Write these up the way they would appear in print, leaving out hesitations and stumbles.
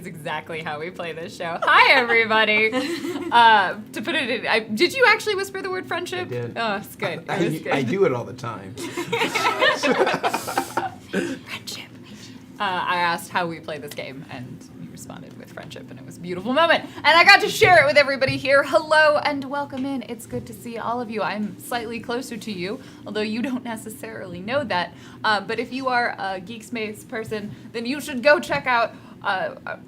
is exactly how we play this show. Hi, everybody. To put it in, did you actually whisper the word friendship? I did. Oh, it's good. It was good. I do it all the time. Friendship. I asked how we play this game, and you responded with friendship, and it was a beautiful moment. And I got to share it with everybody here. Hello and welcome in. It's good to see all of you. I'm slightly closer to you, although you don't necessarily know that. But if you are a Geekspace person, then you should go check out,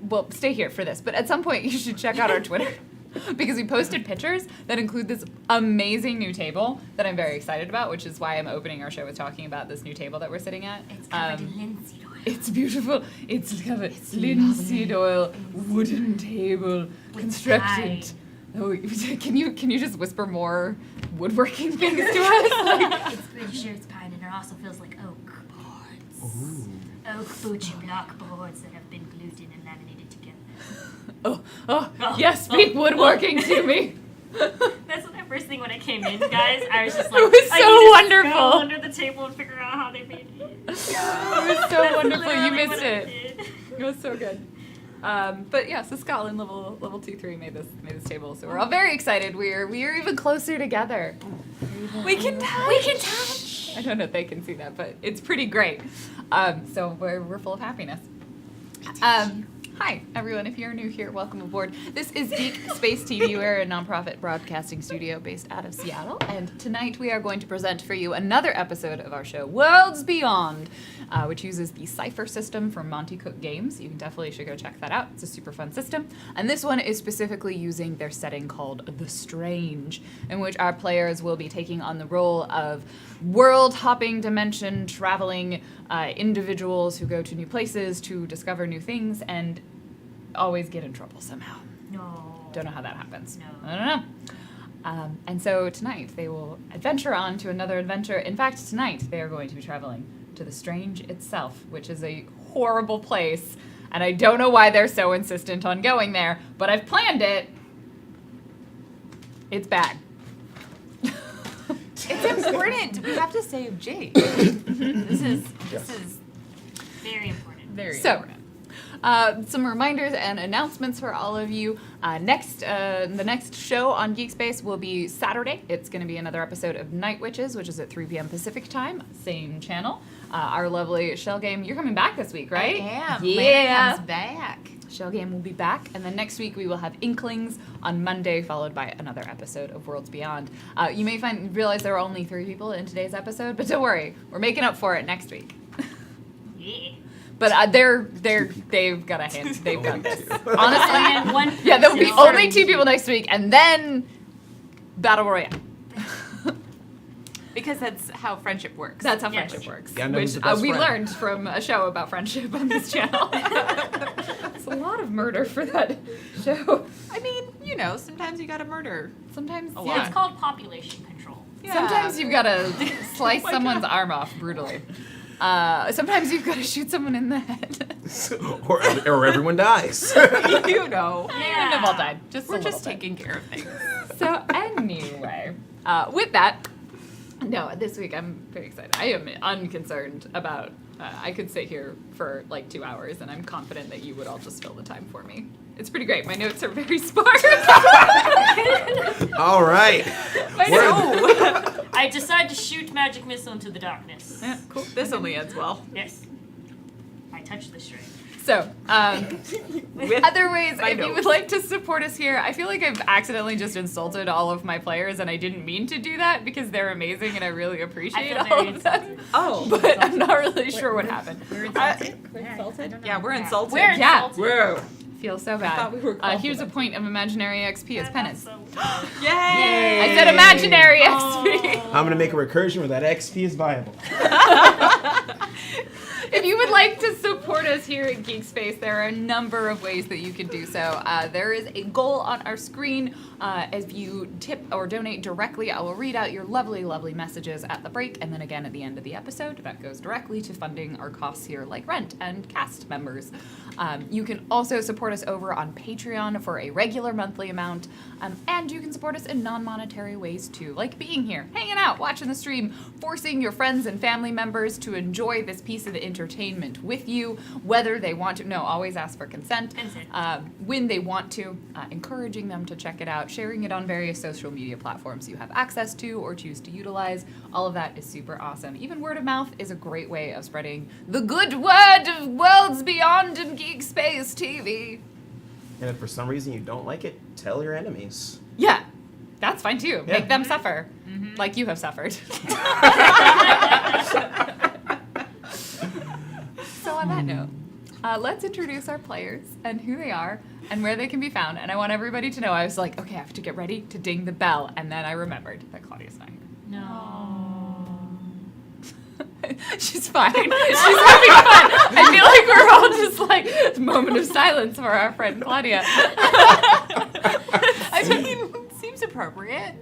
well, stay here for this, but at some point you should check out our Twitter. Because we posted pictures that include this amazing new table that I'm very excited about, which is why I'm opening our show with talking about this new table that we're sitting at. It's covered in linseed oil. It's beautiful. It's covered linseed oil, wooden table, constructed. Oh, can you just whisper more woodworking things to us? It's pretty sure it's pine, and it also feels like oak boards. Oak Fuji block boards that have been glued in and laminated together. Yes, speak woodworking to me. That's what that first thing when I came in, guys. I was just like, It was I so need to wonderful. Go under the table and figure out how they made it. It was so wonderful. You Literally missed what I it. did. It was so good. But yeah, so Scotland level 2-3 made this table, so we're all very excited. We're even closer together. We can touch. I don't know if they can see that, but it's pretty great. So we're full of happiness. Hi, everyone. If you're new here, welcome aboard. This is Geek Space TV. We're a nonprofit broadcasting studio based out of Seattle. And tonight we are going to present for you another episode of our show, Worlds Beyond, which uses the Cypher system from Monty Cook Games. You should go check that out. It's a super fun system. And this one is specifically using their setting called The Strange, in which our players will be taking on the role of world-hopping, dimension-traveling individuals who go to new places to discover new things and always get in trouble somehow. No. Don't know how that happens. No. I don't know. And so tonight they will adventure on to another adventure. In fact, tonight they are going to be traveling to the Strange itself, which is a horrible place. And I don't know why they're so insistent on going there, but I've planned it. It's bad. It's important. We have to save Jake. This is Very important. very So, important. some reminders and announcements for all of you. The next show on Geekspace will be Saturday. It's going to be another episode of Night Witches, which is at 3 p.m. Pacific time, same channel. Our lovely Shell Game, you're coming back this week, right? I am. Yeah. Lana comes back. Shell Game will be back, and then next week we will have Inklings on Monday, followed by another episode of Worlds Beyond. You may realize there are only 3 people in today's episode, but don't worry, we're making up for it next week. Yeah. But they've got a hand. They've got this. Honestly, And one yeah, there will be person. only 2 people next week, and then Battle Royale. Because that's how friendship works. That's how Yes. friendship works. Yeah, no one's which the best we friend. learned from a show about friendship on this channel. It's a lot of murder for that show. I mean, sometimes you gotta murder. Sometimes, A yeah. lot. It's called population control. Yeah. Sometimes you've got to slice my someone's God. arm off brutally. Sometimes you've got to shoot someone in the head. or everyone dies. you know. You wouldn't have all died. Just We're a just little bit. taking care of things. So anyway, with that, no, this week I'm very excited. I am unconcerned about. I could sit here for like 2 hours, and I'm confident that you would all just fill the time for me. It's pretty great. My notes are very sparse. All right. I know. I decide to shoot magic missile into the darkness. Yeah, cool. This only ends well. Yes. I touch the string. So, With other ways, my if you would notes. like to support us here, I feel like I've accidentally just insulted all of my players, and I didn't mean to do that because they're amazing and I really I appreciate feel all very of them. insulted. Oh. But I'm not really sure what happened. We're insulted. We're Yeah, insulted? I don't know. Yeah, we're Yeah. insulted. We're Yeah. insulted. Whoa. Feel so bad. thought we were Here's a point of imaginary XP as penance. So- Yay! I said imaginary XP. I'm going to make a recursion where that XP is viable. If you would like to support us here at Geekspace, there are a number of ways that you can do so. There is a goal on our screen. If you tip or donate directly, I will read out your lovely, lovely messages at the break, and then again at the end of the episode. That goes directly to funding our costs here, like rent and cast members. You can also support us over on Patreon for a regular monthly amount, and you can support us in non-monetary ways too, like being here, hanging out, watching the stream, forcing your friends and family members to enjoy this piece of entertainment entertainment with you, whether they want to. No, always ask for consent. Consent. When they want to, encouraging them to check it out, sharing it on various social media platforms you have access to or choose to utilize. All of that is super awesome. Even word of mouth is a great way of spreading the good word of Worlds Beyond and Geek Space TV. And if for some reason you don't like it, tell your enemies. Yeah, that's fine too. Yeah. Make them suffer, like you have suffered. So on that note, let's introduce our players and who they are and where they can be found. And I want everybody to know, I was like, okay, I have to get ready to ding the bell. And then I remembered that Claudia's not here. No. She's fine. She's having fun. I feel like we're all just like, moment of silence for our friend Claudia. I mean, seems appropriate.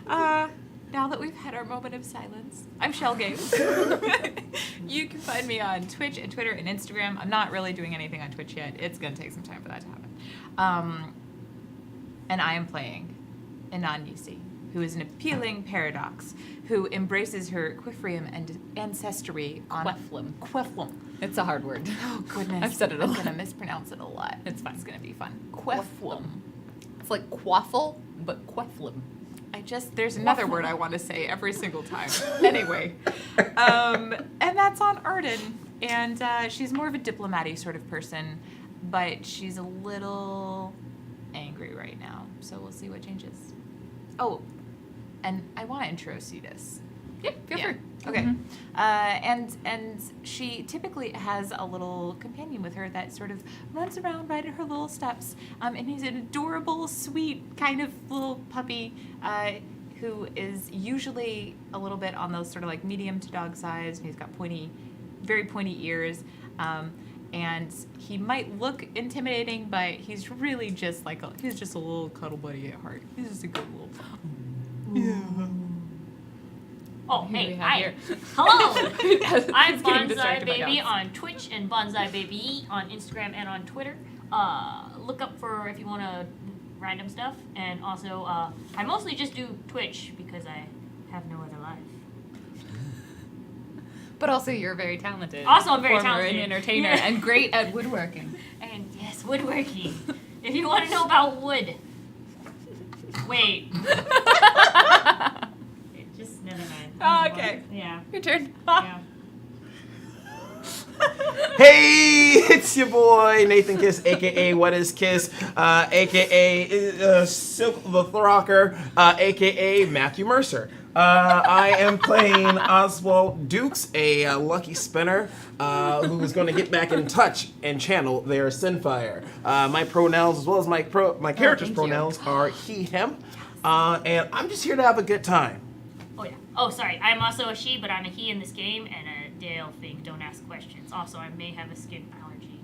Now that we've had our moment of silence, I'm Shell Games. You can find me on Twitch and Twitter and Instagram. I'm not really doing anything on Twitch yet. It's going to take some time for that to happen. And I am playing Anon Nisi, who is an appealing paradox, who embraces her Quifrium and ancestry on Quefflum. It's a hard word. Oh, goodness. I've said it a I'm lot. going to mispronounce it a lot. It's fine. It's going to be fun. Quefflum. It's like quaffle, but quefflum. There's another word I want to say every single time. Anyway. And that's on Arden. And she's more of a diplomat-y sort of person, but she's a little angry right now. So we'll see what changes. Oh, and I want to intro Cetus. Yeah, feel free. Okay. Mhm. And she typically has a little companion with her that sort of runs around right at her little steps. And he's an adorable, sweet kind of little puppy who is usually a little bit on those sort of like medium to dog size. And he's got very pointy ears. And he might look intimidating, but he's really just he's just a little cuddle buddy at heart. He's just a good little puppy. Yeah. Oh, Who do we hey, have hi. here? Hello. I'm He's getting Bonsai distracted by Baby dogs. on Twitch and Bonsai Baby on Instagram and on Twitter. Look up for if you want to random stuff. And also, I mostly just do Twitch because I have no other life. But also, you're very talented. Also, I'm very performer talented. and entertainer Yeah. and great at woodworking. And yes, woodworking. If you want to know about wood. Wait. Just never mind. Oh, okay. Yeah. Your turn. Yeah. Hey, it's your boy Nathan Kiss, aka What Is Kiss, aka Silk the Throcker, aka Matthew Mercer. I am playing Oswald Dukes, a lucky spinner who is going to get back in touch and channel their Sinfire. My pronouns, as well as my character's thank you. pronouns, are he, him, and I'm just here to have a good time. Oh yeah. Oh, sorry. I'm also a she, but I'm a he in this game, and a Dale thing. Don't ask questions. Also, I may have a skin allergy.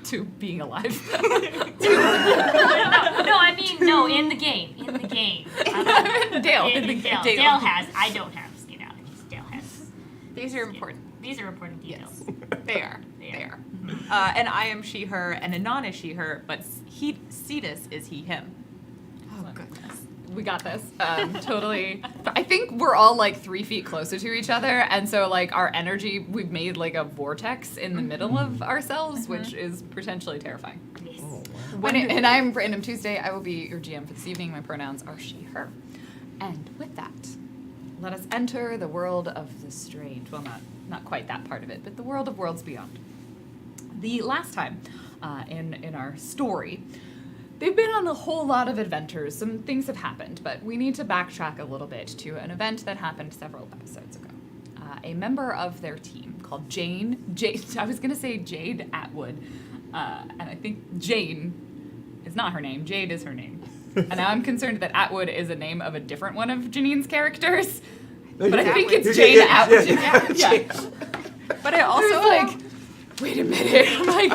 To being alive. No, I mean no. In the game. In the game. Dale. Dale has. I don't have skin allergies. Dale has. These are important. These are important details. Yes, they are. They They are. are. And I am she, her, and Anon is she, her, but Cetus is he, him. Oh, goodness. We got this. Totally. I think we're all like 3 feet closer to each other, and so like our energy, we've made like a vortex in the middle of ourselves, which is potentially terrifying. Yes. And I'm Random Tuesday. I will be your GM for this evening. My pronouns are she, her. And with that, let us enter the world of the strange. Well, not quite that part of it, but the world of Worlds Beyond. The last time in our story, they've been on a whole lot of adventures. Some things have happened, but we need to backtrack a little bit to an event that happened several episodes ago. A member of their team called Jade, I was going to say Jade Atwood, and I think Jane is not her name. Jade is her name. And now I'm concerned that Atwood is a name of a different one of Janine's characters. But I think it's Jade Atwood. Yeah. But I Also, also like, wait a minute. I'm like,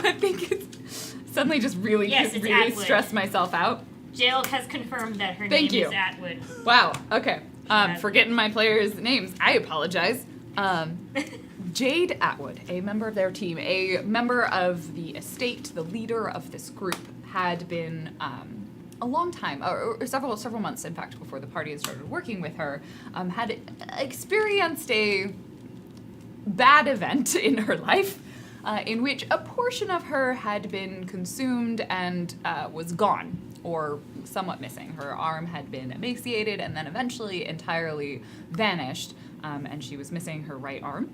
I think it's suddenly just really, Yes, it's really Atwood. stressed myself out. Jill has confirmed that her Thank name you. is Atwood. Wow. Okay. Yeah. Forgetting my players' names. I apologize. Jade Atwood, a member of their team, a member of the estate, the leader of this group, had been a long time, or several months, in fact, before the party had started working with her, had experienced a bad event in her life in which a portion of her had been consumed and was gone or somewhat missing. Her arm had been emaciated and then eventually entirely vanished, and she was missing her right arm.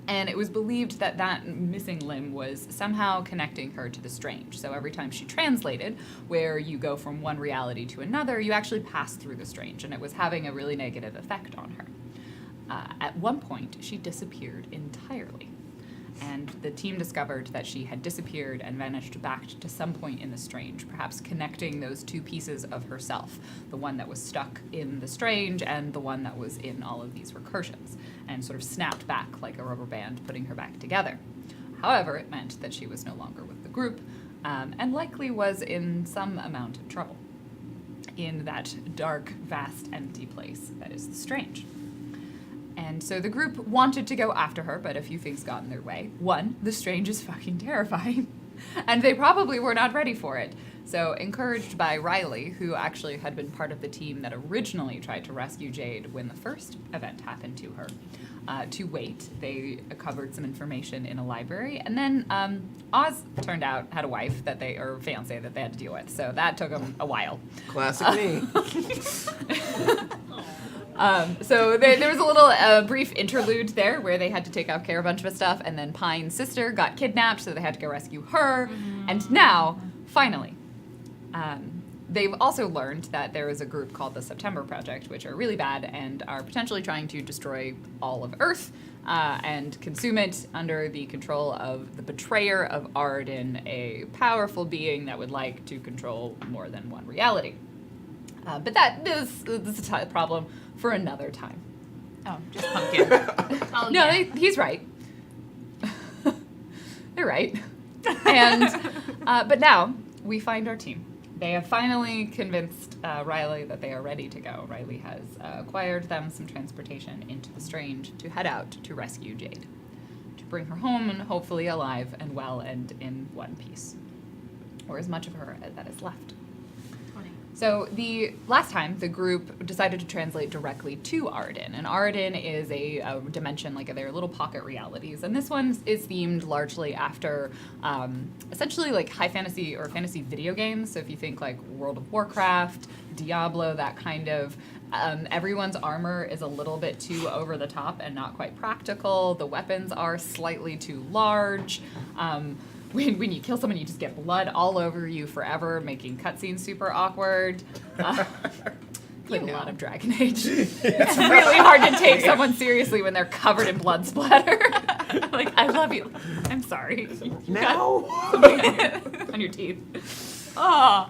And it was believed that that missing limb was somehow connecting her to the strange. So every time she translated, where you go from one reality to another, you actually pass through the strange, and it was having a really negative effect on her. At one point, she disappeared entirely. And the team discovered that she had disappeared and vanished back to some point in the strange, perhaps connecting those two pieces of herself, the one that was stuck in the strange and the one that was in all of these recursions, and sort of snapped back like a rubber band, putting her back together. However, it meant that she was no longer with the group, and likely was in some amount of trouble in that dark, vast, empty place that is the strange. And so the group wanted to go after her, but a few things got in their way. One, the strange is fucking terrifying, and they probably were not ready for it. So, encouraged by Riley, who actually had been part of the team that originally tried to rescue Jade when the first event happened to her, to wait, they covered some information in a library. And then Oz turned out had a wife or fiance that they had to deal with, so that took them a while. Classic me. So there was a little brief interlude there where they had to take care of a bunch of stuff, and then Pine's sister got kidnapped, so they had to go rescue her. And now, finally, they've also learned that there is a group called the September Project, which are really bad and are potentially trying to destroy all of Earth and consume it under the control of the betrayer of Arden, a powerful being that would like to control more than one reality. But this is a problem for another time. Oh, just pumpkin. Oh, No, yeah. he's right. They're right. And but now we find our team. They have finally convinced Riley that they are ready to go. Riley has acquired them some transportation into the strange to head out to rescue Jade, to bring her home and hopefully alive and well and in one piece, or as much of her that is left. So the last time, the group decided to translate directly to Arden, and Arden is a dimension, like their little pocket realities, and this one is themed largely after essentially like high fantasy or fantasy video games. So if you think like World of Warcraft, Diablo, that kind of, everyone's armor is a little bit too over the top and not quite practical. The weapons are slightly too large. When you kill someone, you just get blood all over you forever, making cutscenes super awkward. Played a lot of Dragon Age. It's really hard to take someone seriously when they're covered in blood splatter. Like, I love you. I'm sorry. You Now? got on your teeth. Yeah,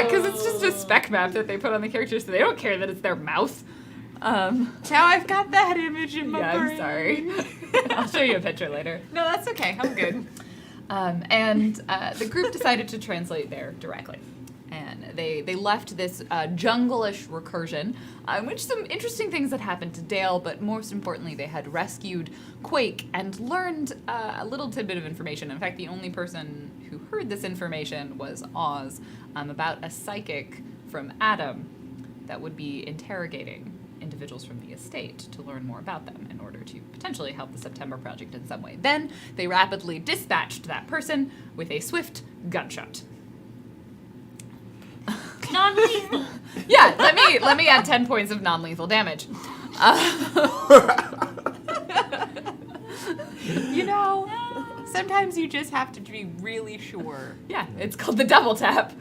because it's just a spec map that they put on the characters, so they don't care that it's their mouth. Now I've got that image in my brain. I'm sorry. I'll show you a picture later. No, that's okay. I'm good. And the group decided to translate there directly. And they left this jungle-ish recursion, in which some interesting things had happened to Dale, but most importantly, they had rescued Quake and learned a little tidbit of information. In fact, the only person who heard this information was Oz, about a psychic from Adam that would be interrogating individuals from the estate to learn more about them in order to potentially help the September Project in some way. Then they rapidly dispatched that person with a swift gunshot. Non-lethal. Yeah, let me add 10 points of non-lethal damage. You know, sometimes you just have to be really sure. Yeah, it's called the double tap.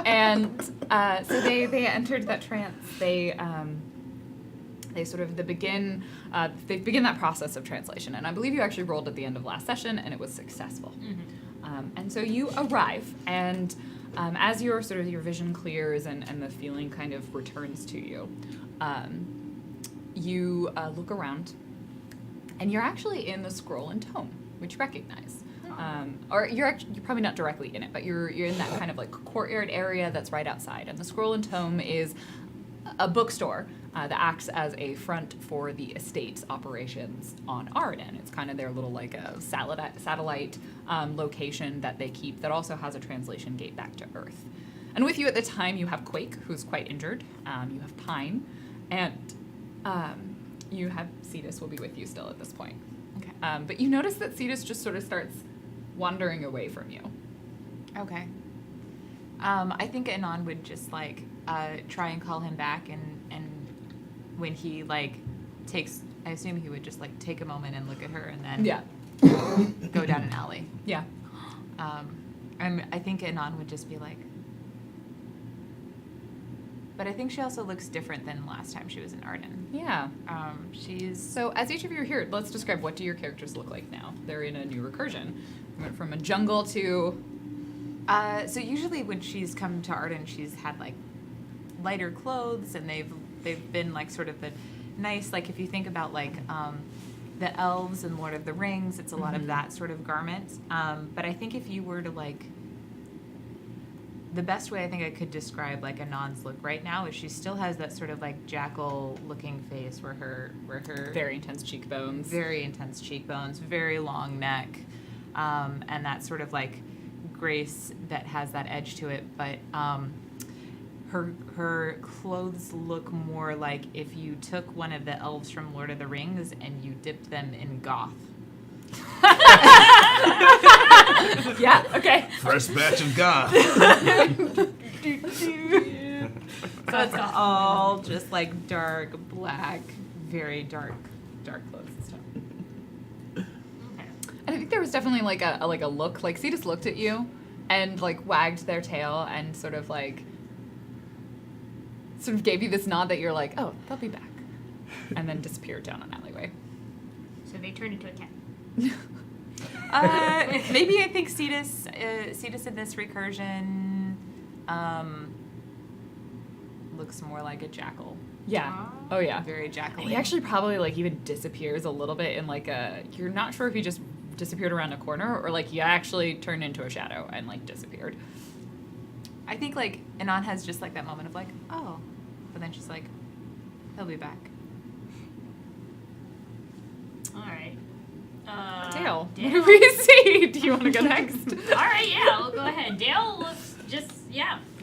And so they entered that trance. They sort of begin that process of translation. And I believe you actually rolled at the end of last session, and it was successful. Mm-hmm. And so you arrive, and as your vision clears and the feeling kind of returns to you, you look around, and you're actually in the Scroll and Tome, which you recognize. Or you're probably not directly in it, but you're in that kind of like courtyard area that's right outside. And the Scroll and Tome is a bookstore that acts as a front for the estate's operations on Arden. It's kind of their little like a satellite location that they keep that also has a translation gate back to Earth. And with you at the time, you have Quake, who's quite injured. You have Pine, and you have Cetus will be with you still at this point. Okay. But you notice that Cetus just sort of starts wandering away from you. Okay. I think Anon would just like try and call him back, and when he like takes, I assume he would just like take a moment and look at her, and then Yeah. go down an alley. Yeah. I think Anon would just be like, but I think she also looks different than last time she was in Arden. Yeah. She's So as each of you are here, let's describe what do your characters look like now. They're in a new recursion. We went from a jungle to... so usually when she's come to Arden, she's had like lighter clothes, and they've been like sort of the nice, like if you think about like the elves in Lord of the Rings, it's a lot of that sort of garment. But I think if you were to like, the best way I think I could describe like Anon's look right now is she still has that sort of like jackal looking face where her Very intense cheekbones. very intense cheekbones, very long neck, and that sort of like grace that has that edge to it. But her clothes look more like if you took one of the elves from Lord of the Rings and you dipped them in goth. Yeah, okay. First batch of God. So it's all just like dark black, very dark clothes and stuff. Okay. And I think there was definitely like a look, like Cetus looked at you and like wagged their tail and sort of gave you this nod that you're like, oh, they'll be back. And then disappeared down an alleyway. So they turned into a cat. Maybe I think Cetus in this recursion looks more like a jackal. Yeah. Oh yeah. Very jackal. He actually probably like even disappears a little bit in like you're not sure if he just disappeared around a corner or like he actually turned into a shadow and like disappeared. I think like Anon has just like that moment of like, oh, but then she's like, he'll be back. All right. Dale, what do we see? Do you want to go next? All right, yeah, we'll go ahead. Dale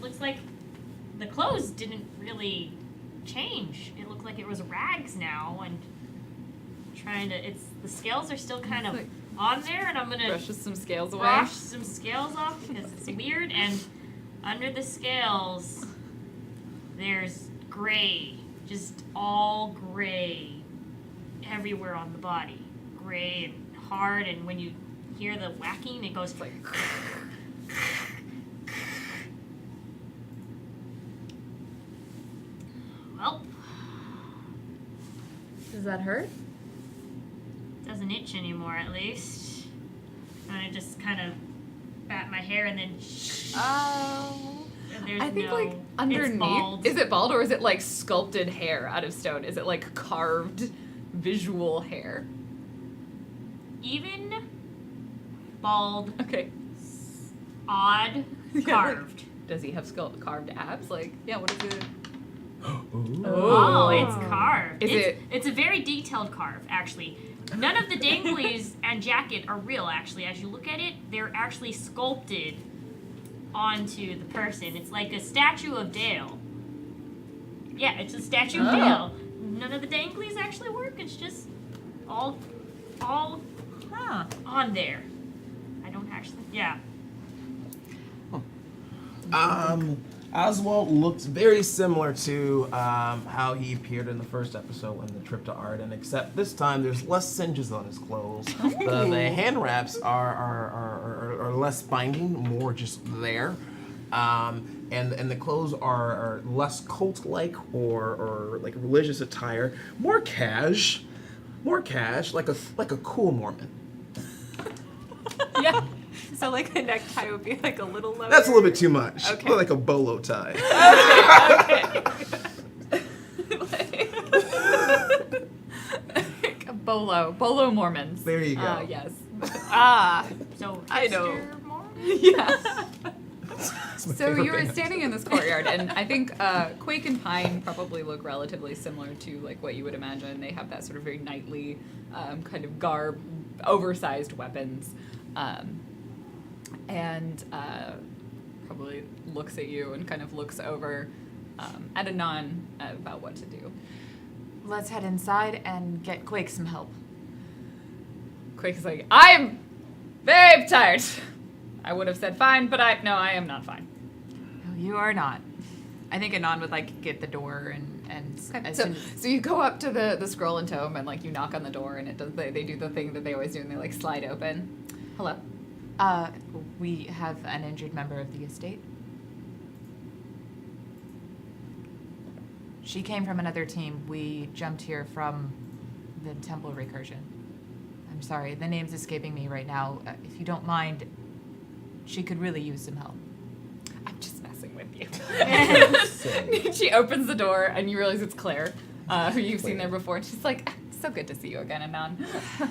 looks like the clothes didn't really change. It looked like it was rags now, and the scales are still kind of Like- on there, and I'm gonna Brushes some scales away. brush some scales off because it's weird, and under the scales, there's gray, just all gray everywhere on the body. Gray and hard, and when you hear the whacking, it goes like. Well, Does that hurt? doesn't itch anymore, at least. And I just kind of bat my hair, and then. Oh. And there's I think no, like it's underneath, bald. is it bald or is it like sculpted hair out of stone? Is it like carved visual hair? Even, bald, Okay. odd, Yeah, like- carved. Does he have carved abs? Like, yeah, what is it? Oh, it's carved. Is It's a very detailed carve, actually. None of the danglies and jacket are real, actually. As you look at it, they're actually sculpted onto the person. It's like a statue of Dale. Yeah, it's a statue of Oh. Dale. None of the danglies actually work. It's just all Huh. on there. I don't actually. Yeah. Oswald looks very similar to how he appeared in the first episode in the trip to Arden, except this time there's less singes on his clothes. The hand wraps are less binding, more just there. And the clothes are less cult-like or like religious attire, more cash, like a cool Mormon. Yeah. So like the necktie would be like a little lower. That's a little bit too much. Okay. More like a bolo tie. Like a bolo Mormons. There you go. Yes. Ah. So I know. hipster Mormon? Yeah. That's my So favorite you were band. standing in this courtyard, and I think Quake and Pine probably look relatively similar to like what you would imagine. They have that sort of very knightly kind of garb, oversized weapons, and probably looks at you and kind of looks over at Anon about what to do. Let's head inside and get Quake some help. Quake is like, I'm very tired. I would have said fine, but I am not fine. No, you are not. I think Anon would like get the door and as soon as So you go up to the scroll and tome and like you knock on the door and it does they do the thing that they always do and they like slide open. Hello. we have an injured member of the estate. She came from another team. We jumped here from the Temple Recursion. I'm sorry, the name's escaping me right now. If you don't mind, she could really use some help. I'm just messing with you. She opens the door and you realize it's Claire, who you've seen there before. And she's like, so good to see you again, Anon.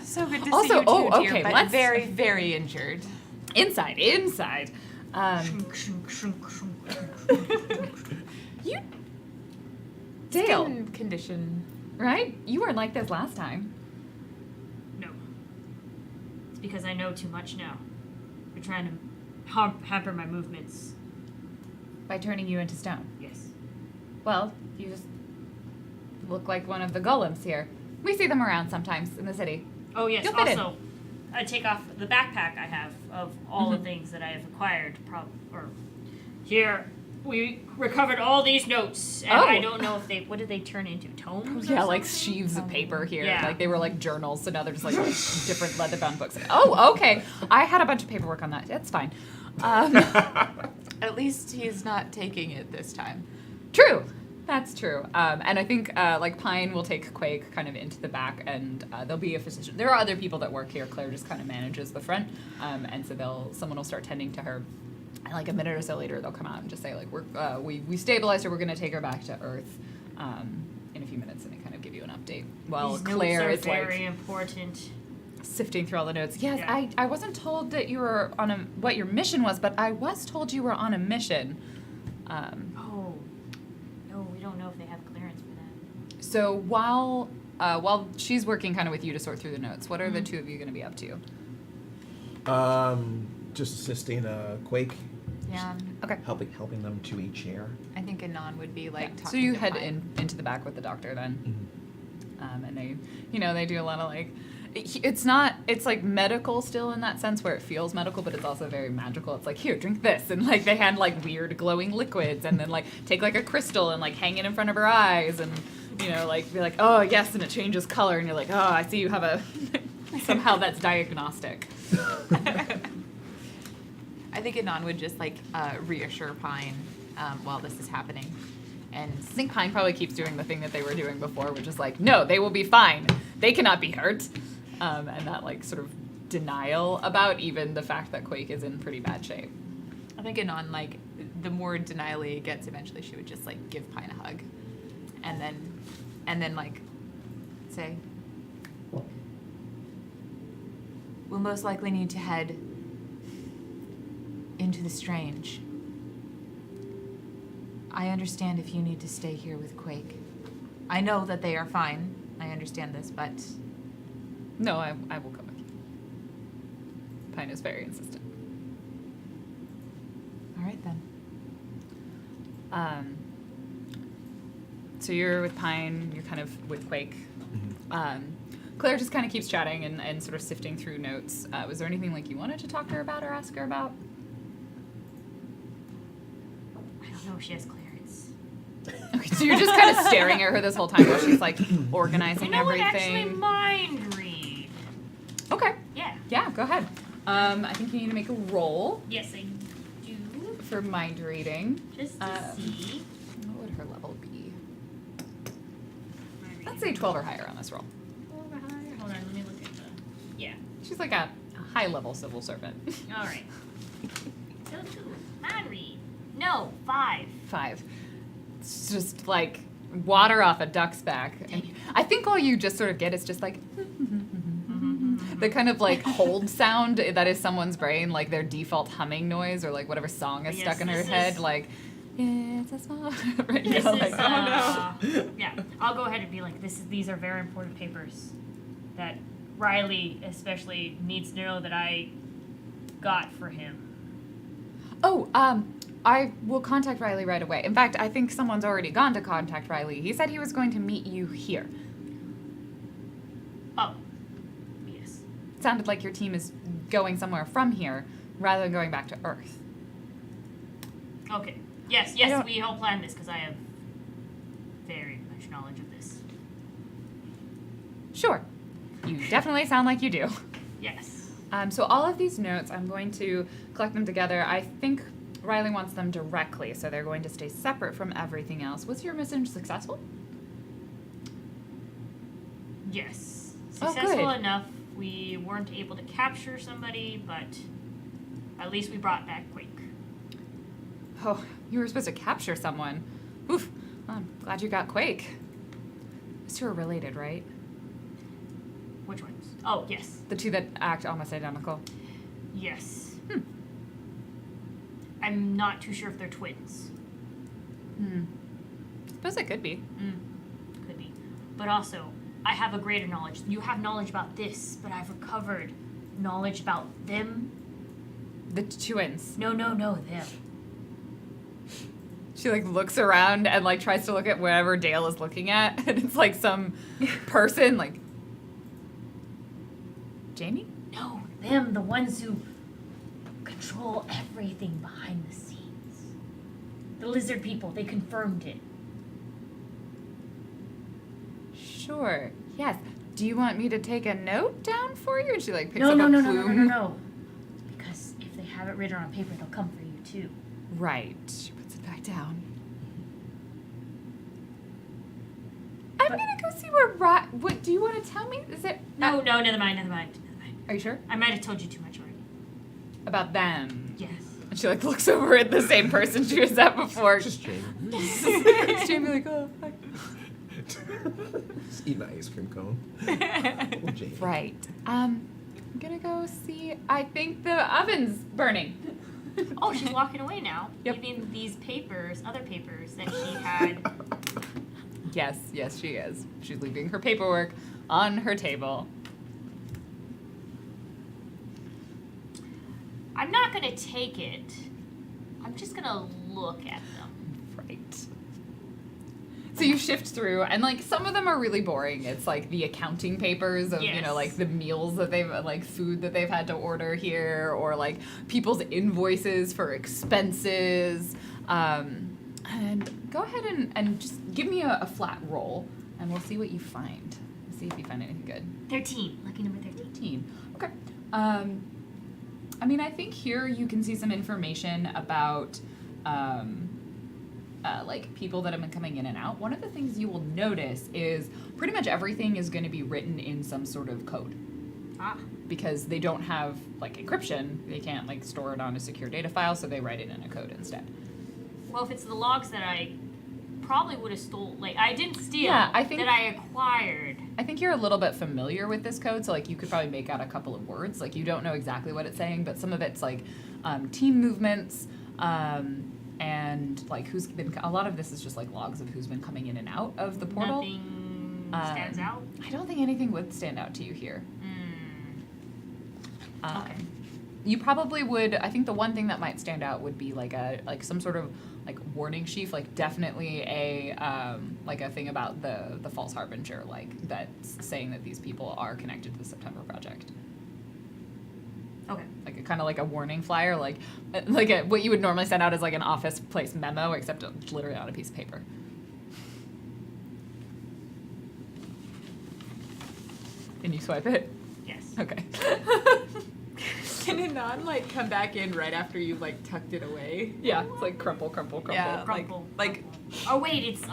So good to Also- see you too, oh, dear, okay, but let's- very, very injured. Inside. You, Dale, Skin condition. right? You weren't like this last time. No. It's because I know too much now. You're trying to hamper my movements. By turning you into stone. Yes. Well, you just look like one of the golems here. We see them around sometimes in the city. Oh, yes. You'll fit in. Also, I take off the backpack I have of all the things that I have acquired. Here, we recovered all these notes, and Oh. I don't know if they. What did they turn into? Tomes? Yeah, or like something? sheaves of paper here. Yeah. Like they were like journals, so now they're just like different leather-bound books. Oh, okay. I had a bunch of paperwork on that. That's fine. At least he's not taking it this time. True. That's true. And I think like Pine will take Quake kind of into the back, and there'll be a physician. There are other people that work here. Claire just kind of manages the front, and so someone will start tending to her. And like a minute or so later, they'll come out and just say like we stabilized her. We're gonna take her back to Earth in a few minutes, and they kind of give you an update. While These Claire notes is are very like important. sifting through all the notes. Yes, Yeah. I wasn't told that you were on what your mission was, but I was told you were on a mission. Oh. No, we don't know if they have clearance for that. So while she's working kind of with you to sort through the notes, what are the two of you going to be up to? Just assisting Quake, Yeah. Okay. helping them to a chair. I think Anon would be like talking So you to head Pine. into the back with the doctor then, and they do a lot of like. It's like medical still in that sense where it feels medical, but it's also very magical. It's like, here, drink this. And like they hand like weird glowing liquids and then like take like a crystal and like hang it in front of her eyes and, like be like, oh, yes, and it changes color. And you're like, oh, I see you have a, somehow that's diagnostic. I think Anon would just like reassure Pine while this is happening. And I think Pine probably keeps doing the thing that they were doing before, which is like, no, they will be fine. They cannot be hurt. And that like sort of denial about even the fact that Quake is in pretty bad shape. I think Anon, like, the more denial-y it gets, eventually she would just like give Pine a hug. And then like say, we'll most likely need to head into the strange. I understand if you need to stay here with Quake. I know that they are fine. I understand this, but No, I will come with you. Pine is very insistent. all right then. So you're with Pine, you're kind of with Quake. Claire just kind of keeps chatting and sort of sifting through notes. Was there anything like you wanted to talk to her about or ask her about? I don't know if she has clearance. Okay, so you're just kind of staring at her this whole time while she's like organizing You know what? everything. Actually, mind read. Okay. Yeah. Yeah, go ahead. I think you need to make a roll Yes, I do. for mind reading. Just to see. What would her level be? Let's say 12 or higher on this roll. Hold on, let me look at the. Yeah. She's like a high level civil servant. All right. So two. Mind read. No, 5. 5. It's just like water off a duck's back. And I think all you just sort of get is just like the kind of like hold sound that is someone's brain, like their default humming noise or like whatever song is Yes, stuck in her this head, is- like it's a small right? This You're is, like, oh no. yeah, I'll go ahead and be like, these are very important papers that Riley especially needs to know that I got for him. Oh, I will contact Riley right away. In fact, I think someone's already gone to contact Riley. He said he was going to meet you here. sounded like your team is going somewhere from here rather than going back to Earth. Okay. Yes, don't- we all planned this because I have very much knowledge of this. Sure. You definitely sound like you do. Yes. So all of these notes, I'm going to collect them together. I think Riley wants them directly, so they're going to stay separate from everything else. Was your mission successful? Yes. Oh, Successful good. enough. We weren't able to capture somebody, but at least we brought back Quake. Oh, you were supposed to capture someone. Oof. Well, I'm glad you got Quake. Those two are related, right? Which ones? Oh, yes. The two that act almost identical. Yes. Hmm. I'm not too sure if they're twins. Suppose it could be. Could be. But also, I have a greater knowledge. You have knowledge about this, but I've recovered knowledge about them. The twins. No, them. She like looks around and like tries to look at wherever Dale is looking at, and it's like some person like Jamie? No, them, the ones who control everything behind the scenes. The lizard people, they confirmed it. Sure. Yes. Do you want me to take a note down for you? And she like picks No, up no, a no, no, no, plume. no, no. Because if they have it written on paper, they'll come for you too. Right. She puts it back down. I'm But- gonna go see where what do you want to tell me? Is it No, never mind. Are you sure? I might have told you too much already. About them? Yes. And she like looks over at the same person she was at before. Just Jamie. It's Jamie like, oh, hi. Just eating an ice cream cone. Oh, Jamie. Right. I'm gonna go see. I think the oven's burning. Oh, she's walking away now. Yep. Leaving these papers, other papers that she had. Yes, she is. She's leaving her paperwork on her table. I'm not gonna take it. I'm just gonna look at them. Right. So you shift through, and like some of them are really boring. It's like the accounting papers of Yes. like the meals that they've like food that they've had to order here, or like people's invoices for expenses. And go ahead and just give me a flat roll, and we'll see what you find. See if you find anything good. 13. Lucky number 13. 13. Okay. I mean, I think here you can see some information about like people that have been coming in and out. One of the things you will notice is pretty much everything is going to be written in some sort of code Ah. because they don't have like encryption. They can't like store it on a secure data file, so they write it in a code instead. Well, if it's the logs that I probably would have stole, like I didn't steal, Yeah, I think- that I acquired. I think you're a little bit familiar with this code, so like you could probably make out a couple of words. Like you don't know exactly what it's saying, but some of it's like team movements, and like who's been. A lot of this is just like logs of who's been coming in and out of the portal. Nothing stands out. I don't think anything would stand out to you here. Okay. You probably would. I think the one thing that might stand out would be like some sort of like warning sheaf, like definitely a like a thing about the false harbinger, like that's saying that these people are connected to the September Project. Okay. Like a kind of like a warning flyer, like what you would normally send out as like an office place memo, except it's literally on a piece of paper. Can you swipe it? Yes. Okay. Can it not like come back in right after you like tucked it away? Yeah, it's like crumple. Yeah. Crumple. Like Oh wait, it's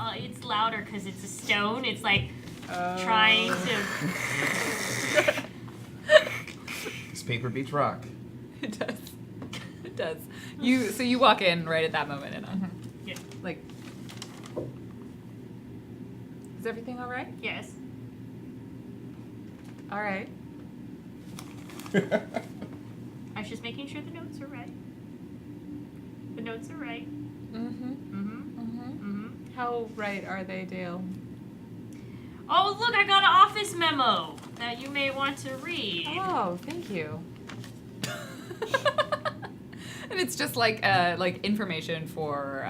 louder because it's a stone. It's like trying to. This paper beats rock. It does. It does. You walk in right at that moment, and Yeah. like, is everything all right? Yes. All right. I was just making sure the notes are right. The notes are right. how right are they, Dale? Oh look, I got an office memo that you may want to read. Oh, thank you. And it's just like information for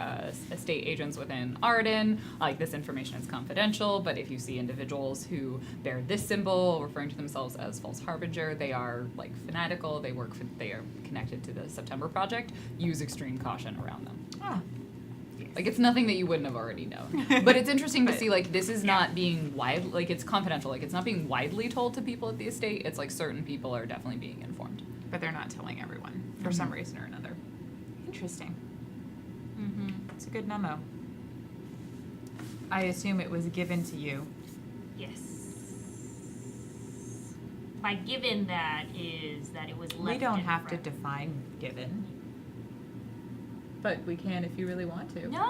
estate agents within Arden. Like this information is confidential, but if you see individuals who bear this symbol, referring to themselves as false harbinger, they are like fanatical. They are connected to the September Project. Use extreme caution around them. Ah. Like it's nothing that you wouldn't have already known. But it's interesting to see like this is not being it's confidential. Like it's not being widely told to people at the estate. It's like certain people are definitely being informed. But they're not telling everyone for some reason or another. Interesting. Mm-hmm. It's a good memo. I assume it was given to you. Yes. By given that is that it was left We don't in have to front. define given. But we can if you really want to. No.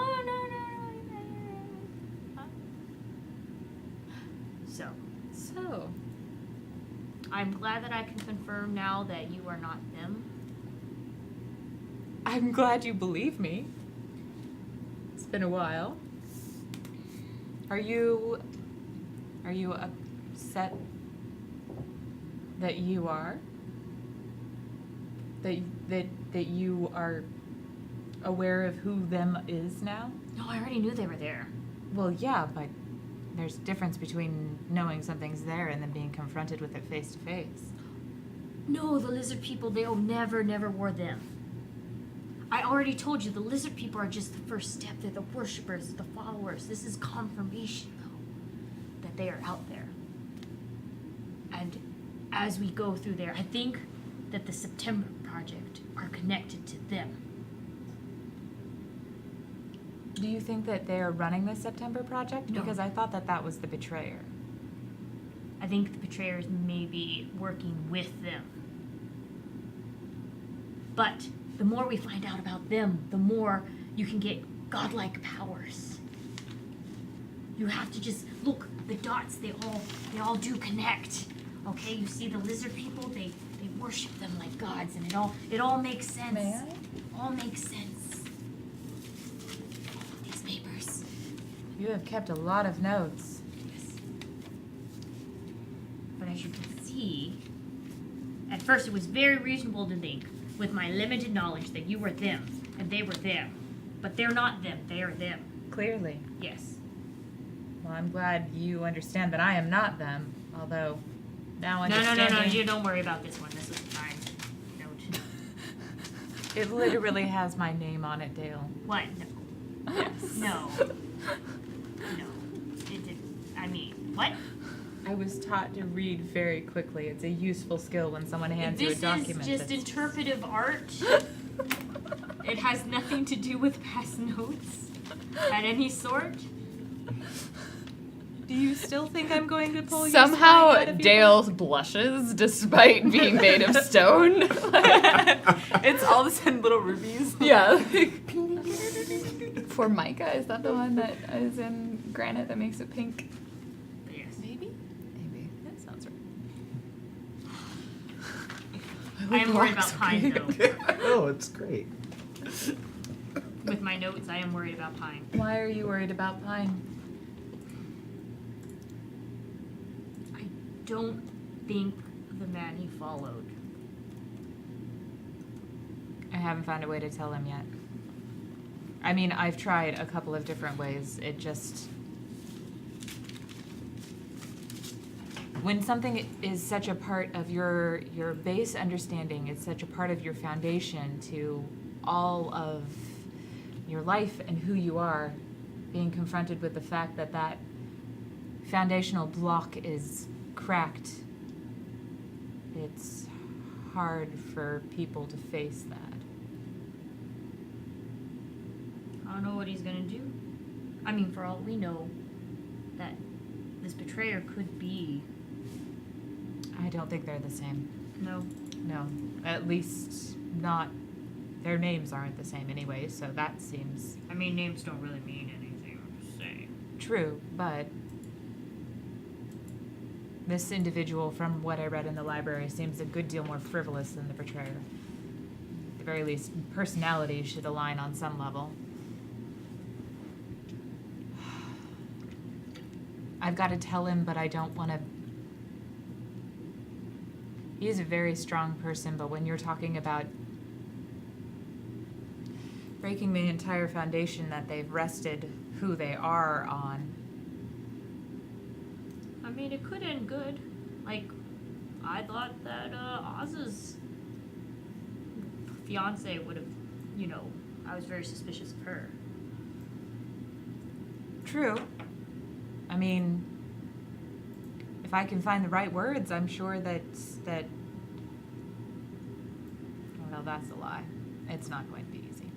So, So, I'm glad that I can confirm now that you are not them. I'm glad you believe me. It's been a while. Are you upset that you are? That you are aware of who them is now? No, I already knew they were there. Well, yeah, but there's a difference between knowing something's there and then being confronted with it face to face. No, the lizard people, they'll never were them. I already told you, the lizard people are just the first step. They're the worshippers, the followers. This is confirmation, though, that they are out there. And as we go through there, I think that the September Project are connected to them. Do you think that they are running the September Project? No. Because I thought that was the betrayer. I think the betrayers may be working with them. But the more we find out about them, the more you can get godlike powers. You have to just look, the dots, they all do connect. Okay, you see the lizard people, they worship them like gods, and it all makes sense. May I? All makes sense. These papers. You have kept a lot of notes. Yes. But as you can see, at first it was very reasonable to think, with my limited knowledge, that you were them, and they were them. But they're not them, they are them. Clearly. Yes. Well, I'm glad you understand that I am not them, although now No, understanding... you don't worry about this one. This was a fine note. It literally has my name on it, Dale. What? No. Yes. No. No. It didn't. I mean, what? I was taught to read very quickly. It's a useful skill when someone hands you a This document. is just that's- interpretive art. It has nothing to do with past notes at any sort. Do you still think I'm going to pull your spine out somehow of your Dale blushes despite being made of stone. It's all of a sudden little rubies. Yeah. Formica, is that the one that is in granite that makes it pink? Yes. Maybe? Maybe. That sounds right. I am worried about pine, though. Oh, it's great. With my notes, I am worried about pine. Why are you worried about pine? I don't think the man he followed. I haven't found a way to tell him yet. I mean, I've tried a couple of different ways. It just... When something is such a part of your base understanding, it's such a part of your foundation to all of your life and who you are, being confronted with the fact that that foundational block is cracked, it's hard for people to face that. I don't know what he's gonna do. I mean, for all we know, that this betrayer could be. I don't think they're the same. No. No, at least not. Their names aren't the same anyway, so that seems I mean, names don't really mean anything. I'm just saying. true, but this individual, from what I read in the library, seems a good deal more frivolous than the betrayer. At the very least, personality should align on some level. I've got to tell him, but I don't want to... He is a very strong person, but when you're talking about breaking the entire foundation that they've rested who they are on. I mean, it could end good. Like, I thought that Oz's fiance would have, I was very suspicious of her. True. I mean, if I can find the right words, I'm sure that well, that's a lie. It's not going to be easy.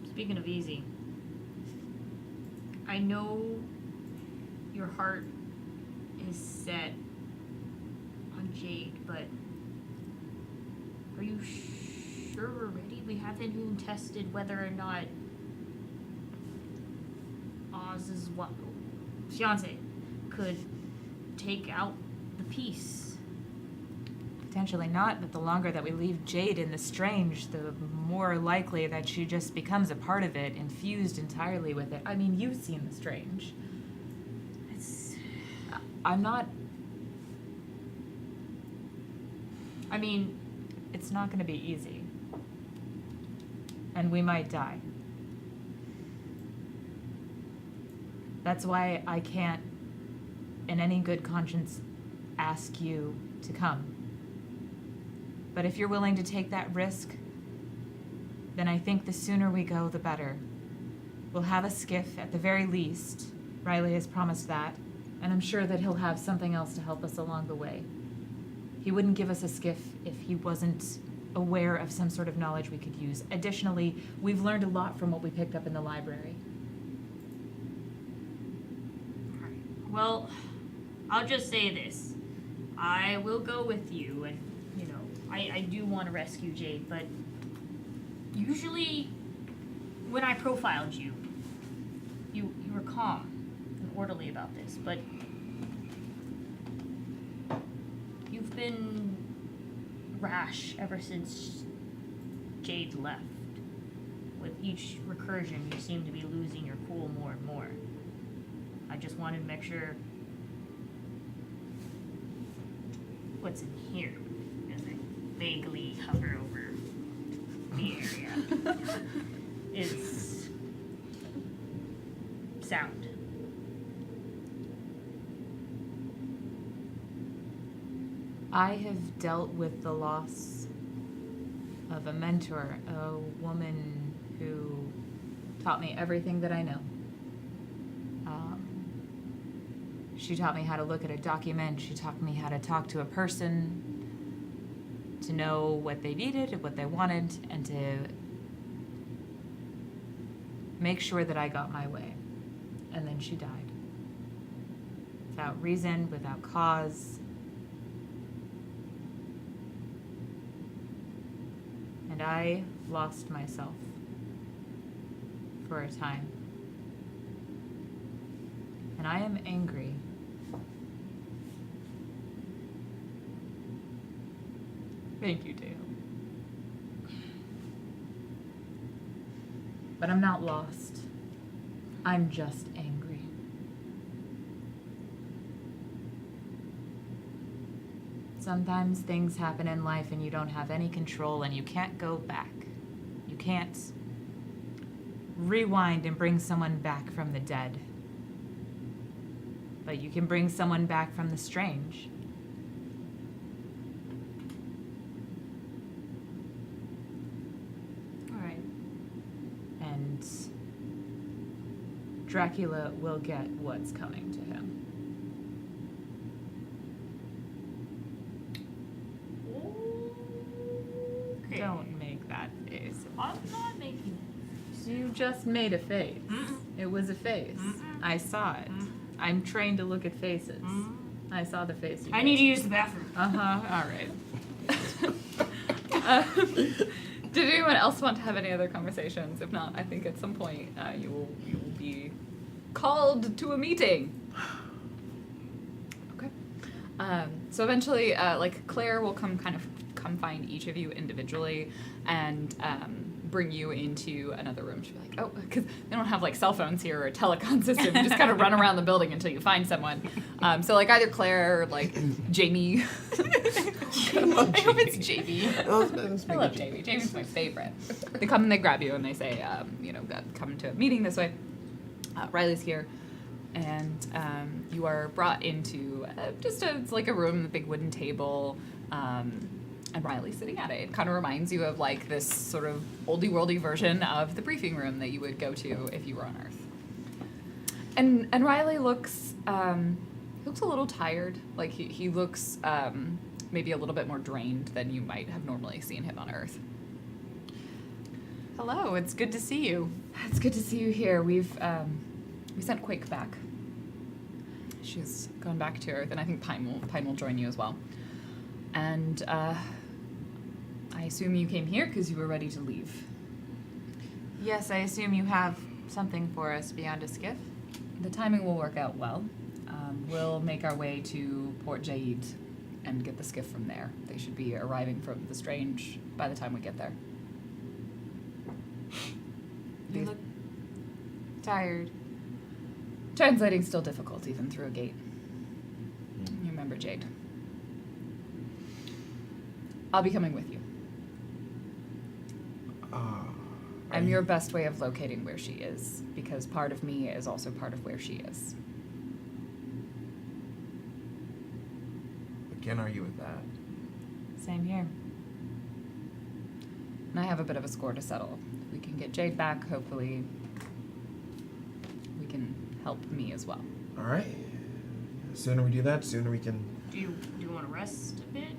Speaking of easy, I know your heart is set on Jade, but are you sure we're ready? We haven't even tested whether or not Oz's fiance could take out the piece. Potentially not, but the longer that we leave Jade in the Strange, the more likely that she just becomes a part of it, infused entirely with it. I mean, you've seen the Strange. I'm not... I mean, It's not going to be easy. And we might die. That's why I can't, in any good conscience, ask you to come. But if you're willing to take that risk, then I think the sooner we go, the better. We'll have a skiff at the very least. Riley has promised that, and I'm sure that he'll have something else to help us along the way. He wouldn't give us a skiff if he wasn't aware of some sort of knowledge we could use. Additionally, we've learned a lot from what we picked up in the library. well, I'll just say this. I will go with you, and, I do want to rescue Jade, but usually when I profiled you, you were calm and orderly about this, but you've been rash ever since Jade left. With each recursion, you seem to be losing your cool more and more. I just wanted to make sure what's in here, as I vaguely hover over the area, is sound. I have dealt with the loss of a mentor, a woman who taught me everything that I know. She taught me how to look at a document. She taught me how to talk to a person, to know what they needed, what they wanted, and to make sure that I got my way. And then she died. Without reason, without cause. And I lost myself for a time. And I am angry. Thank you, Dale. But I'm not lost. I'm just angry. Sometimes things happen in life and you don't have any control and you can't go back. You can't rewind and bring someone back from the dead. But you can bring someone back from the strange. All right. And Dracula will get what's coming to him. Okay. Don't make that face. I'm not making it. You just made a face. Mm-mm. It was a face. Mm-mm. I saw it. Mm-mm. I'm trained to look at faces. I saw the face. You I need to use the bathroom. All right. Did anyone else want to have any other conversations? If not, I think at some point you will be called to a meeting. Okay. So eventually, Claire will come find each of you individually and bring you into another room. She'll be like, oh, because they don't have like cell phones here or a telecom system. You just kind of run around the building until you find someone. So like either Claire or like Jamie. I hope it's JB. I love Jamie. Jamie's my favorite. They come and they grab you and they say, come to a meeting this way. Riley's here. And you are brought into it's like a room, a big wooden table, and Riley's sitting at it. It kind of reminds you of like this sort of oldie-worldy version of the briefing room that you would go to if you were on Earth. And Riley looks a little tired. Like he looks maybe a little bit more drained than you might have normally seen him on Earth. Hello, it's good to see you. It's good to see you here. We sent Quake back. She's gone back to Earth, and I think Pine will join you as well. And I assume you came here because you were ready to leave. Yes, I assume you have something for us beyond a skiff. The timing will work out well. We'll make our way to Port Jade and get the skiff from there. They should be arriving from the Strange by the time we get there. You look tired. Translating's still difficult, even through a gate. You remember Jade. I'll be coming with you. I'm your best way of locating where she is, because part of me is also part of where she is. Again, are you with that? Same here. And I have a bit of a score to settle. If we can get Jade back, hopefully we can help me as well. All right. The sooner we do that, sooner we can. Do you want to rest a bit?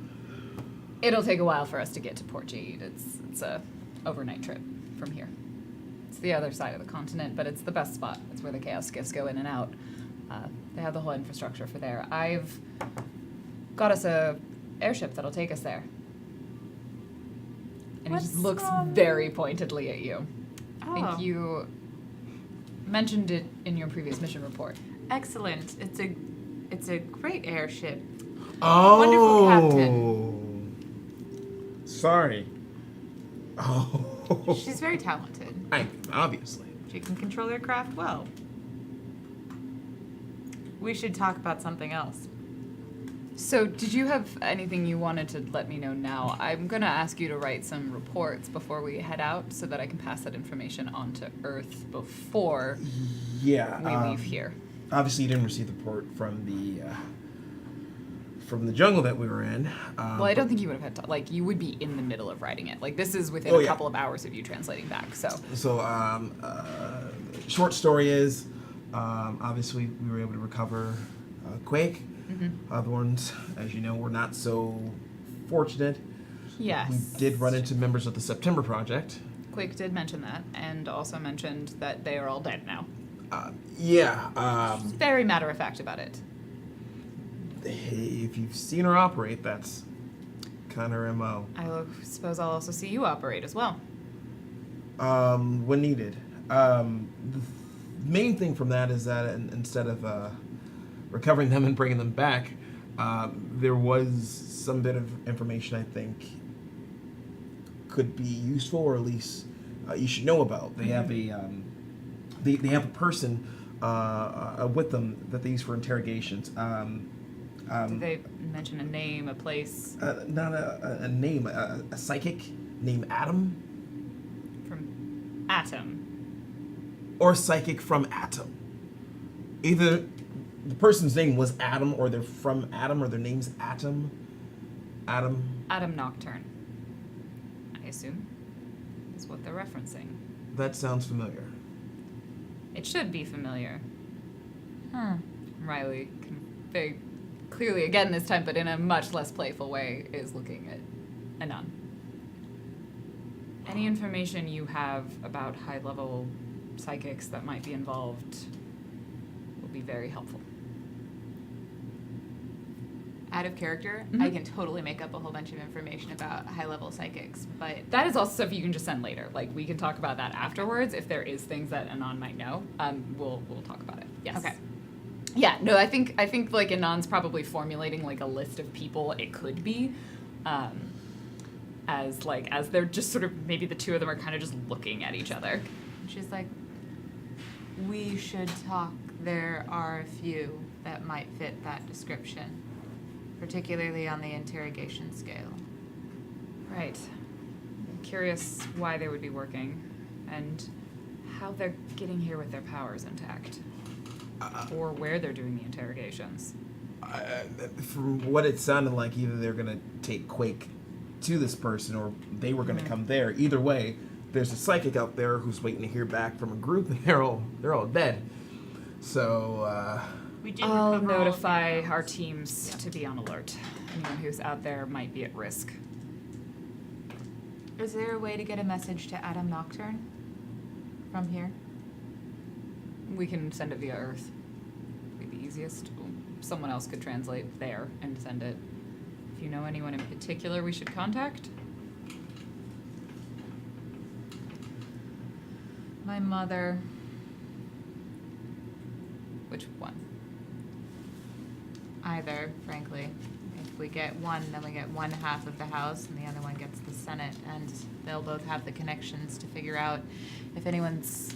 It'll take a while for us to get to Port Jade. It's a overnight trip from here. It's the other side of the continent, but it's the best spot. It's where the Chaos Skiffs go in and out. They have the whole infrastructure for there. I've got us a airship that'll take us there. And he just looks very pointedly at you. I think you mentioned it in your previous mission report. Excellent. It's a great airship. Oh. Wonderful captain. Sorry. Oh. She's very talented. Obviously. She can control her craft well. We should talk about something else. So, did you have anything you wanted to let me know now? I'm going to ask you to write some reports before we head out so that I can pass that information on to Earth before we leave here. Obviously, you didn't receive the report from the jungle that we were in. Well, I don't think you would have had to, like, you would be in the middle of writing it. Like, this is within a couple of hours of you translating back, so. So, short story is, obviously, we were able to recover Quake. Mm-hmm. Other ones, as you know, were not so fortunate. Yes. We did run into members of the September Project. Quake did mention that, and also mentioned that they are all dead now. Very matter-of-fact about it. Hey, if you've seen her operate, that's kind of her MO. I suppose I'll also see you operate as well. When needed. The main thing from that is that instead of recovering them and bringing them back, there was some bit of information I think could be useful, or at least you should know about. They have they have a person with them that they use for interrogations. Did they mention a name, a place? Not a name, a psychic named Atom. From Atom. Or psychic from Atom. Either the person's name was Atom, or they're from Atom, or their name's Atom. Atom Nocturne, I assume, is what they're referencing. That sounds familiar. It should be familiar. Riley can very clearly, again this time, but in a much less playful way, is looking at Anon. Any information you have about high-level psychics that might be involved will be very helpful. Out of character, Mm-hmm. I can totally make up a whole bunch of information about high-level psychics, but That is also stuff you can just send later. Like, we can talk about that afterwards. If there is things that Anon might know, we'll talk about it. Yes. Okay. Yeah, no, I think like Anon's probably formulating like a list of people it could be. as they're just sort of, maybe the two of them are kind of just looking at each other. She's like, we should talk. There are a few that might fit that description, particularly on the interrogation scale. Right. I'm curious why they would be working and how they're getting here with their powers intact. Or where they're doing the interrogations. From what it sounded like, either they're going to take Quake to this person or they were going to come there. Either way, there's a psychic out there who's waiting to hear back from a group, and they're all dead. So, We did I'll recover all of notify their our powers. teams to be on alert. Anyone who's out there might be at risk. Is there a way to get a message to Adam Nocturne from here? We can send it via Earth. Be the easiest. Someone else could translate there and send it. If you know anyone in particular we should contact. My mother. Which one? Either, frankly. If we get one, then we get one half of the House, and the other one gets the Senate, and they'll both have the connections to figure out if anyone's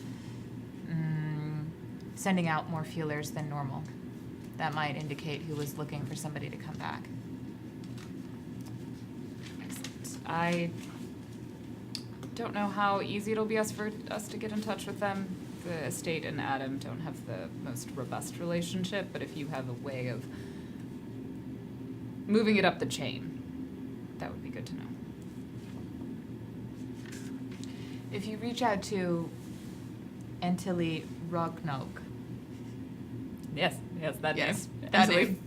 sending out more feelers than normal. That might indicate who was looking for somebody to come back. Excellent. I don't know how easy it'll be for us to get in touch with them. The estate and Adam don't have the most robust relationship, but if you have a way of moving it up the chain, that would be good to know. If you reach out to Antilli Rognok. Yes, that Yes, name. that Absolutely. name.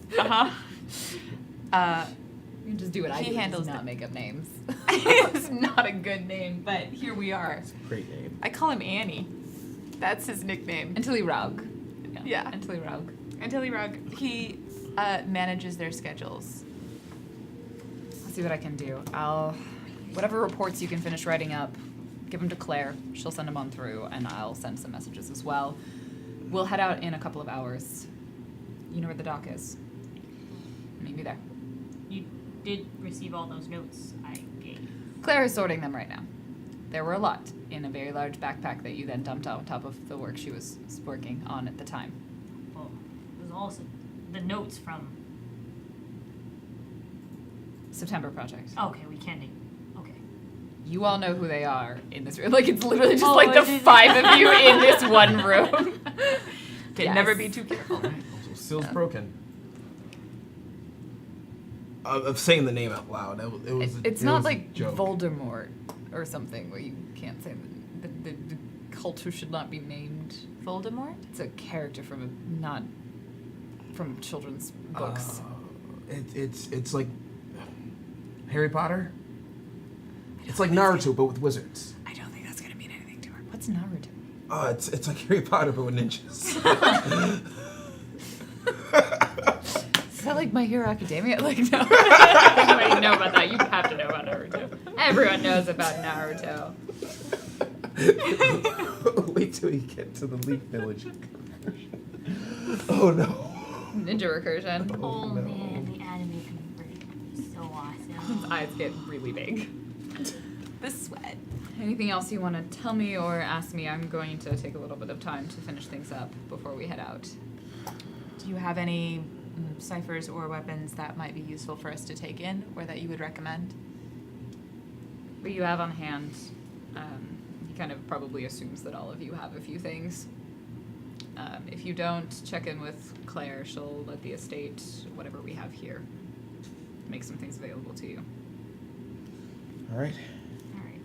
You can just do what I He do, handles just not the- make up names. It's not a good name, but here we are. great name. I call him Annie. That's his nickname. Until he Raug. Yeah. Until he Raug. Antilli Rog. He manages their schedules. I'll see what I can do. Whatever reports you can finish writing up, give them to Claire. She'll send them on through, and I'll send some messages as well. We'll head out in a couple of hours. You know where the dock is. Meet me there. You did receive all those notes I gave. Claire is sorting them right now. There were a lot in a very large backpack that you then dumped on top of the work she was working on at the time. Well, there's also the notes from. September Project. Okay, we can name. Okay. You all know who they are in this room. Like, it's literally just Oh, like the it is. 5 of you in this one room. Can Yes. never be too careful. Also, seal's broken. Of saying the name out loud, it was. It's it not was a like joke. Voldemort or something where you can't say the cult who should not be named. Voldemort? It's a character not from children's books. It's like Harry Potter. It's like Naruto, but with wizards. I don't think that's gonna mean anything to her. What's Naruto? It's like Harry Potter, but with ninjas. Is that like My Hero Academia? Like, no. Everybody know about that. You have to know about Naruto. Everyone knows about Naruto. Wait till you get to the Leaf Village. Oh no. Ninja recursion. Oh no. man, the anime conversion would be so awesome. His eyes get really big. The sweat. Anything else you want to tell me or ask me? I'm going to take a little bit of time to finish things up before we head out. Do you have any ciphers or weapons that might be useful for us to take in or that you would recommend? What you have on hand, he kind of probably assumes that all of you have a few things. If you don't, check in with Claire. She'll let the estate, whatever we have here, make some things available to you. All right. Alright.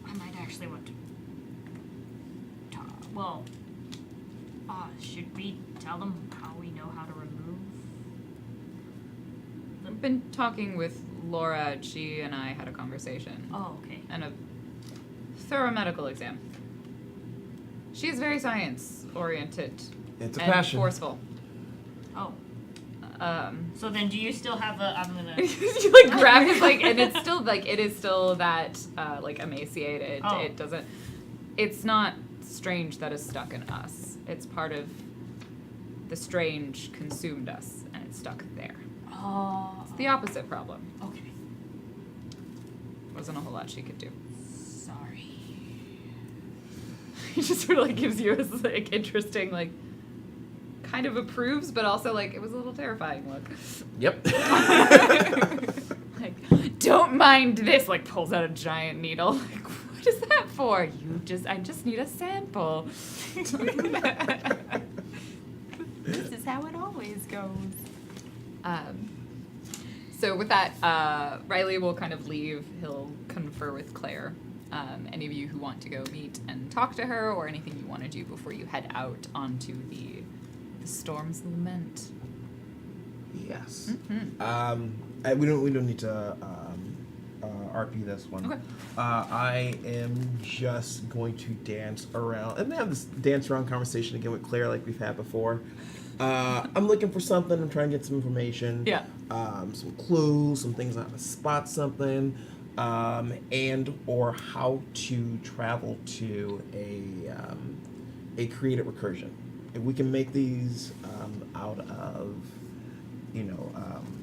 I might actually want to talk. Well, should we tell them how we know how to remove? I've been talking with Laura. She and I had a conversation. Oh, okay. And a thorough medical exam. She is very science-oriented It's a and passion. forceful. Oh, Um, so then do you still have a? I'm gonna. you like grab his like, and it's still like it is still that like emaciated. Oh. It doesn't. It's not strange that is stuck in us. It's part of the strange consumed us, and it's stuck there. Oh, the opposite problem. Okay. Wasn't a whole lot she could do. Sorry. He just sort of like gives you this like interesting like kind of approves, but also like it was a little terrifying look. Yep. Like, don't mind this. Like pulls out a giant needle. Like, what is that for? I just need a sample. This is how it always goes. So with that, Riley will kind of leave. He'll confer with Claire. Any of you who want to go meet and talk to her, or anything you want to do before you head out onto the Storm's Lament. Yes. Mm-hmm. We don't need to RP this one. Okay. I am just going to dance around and have this dance around conversation again with Claire like we've had before. I'm looking for something. I'm trying to get some information. Yeah. Some clues, some things on how to spot something, and or how to travel to a creative recursion. If we can make these out of,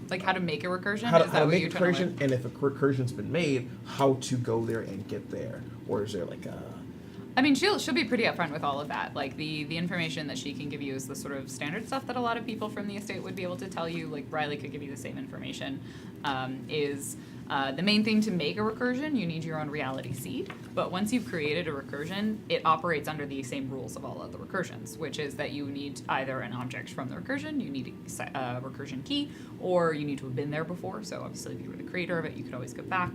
Like how to make a recursion? how Is to that what make you're a trying to recursion, learn? and if a recursion's been made, how to go there and get there, or is there like a I mean, she'll be pretty upfront with all of that. Like the information that she can give you is the sort of standard stuff that a lot of people from the estate would be able to tell you. Like Riley could give you the same information. The main thing to make a recursion, you need your own reality seed. But once you've created a recursion, it operates under the same rules of all other recursions, which is that you need either an object from the recursion, you need a recursion key, or you need to have been there before. So obviously, if you were the creator of it, you could always go back.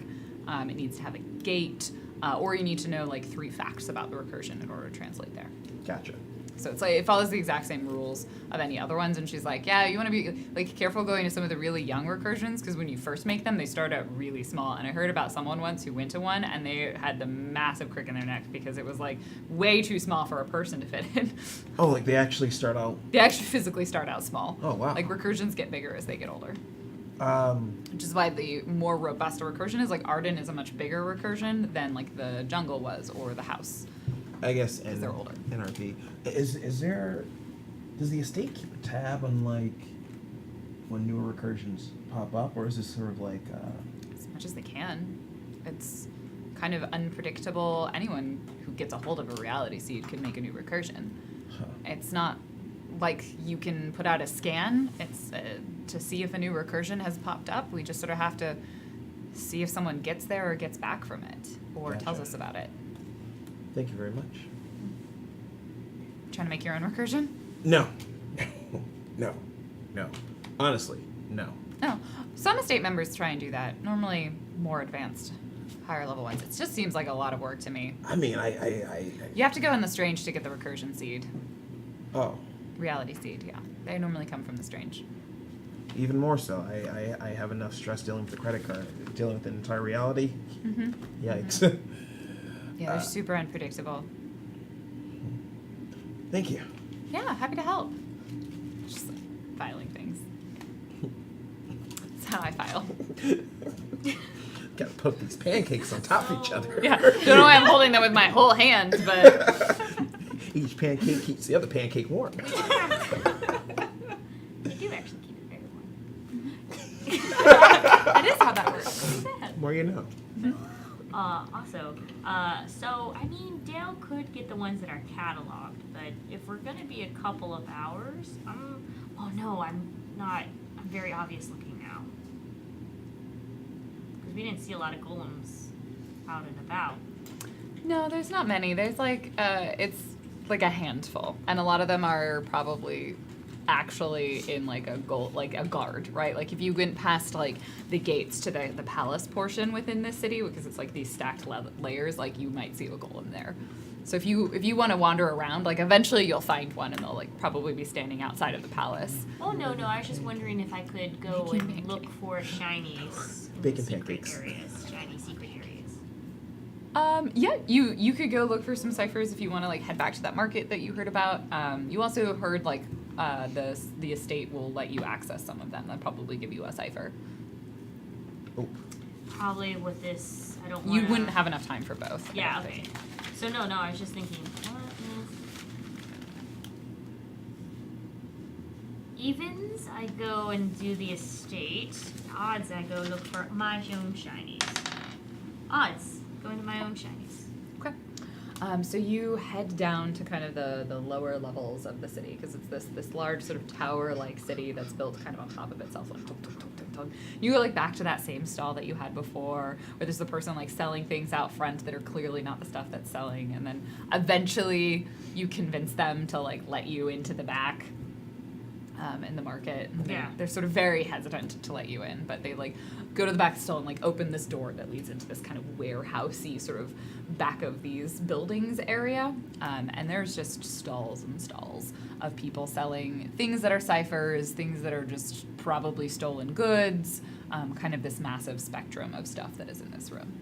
It needs to have a gate. Or you need to know like 3 facts about the recursion in order to translate there. gotcha? So it's like it follows the exact same rules of any other ones. And she's like, yeah, you want to be like careful going to some of the really young recursions because when you first make them, they start out really small. And I heard about someone once who went to one and they had the massive crick in their neck because it was like way too small for a person to fit in. Oh, like they actually start out. They actually physically start out small. Oh, wow. Like recursions get bigger as they get older. Um, Which is why the more robust a recursion is. Like Arden is a much bigger recursion than like the jungle was or the house. I guess Because they're older. NRP. Is there? Does the estate keep a tab on like when newer recursions pop up, or is this sort of like? As much as they can. It's kind of unpredictable. Anyone who gets a hold of a reality seed can make a new recursion. Huh. It's not like you can put out a scan. It's to see if a new recursion has popped up. We just sort of have to see if someone gets there or gets back from it or tells Gotcha. us about it. Thank you very much. Trying to make your own recursion? No, no. Honestly, no. No. Some estate members try and do that. Normally more advanced, higher level ones. It just seems like a lot of work to me. I mean, I You have to go in the strange to get the recursion seed. oh, Reality seed, yeah. They normally come from the strange. even more so. I have enough stress dealing with the credit card, dealing with the entire reality. Mm-hmm. Yikes. Yeah, they're super unpredictable. Thank you. Yeah, happy to help. Just like filing things. That's how I file. Gotta put these pancakes on top of each other. Yeah, don't know why I'm holding them with my whole hand, but Each pancake keeps the other pancake warm. They do actually keep it very warm. that is how that works. More you know. So I mean, Dale could get the ones that are cataloged, but if we're gonna be a couple of hours, I'm very obvious looking now. Because we didn't see a lot of golems out and about. No, there's not many. There's like, it's like a handful. And a lot of them are probably actually in like a guard, right? Like if you went past like the gates to the palace portion within this city, because it's like these stacked layers, like you might see a golem there. So if you want to wander around, like eventually you'll find one and they'll like probably be standing outside of the palace. Oh no, I was just wondering if I could go Making and look for shinies in Bacon the secret pancakes. areas, shiny secret areas. Yeah, you could go look for some ciphers if you want to like head back to that market that you heard about. You also heard like the estate will let you access some of them. They'll probably give you a cipher. Oh, Probably with this, I don't want. You wouldn't have enough time for both. I Yeah. don't Okay. think. So no, I was just thinking. What is? Evens, I go and do the estate. Odds, I go look for my own shinies. Odds, go into my own shinies. Okay. So you head down to kind of the lower levels of the city because it's this large sort of tower-like city that's built kind of on top of itself. Like, tunk, tunk, tunk, tunk, tunk. You go like back to that same stall that you had before, where there's the person like selling things out front that are clearly not the stuff that's selling, and then eventually you convince them to like let you into the back. In the market. And they're sort of very hesitant to let you in, but they like go to the back still and like open this door that leads into this kind of warehousey sort of back of these buildings area. And there's just stalls and stalls of people selling things that are ciphers, things that are just probably stolen goods, kind of this massive spectrum of stuff that is in this room.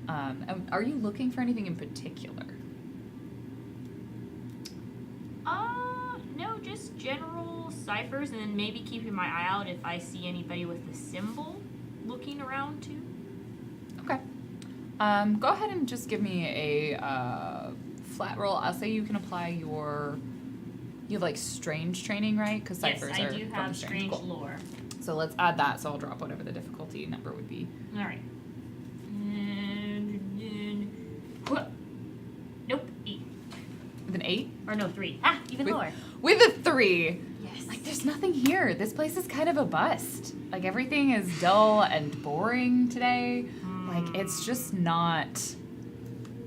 Mm-hmm. And are you looking for anything in particular? No, just general ciphers, and then maybe keeping my eye out if I see anybody with the symbol looking around too. Okay. Go ahead and just give me a flat roll. I'll say you can apply you have like strange training, right? Because ciphers Yes, are I do from have strange Cool. lore. So let's add that. So I'll drop whatever the difficulty number would be. All right. And nope, 8. With an 8? Or no, 3. Ah, even With- lower. With a 3. Yes. Like, there's nothing here. This place is kind of a bust. Like, everything is dull and boring today. Like, it's just not...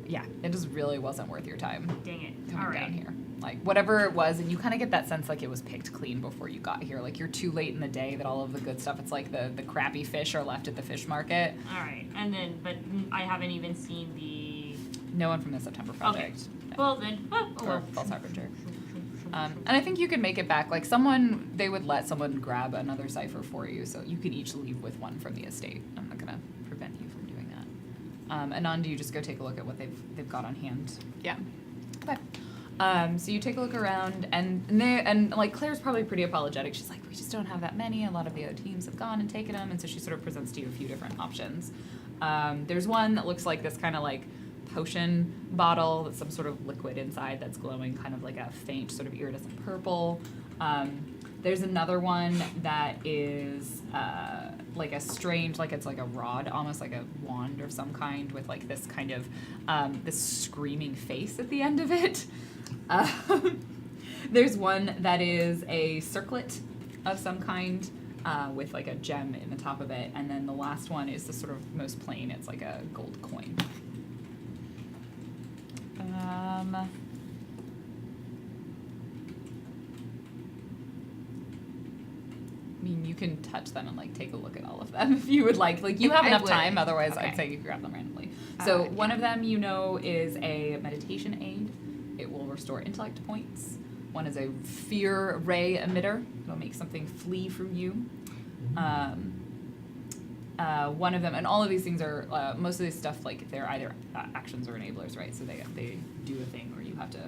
Yeah, it just really wasn't worth your time Dang it. coming All right. down here. Like, whatever it was, and you kind of get that sense like it was picked clean before you got here. Like, you're too late in the day that all of the good stuff, it's like the crappy fish are left at the fish market. All right. And then, but I haven't even seen the. No one from the September Project. No. Well then. Oh Or well. False Harbinger. And I think you could make it back. Like, they would let someone grab another cipher for you, so you could each leave with one from the estate. I'm not going to prevent you from doing that. Anand, do you just go take a look at what they've got on hand? Yeah. Okay. So you take a look around, and like Claire's probably pretty apologetic. She's like, we just don't have that many. A lot of the other teams have gone and taken them, and so she sort of presents to you a few different options. There's one that looks like this kind of like potion bottle with some sort of liquid inside that's glowing kind of like a faint sort of iridescent purple. There's another one that is like a strange, like it's like a rod, almost like a wand of some kind with like this kind of this screaming face at the end of it. There's one that is a circlet of some kind with like a gem in the top of it, and then the last one is the sort of most plain. It's like a gold coin. I mean, you can touch them and like take a look at all of them if you would like. Like, you have I enough would. time. Otherwise, Okay. I'd say you grab them randomly. So one yeah. of them, is a meditation aid. It will restore intellect points. One is a fear ray emitter. It'll make something flee from you. One of them, and all of these things are most of this stuff, like they're either actions or enablers, right? So they do a thing or you have to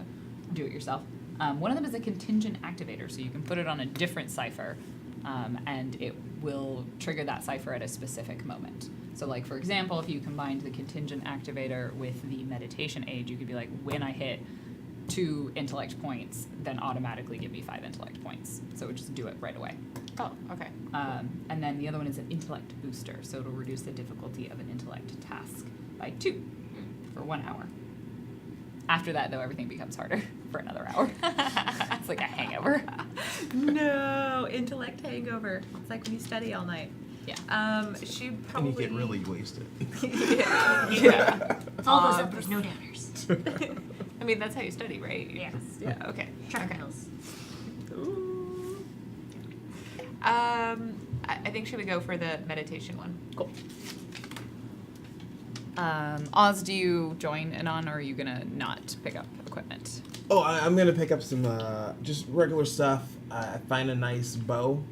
do it yourself. One of them is a contingent activator, so you can put it on a different cipher, and it will trigger that cipher at a specific moment. So, like, for example, if you combined the contingent activator with the meditation aid, you could be like, when I hit 2 intellect points, then automatically give me 5 intellect points. So it would just do it right away. Oh, okay. And then the other one is an intellect booster, so it'll reduce the difficulty of an intellect task by 2 for 1 hour. After that, though, everything becomes harder for another hour. It's like a hangover. No, intellect hangover. It's like when you study all night. Yeah. She And probably. you get really wasted. Yeah. It's all those uppers, no downers. I mean, that's how you study, right? Yes. Yeah. Okay. Trucker Okay. hills. Ooh. I think she would go for the meditation one. Cool. Oz, do you join in on, or are you gonna not pick up equipment? Oh, I'm gonna pick up some just regular stuff. I find a nice bow.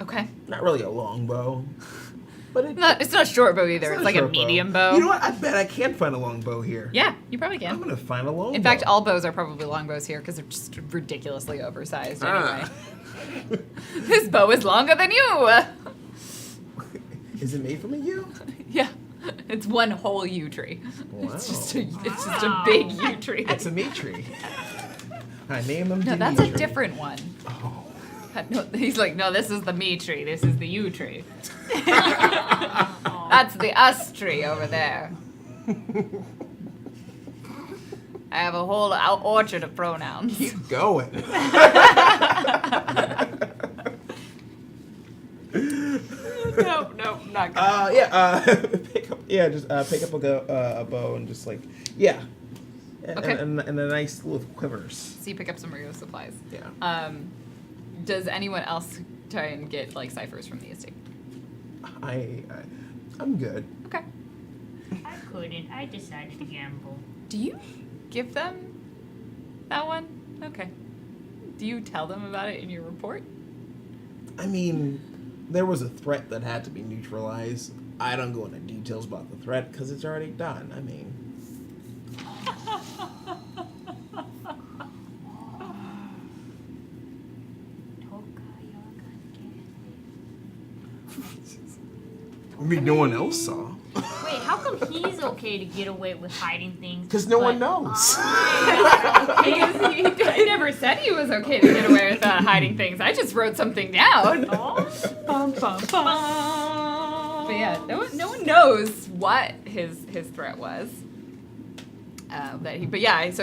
Okay. Not really a long bow, but it's It's not a short bow either. It's not like a short medium bow. You know what? I bet I can find a long bow here. Yeah, you probably I'm can. gonna find a long. In bow. fact, all bows are probably long bows here because they're just ridiculously oversized anyway. This bow is longer than you. Is it made from a yew? Yeah, it's one whole yew tree. Wow. It's just a big yew tree. It's a meat tree. I name them. No, that's a Dimitri. different one. Oh. No, he's like, no, this is the me tree. This is the you tree. That's the us tree over there. I have a whole orchard of pronouns. Keep going. No, not gonna. Pick up a bow and just like Okay. and a nice little quivers. So you pick up some Rio supplies. Yeah. Does anyone else try and get like ciphers from the estate? I'm good. Okay. I couldn't. I decided to gamble. Do you give them that one? Okay. Do you tell them about it in your report? I mean, there was a threat that had to be neutralized. I don't go into details about the threat because it's already done. I mean, no one else saw. Wait, how come he's okay to get away with hiding things? Because no one but knows. I never said he was okay to get away with hiding things. I just wrote something down. Oh, Bum, bum, bum. But yeah, no one knows what his threat was. So I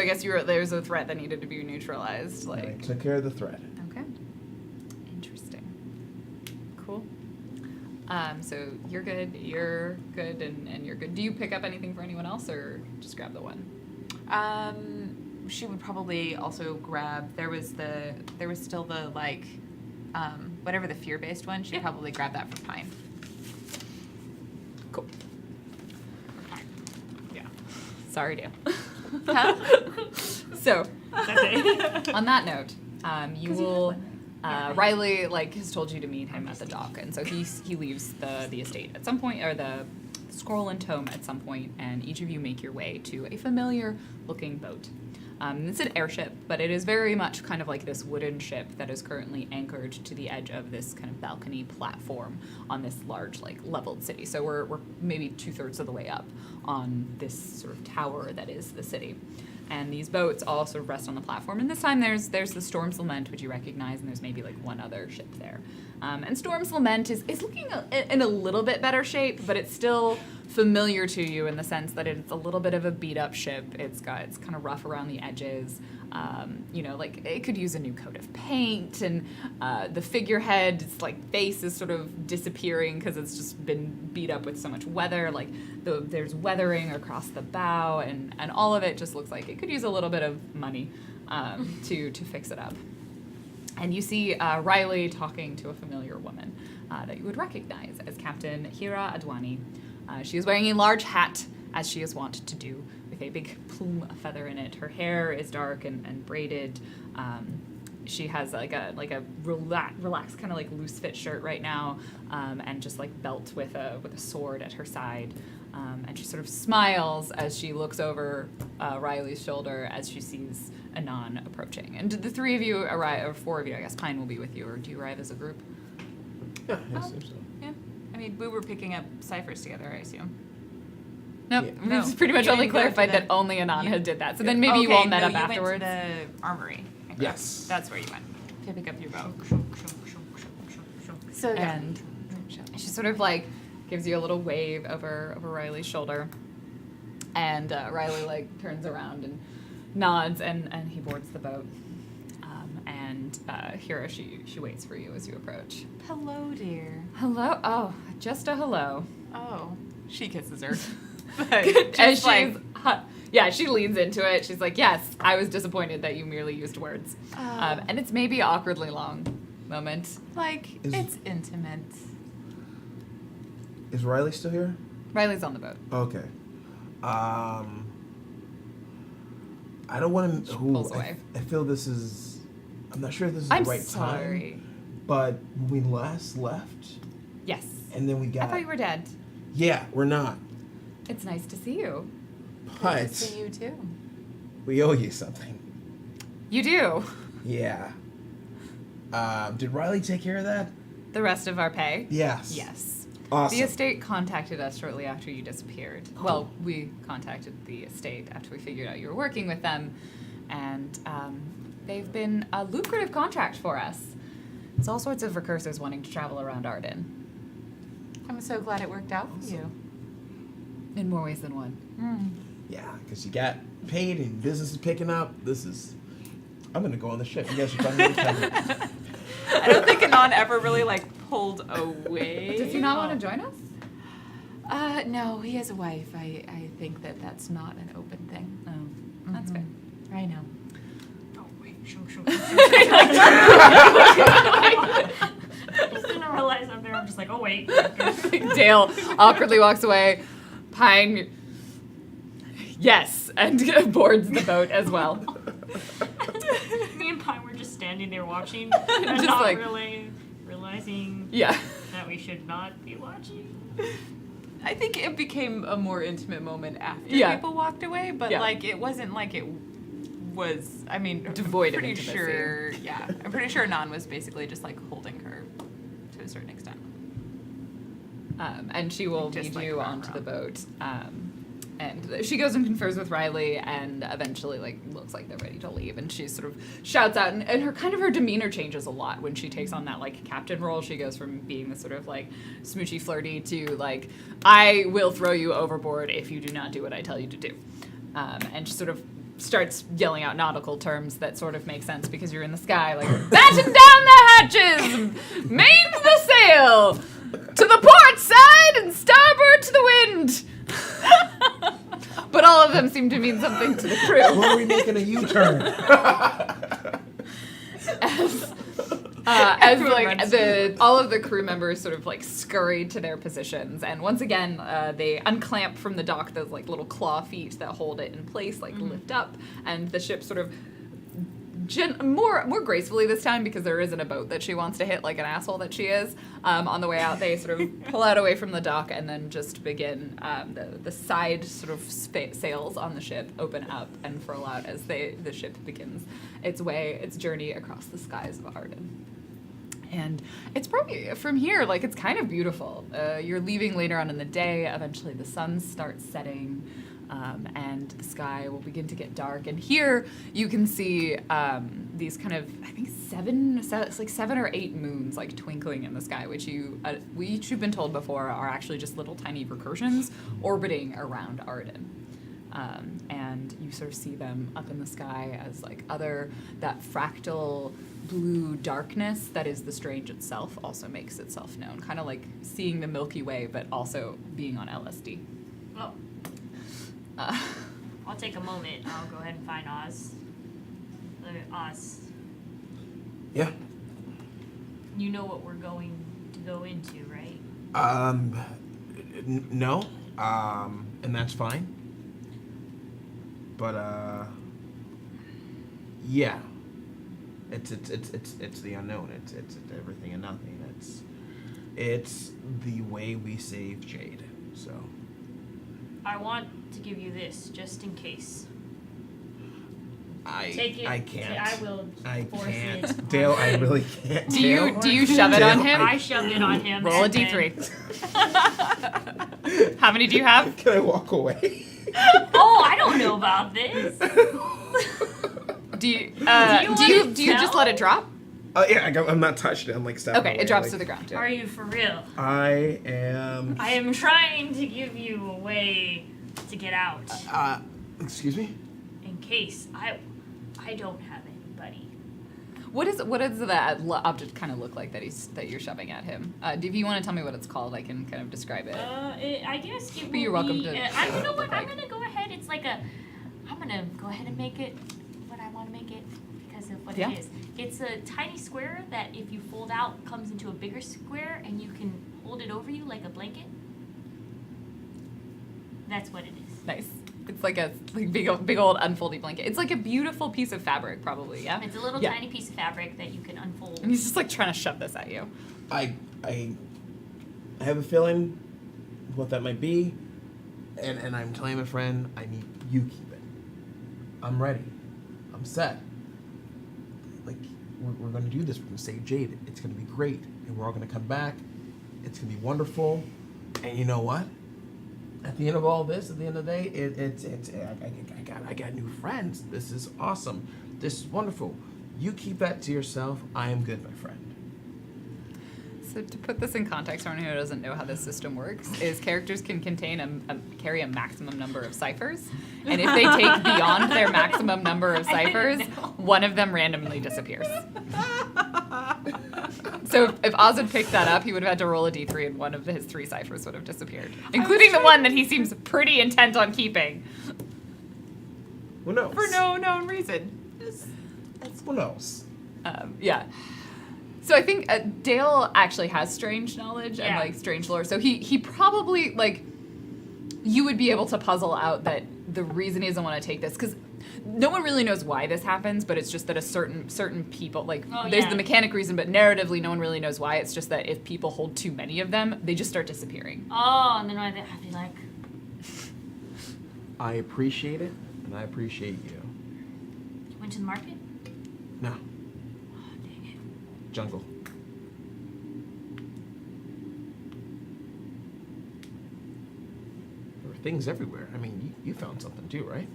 guess there's a threat that needed to be neutralized. I Like, took care of the threat. okay, interesting, cool. So you're good, and you're good. Do you pick up anything for anyone else, or just grab the one? She would probably also grab. There was still the like, whatever the fear-based one. She'd probably grab that for Pine. Cool. Yeah. Sorry, Dan. Huh? So, okay. on that note, you 'Cause you will. did Riley has told you to meet him at the dock, and so he leaves the estate at some point, or the scroll and tome at some point, and each of you make your way to a familiar-looking boat. It's an airship, but it is very much kind of like this wooden ship that is currently anchored to the edge of this kind of balcony platform on this large, like, leveled city. So we're maybe 2/3 of the way up on this sort of tower that is the city. And these boats all sort of rest on the platform. And this time there's the Storm's Lament, which you recognize, and there's maybe like one other ship there. And Storm's Lament is looking in a little bit better shape, but it's still familiar to you in the sense that it's a little bit of a beat up ship. It's kind of rough around the edges. Like it could use a new coat of paint, and the figurehead, its like face is sort of disappearing because it's just been beat up with so much weather. Like there's weathering across the bow, and all of it just looks like it could use a little bit of money to fix it up. And you see Riley talking to a familiar woman that you would recognize as Captain Hira Adwani. She is wearing a large hat, as she is wont to do, with a big plume of feather in it. Her hair is dark and braided. She has like a relaxed kind of like loose fit shirt right now, and just like belt with a sword at her side. And she sort of smiles as she looks over Riley's shoulder as she sees Anon approaching. And did the three of you arrive, or four of you, I guess Pine will be with you, or do you arrive as a group? Yeah, I assume so. Yeah. I mean, we were picking up ciphers together, I assume. Nope. Yeah. We No. just pretty much You only didn't go to clarified the- that only Anon you- had did that. So then maybe you Okay, all met no, up you afterwards. went to the armory. Okay. Yes. That's where you went to pick up your bow. So, And she sort of like gives you a little wave over Riley's shoulder. And Riley like turns around and nods, and he boards the boat. And Hira, she waits for you as you approach. Hello, dear. Hello? Oh, just a hello. Oh. She kisses her. And she leans into it. She's like, yes, I was disappointed that you merely used words. Oh. And it's maybe awkwardly long moment. Like, it's intimate. Is Riley still here? Riley's on the boat. Okay. I don't want to. pulls away. I feel this is. I'm not sure if this is I'm the right sorry. time. But when we last left, Yes. and then we got. I thought you were dead. Yeah, we're not. It's nice to see you. But See you too. we owe you something. You do. Yeah. Did Riley take care of that? The rest of our pay? Yes. Yes. Awesome. The estate contacted us shortly after you disappeared. Well, we contacted the estate after we figured out you were working with them, and they've been a lucrative contract for us. It's all sorts of recursors wanting to travel around Arden. I'm so glad it worked out for you. In more ways than one. Yeah, because you got paid and business is picking up. I'm gonna go on the ship. You guys are talking about I don't think Anon ever really like pulled away. Does he not want to join us? No, he has a wife. I think that's not an open thing. Oh, that's fair. I know. Oh, wait. Shoo. As soon as I realize I'm there, I'm just like, oh, wait. Dale awkwardly walks away. Pine, yes, and boards the boat as well. Me and Pine were just standing there watching, and Just not like- really realizing Yeah. that we should not be watching. I think it became a more intimate moment after Yeah. people walked away, but Yeah. like it wasn't like it was. I mean, Devoid of I'm pretty intimacy. sure. Yeah, I'm pretty sure Anon was basically just like holding her to a certain extent. And she will Just lead like you run onto the around. boat. And she goes and confers with Riley, and eventually, like, looks like they're ready to leave. And she sort of shouts out, and her demeanor changes a lot when she takes on that like captain role. She goes from being this sort of like smoochy, flirty to like, I will throw you overboard if you do not do what I tell you to do. And she sort of starts yelling out nautical terms that sort of make sense because you're in the sky, like batten down the hatches, main the sail, to the port side and starboard to the wind. But all of them seem to mean something to the crew. When are we making a U-turn? As Everyone like runs all of the crew members sort of like scurried to their positions, and once again they unclamp from the dock those like little claw feet that hold it in place, like lift up, and the ship sort of more gracefully this time because there isn't a boat that she wants to hit like an asshole that she is. On the way out, they sort of pull out away from the dock and then just begin the side sort of sails on the ship open up and furl out as the ship begins its journey across the skies of Arden. And it's probably, from here, like, it's kind of beautiful. You're leaving later on in the day. Eventually the sun starts setting, and the sky will begin to get dark. And here you can see these kind of, I think, it's like 7 or 8 moons, like, twinkling in the sky, which you've been told before are actually just little tiny recursions orbiting around Arden. And you sort of see them up in the sky as like that fractal blue darkness that is the Strange itself also makes itself known. Kind of like seeing the Milky Way, but also being on LSD. Oh, I'll take a moment. I'll go ahead and find Oz. Oz, Yeah. you know what we're going to go into, right? No. And that's fine. But yeah. It's the unknown. It's everything and nothing. It's the way we save Jade. So I want to give you this just in case. Take it. I can't. I will I force can't. it. Dale, I really can't. Do you Dale? shove it on him? I shoved it on him. Roll a and then- d3. How many do you have? Can I walk away? Oh, I don't know about this. Do you want do you just let it drop? Yeah, I'm not touched it. I'm like stepping Okay, away, it drops like, to the ground. Are you for real? I am. I am trying to give you a way to get out Excuse me? in case I don't have anybody. What does that object kind of look like that you're shoving at him? If you want to tell me what it's called, I can kind of describe it. I guess it But you're will welcome be, to you know look what? like. I'm gonna go ahead. It's like I'm gonna go ahead and make it what I want to make it because of what Yeah. it is. It's a tiny square that if you fold out comes into a bigger square and you can hold it over you like a blanket. That's what it is. Nice. It's like a big old unfolding blanket. It's like a beautiful piece of fabric, probably. Yeah. It's a little Yeah. tiny piece of fabric that you can unfold. And he's just like trying to shove this at you. I have a feeling what that might be, and I'm telling my friend I need you keep it. I'm ready. I'm set. Like we're gonna do this. We're gonna save Jade. It's gonna be great, and we're all gonna come back. It's gonna be wonderful. And you know what? At the end of all this, at the end of the day, I got new friends. This is awesome. This is wonderful. You keep that to yourself. I am good, my friend. So to put this in context for anyone who doesn't know how this system works, is characters can contain carry a maximum number of ciphers, and if they take beyond their maximum number of ciphers, one of them randomly disappears. So if Oz had picked that up, he would have had to roll a d3, and one of his 3 ciphers would have disappeared, including the one that he seems pretty intent on keeping. Who knows? For no known reason. Who knows? Yeah. So I think Dale actually has strange knowledge and Yeah. like strange lore. So he probably like you would be able to puzzle out that the reason he doesn't want to take this because no one really knows why this happens, but it's just that a certain people like Oh, there's yeah. the mechanic reason, but narratively no one really knows why. It's just that if people hold too many of them, they just start disappearing. Oh, and then I'd be like, I appreciate it, and I appreciate you. you went to the market? No, Oh, dang it. jungle. There were things everywhere. I mean, you found something too, right?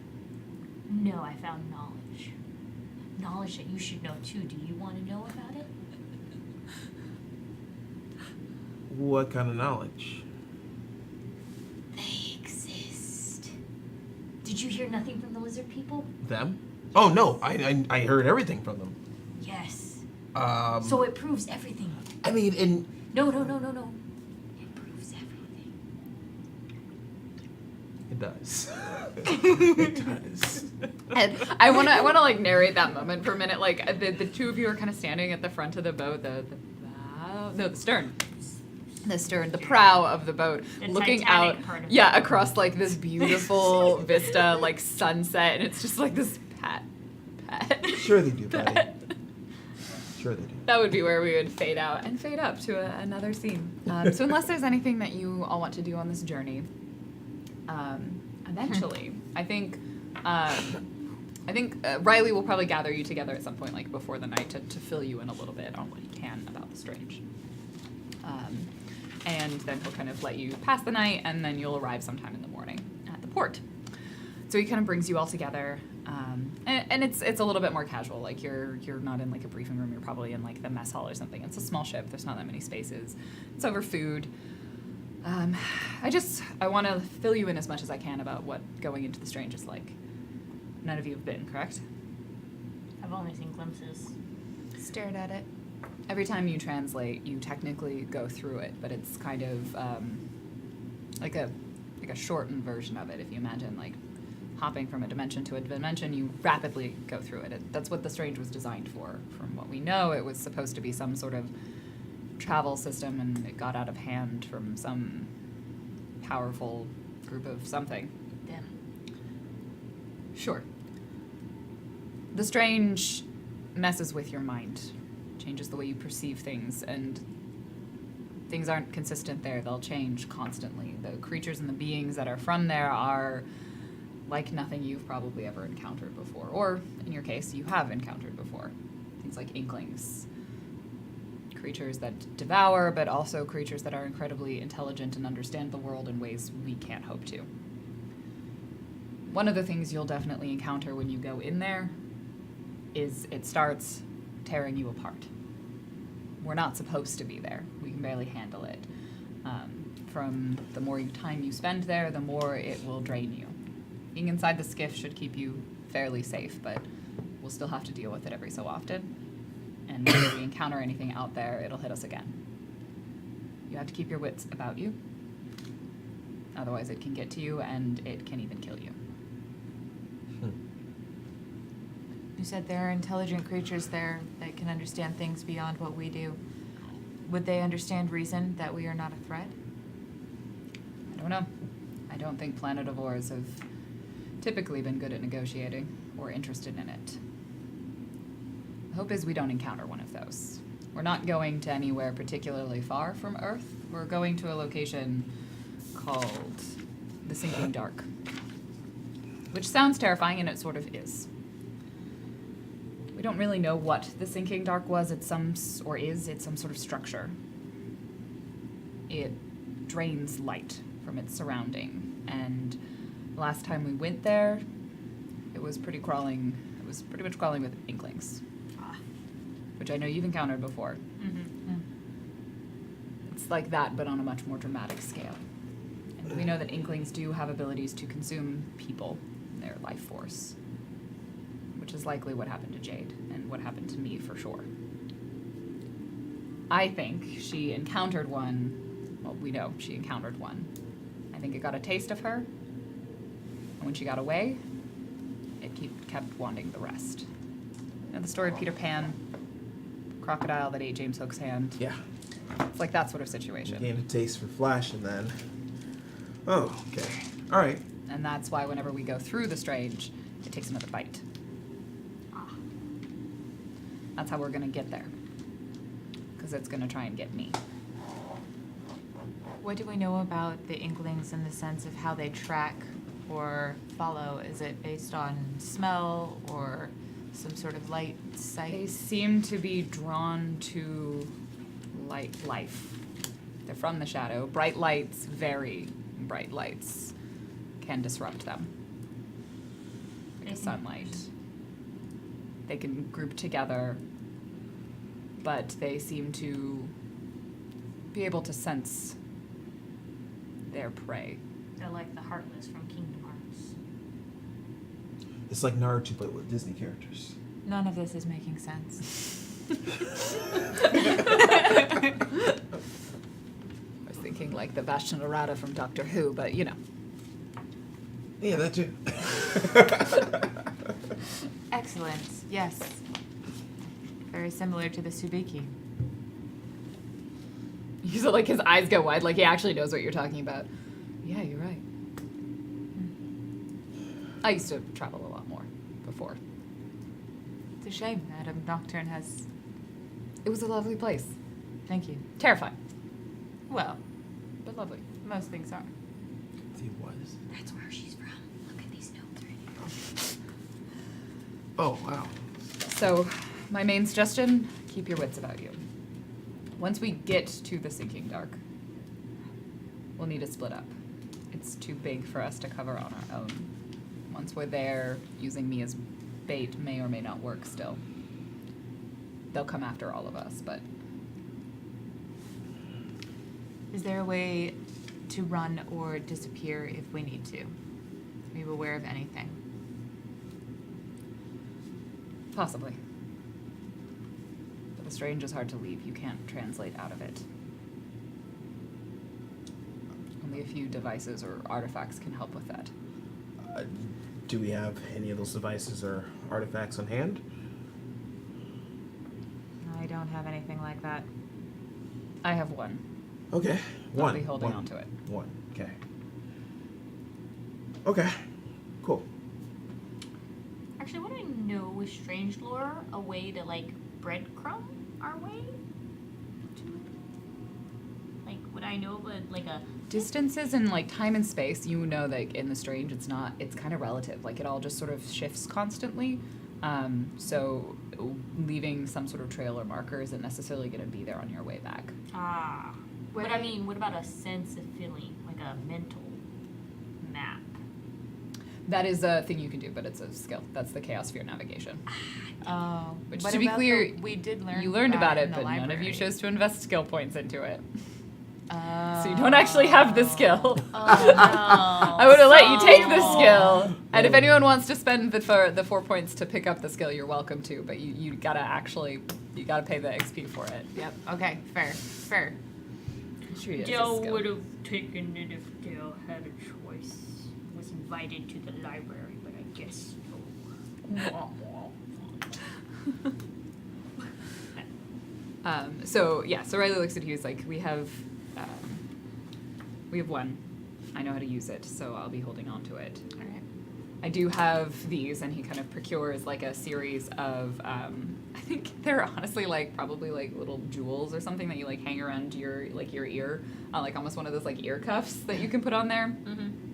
No, I found knowledge. Knowledge that you should know too. Do you want to know about it? What kind of knowledge? They exist. Did you hear nothing from the lizard people? Them? Oh no, I heard everything from them. Yes. So it proves everything. I mean, in No. It proves everything. it does. It does. And I wanna like narrate that moment for a minute. Like the two of you are kind of standing at the front of the boat, the stern. The stern, the prow of the boat, The looking Titanic out, part of yeah, it. across like this beautiful vista, like sunset, and it's just like this pat. Sure they do, buddy. Sure they do. That would be where we would fade out and fade up to another scene. So unless there's anything that you all want to do on this journey, eventually, I think Riley will probably gather you together at some point, like before the night, to fill you in a little bit on what he can about the strange. And then he'll kind of let you pass the night, and then you'll arrive sometime in the morning at the port. So he kind of brings you all together, and it's a little bit more casual. Like you're not in like a briefing room. You're probably in like the mess hall or something. It's a small ship. There's not that many spaces. It's over food. I want to fill you in as much as I can about what going into the strange is like. None of you have been, correct? I've only seen glimpses. Stared at it. Every time you translate, you technically go through it, but it's kind of like a shortened version of it. If you imagine like hopping from a dimension to a dimension, you rapidly go through it. That's what the strange was designed for. From what we know, it was supposed to be some sort of travel system, and it got out of hand from some powerful group of something. Them. Sure. The strange messes with your mind, changes the way you perceive things, and things aren't consistent there. They'll change constantly. The creatures and the beings that are from there are like nothing you've probably ever encountered before, or in your case, you have encountered before. Things like inklings, creatures that devour, but also creatures that are incredibly intelligent and understand the world in ways we can't hope to. One of the things you'll definitely encounter when you go in there is it starts tearing you apart. We're not supposed to be there. We can barely handle it. From the more time you spend there, the more it will drain you. Being inside the skiff should keep you fairly safe, but we'll still have to deal with it every so often. And whenever we encounter anything out there, it'll hit us again. You have to keep your wits about you. Otherwise, it can get to you, and it can even kill you. You said there are intelligent creatures there that can understand things beyond what we do. Would they understand reason that we are not a threat? I don't know. I don't think planetivores have typically been good at negotiating or interested in it. The hope is we don't encounter one of those. We're not going to anywhere particularly far from Earth. We're going to a location called the Sinking Dark, which sounds terrifying, and it sort of is. We don't really know what the Sinking Dark was. It's some sort of structure. It drains light from its surrounding, and last time we went there, it was pretty much crawling with inklings, which I know you've encountered before. Mm-hmm. Mm. Mm-hmm. Mm-hmm. Mm-hmm. It's like that, but on a much more dramatic scale. And we know that Inklings do have abilities to consume people, their life force, which is likely what happened to Jade and what happened to me for sure. I think she encountered one. Well, we know she encountered one. I think it got a taste of her, and when she got away, it kept wanting the rest. You know the story of Peter Pan, crocodile that ate James Hook's hand? Yeah. It's like that sort of situation. Gained a taste for flesh and then... Oh, okay. All right. And that's why whenever we go through the strange, it takes another bite. That's how we're going to get there. Because it's going to try and get me. What do we know about the Inklings in the sense of how they track or follow? Is it based on smell or some sort of light sight? They seem to be drawn to life. They're from the shadow. Bright lights, very bright lights, can disrupt them. Like sunlight. They can group together, but they seem to be able to sense their prey. They're like the Heartless from Kingdom Hearts. It's like Naruto, but with Disney characters. None of this is making sense. I was thinking like the Bastion Arata from Doctor Who, but you know. Yeah, that too. Excellent. Yes. Very similar to the Subiki. You said like his eyes go wide, like he actually knows what you're talking about. Yeah, you're right. I used to travel a lot more before. It's a shame Madame Nocturne has... It was a lovely place. Thank you. Terrifying, Well, but lovely. most things are. He was. That's where she's from. Look at these notes right here. Oh, wow. So, my main suggestion, keep your wits about you. Once we get to the Sinking Dark, we'll need to split up. It's too big for us to cover on our own. Once we're there, using me as bait may or may not work still. They'll come after all of us, but Is there a way to run or disappear if we need to? Are you aware of anything? possibly. But the strange is hard to leave. You can't translate out of it. Only a few devices or artifacts can help with that. Do we have any of those devices or artifacts on hand? I don't have anything like that. I have one. Okay. I'll One. be holding One. on to it. One. Okay. Okay. Cool. Actually, what do I know with strange lore? A way to like breadcrumb our way to, like, would I know like a Distances and like time and space, you know, like in the strange, it's kind of relative. Like it all just sort of shifts constantly. So leaving some sort of trail or marker isn't necessarily going to be there on your way back. But I mean, what about a sense of feeling, like a mental map? That is a thing you can do, but it's a skill. That's the Chaos Sphere navigation. Oh, Which, what to be about clear, we did learn. You learned about it, in the but none of you library. chose to invest skill points into it. Oh. So you don't actually have the skill. Oh no! I would have let you take the skill. And if anyone wants to spend the 4 points to pick up the skill, you're welcome to. But you gotta pay the XP for it. Yep. Okay. Fair. Sure, it's a Dale skill. would have taken it if Dale had a choice. Was invited to the library, but I guess no. So Riley looks at you. He's like, we have one. I know how to use it, so I'll be holding on to it. All right. I do have these, and he kind of procures like a series of, I think they're honestly like probably like little jewels or something that you like hang around your ear, like almost one of those like ear cuffs that you can put on there,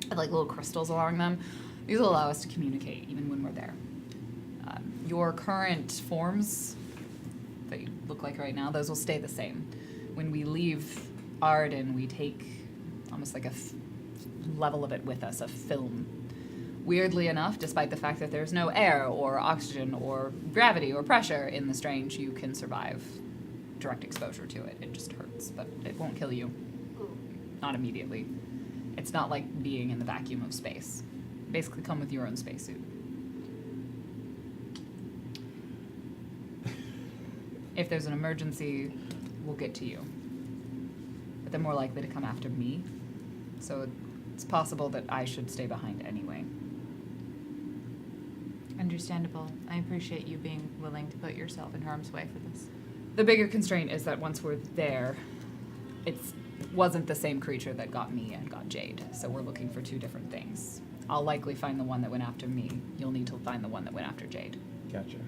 with like little crystals along them. These will allow us to communicate even when we're there. Your current forms that you look like right now, those will stay the same. When we leave Arden, we take almost like a level of it with us, a film. Weirdly enough, despite the fact that there's no air or oxygen or gravity or pressure in the strange, you can survive direct exposure to it. It just hurts, but it won't kill you. Not immediately. It's not like being in the vacuum of space. Basically, come with your own spacesuit. If there's an emergency, we'll get to you. But they're more likely to come after me, so it's possible that I should stay behind anyway. Understandable. I appreciate you being willing to put yourself in harm's way for this. The bigger constraint is that once we're there, it wasn't the same creature that got me and got Jade, so we're looking for two different things. I'll likely find the one that went after me. You'll need to find the one that went after Jade. Gotcha.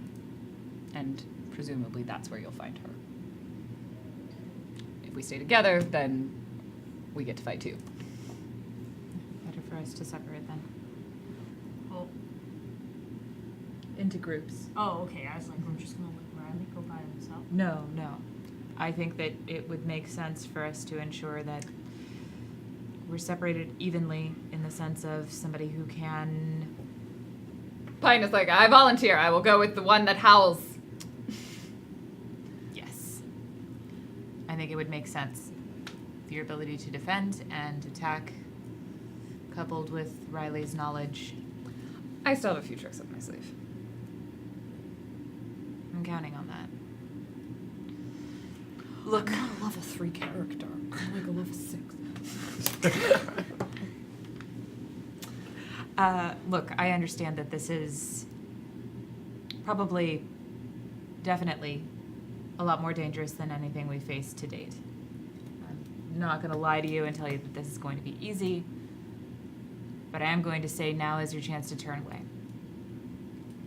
And presumably that's where you'll find her. If we stay together, then we get to fight too. Better for us to separate then. Oh, Into groups. okay. I was like, we're just gonna let Riley go by himself. No. I think that it would make sense for us to ensure that we're separated evenly in the sense of somebody who can... Pine is like, I volunteer. I will go with the one that howls. Yes. I think it would make sense. Your ability to defend and attack, coupled with Riley's knowledge. I still have a few tricks up my sleeve. I'm counting on that. Look, I'm not a level 3 character. I'm like a level 6. Look, I understand that this is probably, definitely, a lot more dangerous than anything we've faced to date. I'm not going to lie to you and tell you that this is going to be easy, but I am going to say now is your chance to turn away.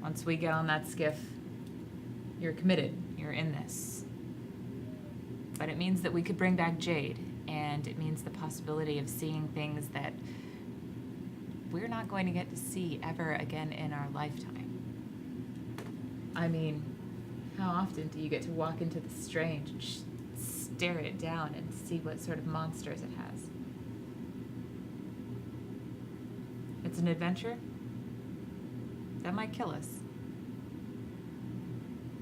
Once we get on that skiff, you're committed. You're in this. But it means that we could bring back Jade, and it means the possibility of seeing things that we're not going to get to see ever again in our lifetime. I mean, how often do you get to walk into the strange and stare it down and see what sort of monsters it has? It's an adventure that might kill us.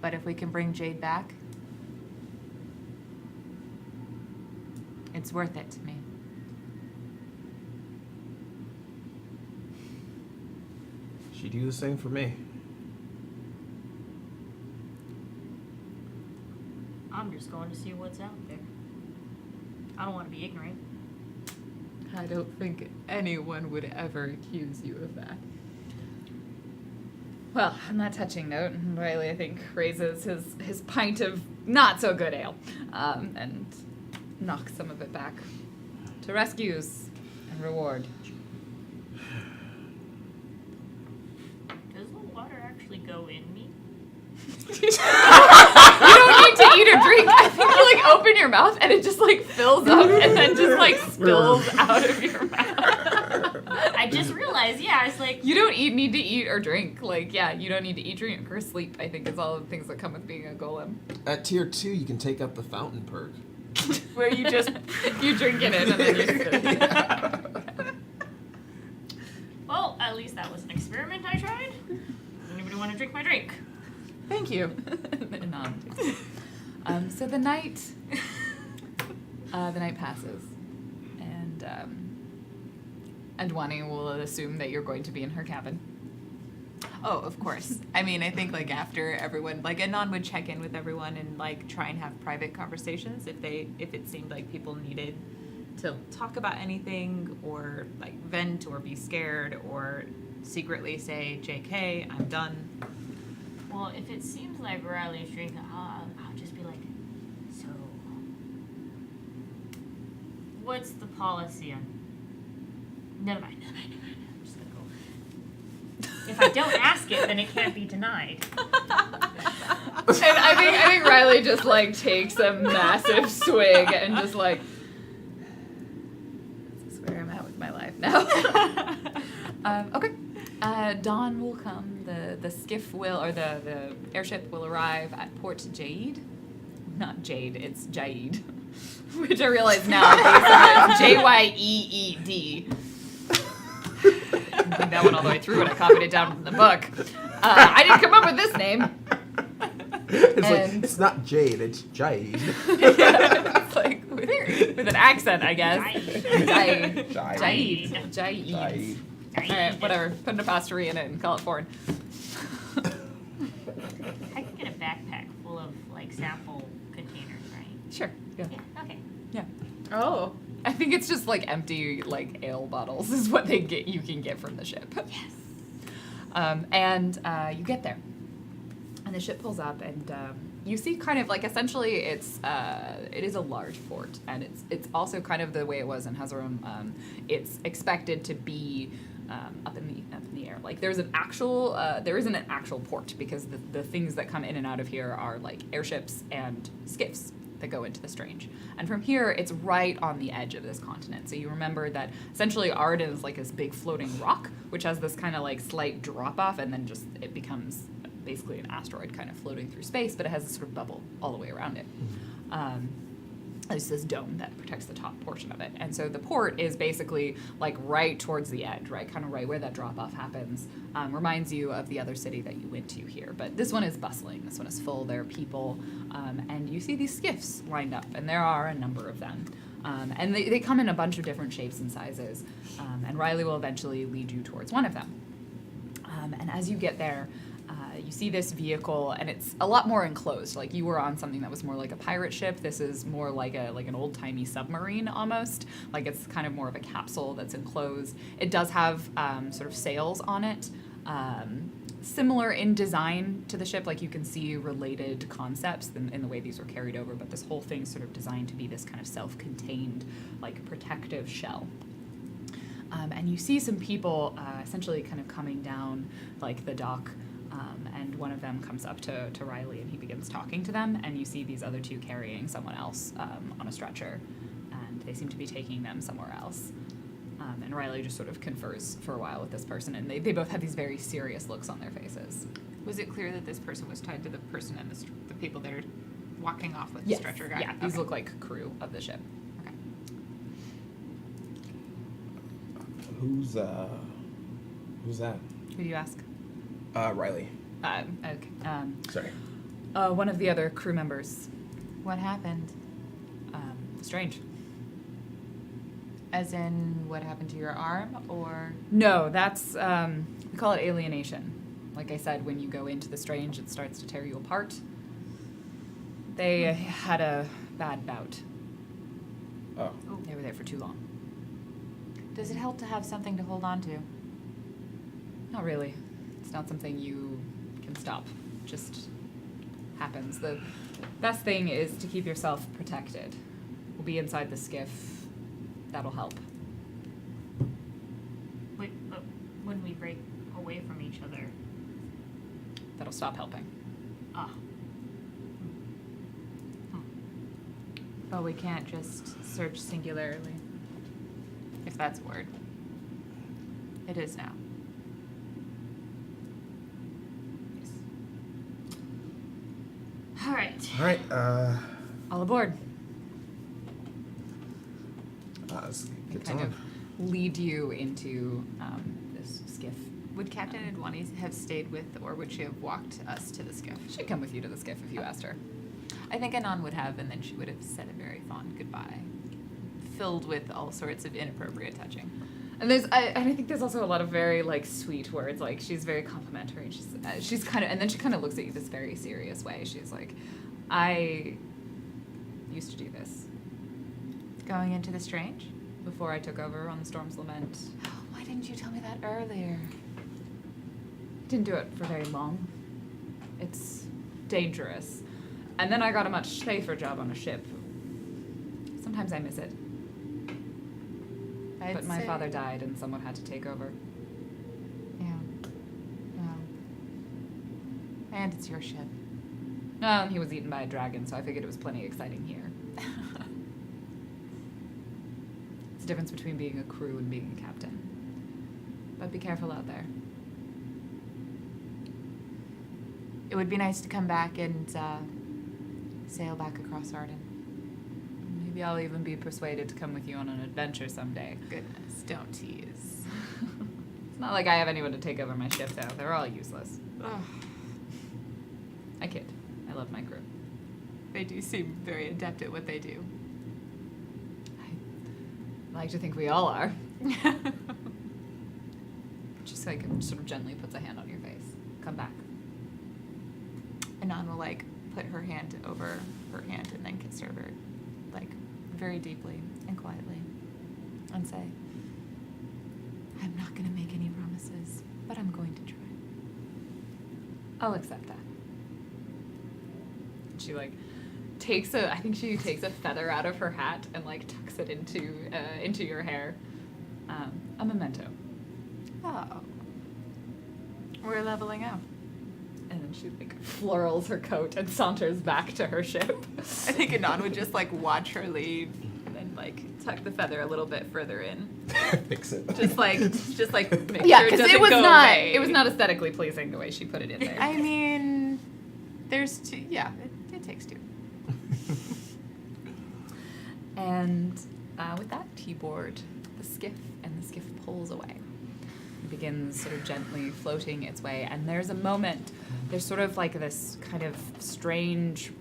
But if we can bring Jade back, it's worth it to me. She'd do the same for me. I'm just going to see what's out there. I don't want to be ignorant. I don't think anyone would ever accuse you of that. Well, on that touching note, Riley, I think, raises his pint of not-so-good ale and knocks some of it back to rescues and reward. Does the water actually go in me? You don't need to eat or drink. I think you, like, open your mouth and it just, like, fills up and then just, like, spills out of your mouth. I just realized, I was like, You don't need to eat or drink. Like, yeah, you don't need to eat, drink, or sleep, I think is all the things that come with being a golem. At tier 2, you can take up the fountain perk. Where you just, you drink in it and then you spit. well, at least that was an experiment I tried. Anybody want to drink my drink? Thank you. So the night passes, and Wani will assume that you're going to be in her cabin. Oh, of course. I mean, I think, like, after everyone, like, Anon would check in with everyone and, like, try and have private conversations if it seemed like people needed to talk about anything or, like, vent or be scared or secretly say, JK, I'm done. Well, if it seems like Riley's drinking, I'll just be like, so, what's the policy on... Never mind. I'm just gonna go. If I don't ask it, then it can't be denied. And I think Riley just, like, takes a massive swig and just, like, this is where I'm at with my life now. Okay. Dawn will come. The skiff will, or the airship will arrive at Port Jade. Not Jade, it's Jaid. Which I realize now is J-Y-E-E-D. I didn't think that one all the way through when I copied it down from the book. I didn't come up with this name. It's like, And- it's not jade, it's jade. Yeah, it's like with an accent, I guess. Jade. Jade. Jade. Jade. All right, whatever. Put an apostrophe in it and call it foreign. I could get a backpack full of like sample containers, right? Sure. Yeah. Yeah. Okay. Yeah. Oh. I think it's just like empty like ale bottles is what you can get from the ship. Yes. And you get there, and the ship pulls up, and you see kind of like essentially it is a large fort, and it's also kind of the way it was in Hazaron. It's expected to be up in the air. Like there isn't an actual port because the things that come in and out of here are like airships and skiffs that go into the Strange. And from here, it's right on the edge of this continent. So you remember that essentially Arden is like this big floating rock, which has this kind of like slight drop off, and then just it becomes basically an asteroid kind of floating through space, but it has this sort of bubble all the way around it. There's this dome that protects the top portion of it. And so the port is basically like right towards the edge, right? Kind of right where that drop off happens. Reminds you of the other city that you went to here. But this one is bustling. This one is full. There are people. And you see these skiffs lined up, and there are a number of them. And they come in a bunch of different shapes and sizes. And Riley will eventually lead you towards one of them. And as you get there, you see this vehicle, and it's a lot more enclosed. Like you were on something that was more like a pirate ship. This is more like an old-timey submarine almost. Like it's kind of more of a capsule that's enclosed. It does have sort of sails on it. Similar in design to the ship, like you can see related concepts in the way these were carried over, but this whole thing's sort of designed to be this kind of self-contained, like protective shell. And you see some people essentially kind of coming down like the dock, and one of them comes up to Riley and he begins talking to them, and you see these other two carrying someone else on a stretcher, and they seem to be taking them somewhere else. And Riley just sort of confers for a while with this person, and they both have these very serious looks on their faces. Was it clear that this person was tied to the person and the people that are walking off with the Yes. stretcher guy? Yeah, these Okay. look like crew of the ship. Okay. Who's that? Who do you ask? Riley. Okay. Sorry. One of the other crew members. What happened? Strange. As in, what happened to your arm, or? No, that's we call it alienation. Like I said, when you go into the Strange, it starts to tear you apart. They had a bad bout. Oh. They were there for too long. Does it help to have something to hold on to? Not really. It's not something you can stop. It just happens. The best thing is to keep yourself protected. We'll be inside the skiff. That'll help. Wait, but when we break away from each other, That'll stop helping. But we can't just search singularly. If that's a word. It is now. all right. All right. All aboard. Let's They get kind on. of lead you into this skiff. Would Captain Adwani have stayed with, or would she have walked us to the skiff? She'd come with you to the skiff if you asked her. I think Anon would have, and then she would have said a very fond goodbye, filled with all sorts of inappropriate touching. And I think there's also a lot of very like sweet words. Like she's very complimentary. And she's kind of, and then she kind of looks at you this very serious way. She's like, I used to do this Going into the Strange? before I took over on the Storm's Lament. Why didn't you tell me that earlier? Didn't do it for very long. It's dangerous. And then I got a much safer job on a ship. Sometimes I miss it. But my father died and someone had to take over. Yeah. Well. And it's your ship. No, he was eaten by a dragon, so I figured it was plenty exciting here. It's the difference between being a crew and being a captain. But be careful out there. It would be nice to come back and sail back across Arden. Maybe I'll even be persuaded to come with you on an adventure someday. Goodness, don't tease. It's not like I have anyone to take over my ship, though. They're all useless. I kid. I love my crew. They do seem very adept at what they do. I like to think we all are. Just like sort of gently puts a hand on your face. Come back. Anon will like put her hand over her hand and then kiss her very deeply and quietly and say, I'm not going to make any promises, but I'm going to try. I'll accept that. She like takes I think she takes a feather out of her hat and like tucks it into your hair. A memento. Oh. We're leveling up. And then she like florals her coat and saunters back to her ship. I think Anon would just like watch her leave and then like tuck the feather a little bit further in. Fix it. Just like make Yeah, sure it because doesn't it was go not away. it was not aesthetically pleasing the way she put it in there. I mean, there's two. Yeah, it takes two. And with that, T-board the skiff, and the skiff pulls away. It begins sort of gently floating its way, and there's a moment, there's sort of like this kind of strange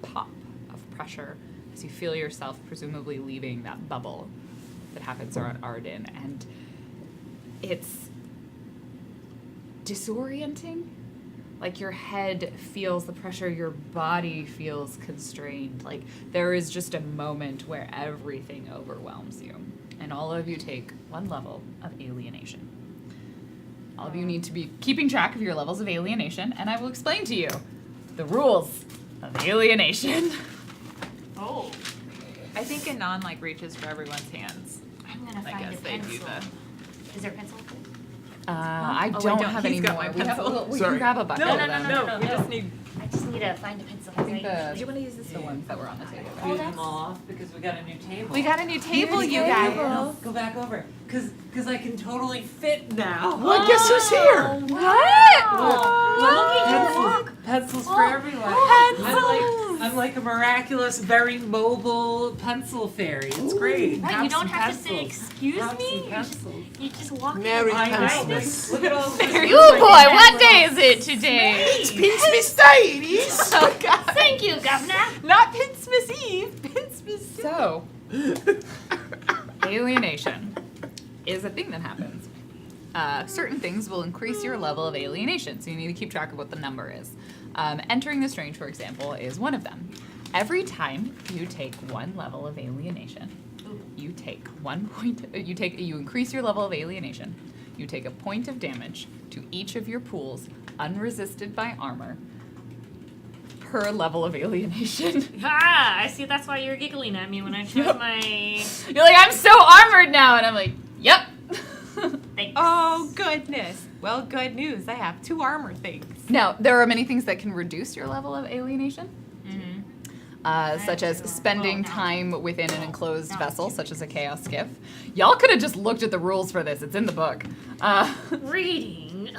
pop of pressure as you feel yourself presumably leaving that bubble that happens around Arden, and it's disorienting. Like your head feels the pressure, your body feels constrained. Like there is just a moment where everything overwhelms you. And all of you take one level of alienation. All of you need to be keeping track of your levels of alienation, and I will explain to you the rules of alienation. Oh, I think Anon like reaches for everyone's hands. I'm gonna I find a guess they do pencil. the. Is there a pencil? I Oh, I don't don't. have He's any got more. my We have a pencil. little, we Sorry. can grab a bucket No, of no, them. no, no. we just need. I just need to find a pencil. I think Right. you want to use the ones that were on the table. Oh, Clear that's- them off because we got a new table. We got a new table, you No, guys. go back over. Cause I can totally fit now. Well, guess who's here? Pencils for everyone. I'm like a miraculous, very mobile pencil fairy. It's great. Right, Have you don't some have to say pencils. excuse Have me. some pencils. You just walk Merry in. I know. Pencilmas. Look at all this. Oh boy, what day is it today? It's Pinsmith Day, it is. Oh God! Thank you, Governor. Not Pinsmas Eve. Pinsmas. So, alienation is a thing that happens. Certain things will increase your level of alienation, so you need to keep track of what the number is. Entering the strange, for example, is one of them. Every time you take one level of alienation, you take 1 point. You increase your level of alienation. You take a point of damage to each of your pools, unresisted by armor, per level of alienation. Ah, I see. That's why you're giggling at me when I chose my. You're like, I'm so armored now, and I'm like, yep. Thanks. Oh goodness. Well, good news. I have 2 armor things. Now, there are many things that can reduce your level of alienation, Mm-hmm. such as sure. spending Well, no. time within an enclosed Not vessel, too such as a chaos skiff. Y'all could have just looked at the rules for this. It's in the book. Reading.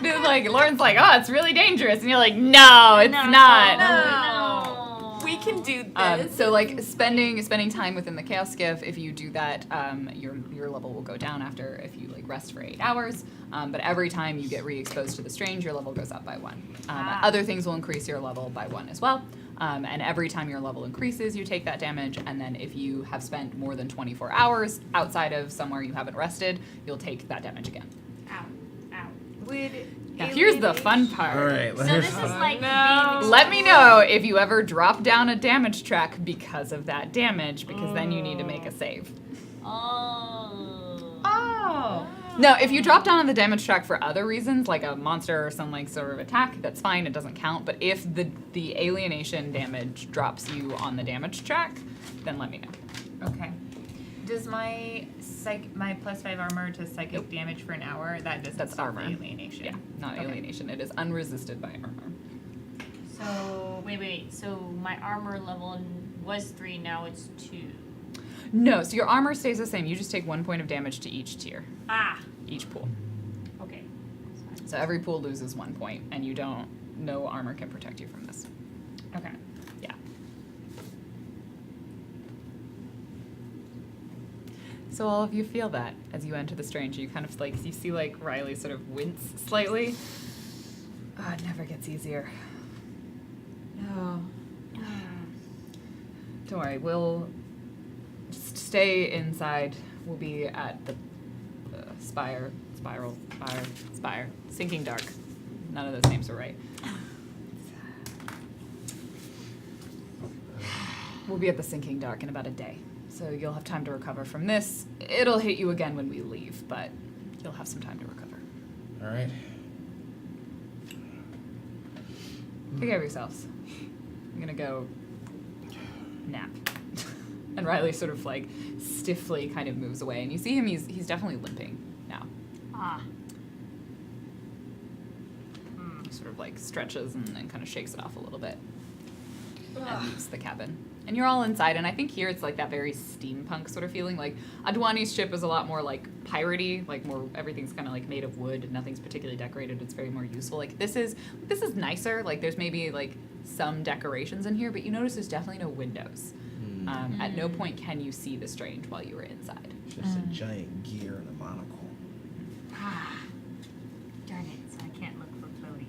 They're like, Lauren's like, oh, it's really dangerous. And you're like, no, it's not. No. We can do this. So like spending time within the chaos skiff, if you do that, your level will go down after if you like rest for 8 hours. But every time you get re-exposed to the strange, your level goes up by 1. Other things will increase your level by 1 as well. And every time your level increases, you take that damage. And then if you have spent more than 24 hours outside of somewhere you haven't rested, you'll take that damage again. Ow. Ow. Now here's the fun part. All right. So this is like no. being Let me know if you ever drop down a damage track because of that damage, because then you need to make a save. Oh. Oh. No, if you drop down on the damage track for other reasons, like a monster or some like sort of attack, that's fine, it doesn't count. But if the alienation damage drops you on the damage track, then let me know. Okay. Does my my +5 armor to psychic damage for an hour? That doesn't That's stop armor. alienation. Yeah, not Okay. alienation. It is unresisted by armor. So wait. So my armor level was 3. Now it's 2. No, so your armor stays the same. You just take 1 point of damage to each tier, Ah. each pool. Okay. So every pool loses 1 point, and no armor can protect you from this. Okay. Yeah. So all of you feel that as you enter the strange. You kind of like, you see like Riley sort of wince slightly. Oh, it never gets easier. Oh. Don't worry, we'll just stay inside. We'll be at the Spire, Sinking Dark. None of those names are right. We'll be at the Sinking Dark in about a day. So you'll have time to recover from this. It'll hit you again when we leave, but you'll have some time to recover. All right. Take care of yourselves. I'm gonna go nap. And Riley sort of like stiffly kind of moves away, and you see him, he's definitely limping now. Ah. He sort of like stretches and then kind of shakes it off a little bit and leaves the cabin. And you're all inside, and I think here it's like that very steampunk sort of feeling. Like Adwani's ship is a lot more like piratey, like more everything's kind of like made of wood and nothing's particularly decorated. It's very more useful. Like this is nicer. Like there's maybe like some decorations in here, but you notice there's definitely no windows. At no point can you see the Strange while you were inside. Just a giant gear and a monocle. Ah. Darn it, so I can't look for floating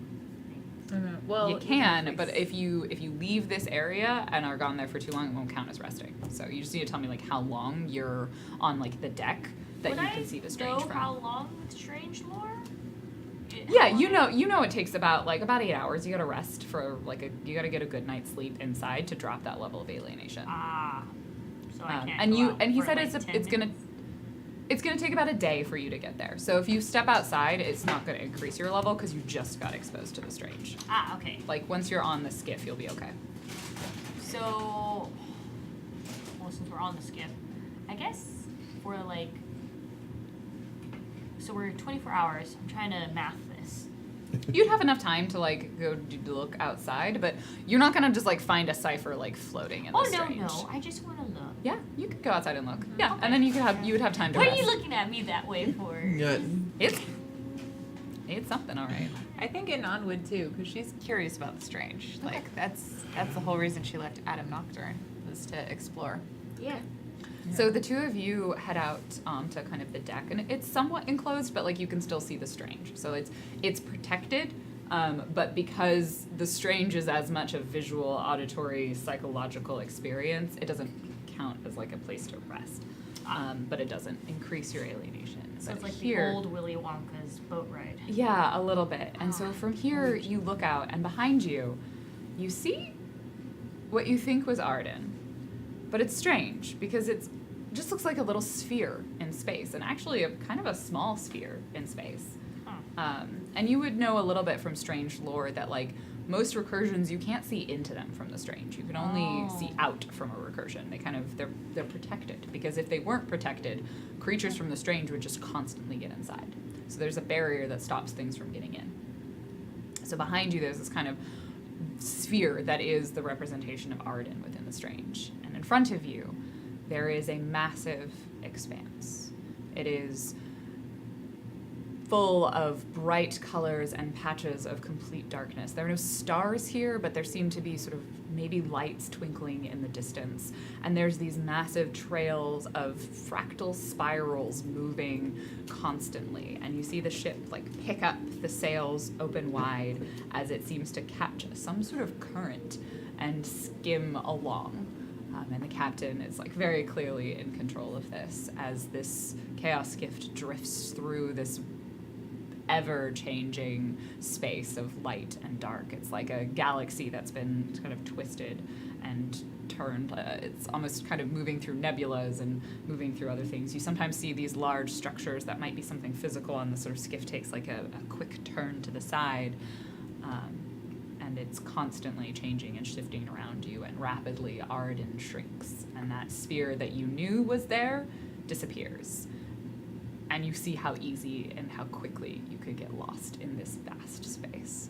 things. Well, you can, but if you leave this area and are gone there for too long, it won't count as resting. So you just need to tell me like how long you're on like the deck that Would you I can see the Strange know from. how long with Strange lore? Yeah, you know it takes about 8 hours. You gotta rest for you gotta get a good night's sleep inside to drop that level of alienation. Ah. So I can't And go you out and he for, said like, 10 it's gonna minutes? it's gonna take about a day for you to get there. So if you step outside, it's not gonna increase your level because you just got exposed to the Strange. Ah, okay. Like once you're on the skiff, you'll be okay. So, well, since we're on the skiff, I guess we're like, so we're 24 hours. I'm trying to math this. You'd have enough time to go look outside, but you're not gonna just find a cipher floating in the Oh, Strange. no. I just want to look. Yeah, you could go outside and look. Yeah, Okay. and then you would have time to What are rest. you looking at me that way for? It's something, all right. I think in Onwood too, because she's curious about the Strange. Like that's the whole reason she left Adam Nocturne, was to explore. Yeah. So the two of you head out onto kind of the deck, and it's somewhat enclosed, but you can still see the Strange. So it's protected, but because the Strange is as much a visual, auditory, psychological experience, it doesn't count as a place to rest. But it doesn't increase your alienation. So But it's like here, the old Willy Wonka's boat ride. yeah, a little bit. And so from here, you look out, and behind you, you see what you think was Arden. But it's strange, because it just looks like a little sphere in space, and actually a kind of a small sphere in space. And you would know a little bit from Strange lore that, most recursions, you can't see into them from the Strange. You can only see out from a recursion. They're protected, because if they weren't protected, creatures from the Strange would just constantly get inside. So there's a barrier that stops things from getting in. So behind you, there's this kind of sphere that is the representation of Arden within the Strange. And in front of you, there is a massive expanse. It is full of bright colors and patches of complete darkness. There are no stars here, but there seem to be sort of maybe lights twinkling in the distance. And there's these massive trails of fractal spirals moving constantly. And you see the ship pick up, the sails open wide as it seems to catch some sort of current and skim along. And the captain is very clearly in control of this as this chaos skiff drifts through this ever-changing space of light and dark. It's like a galaxy that's been kind of twisted and turned. It's almost kind of moving through nebulas and moving through other things. You sometimes see these large structures that might be something physical, and the sort of skiff takes a quick turn to the side. And it's constantly changing and shifting around you, and rapidly Arden shrinks, and that sphere that you knew was there disappears. And you see how easy and how quickly you could get lost in this vast space.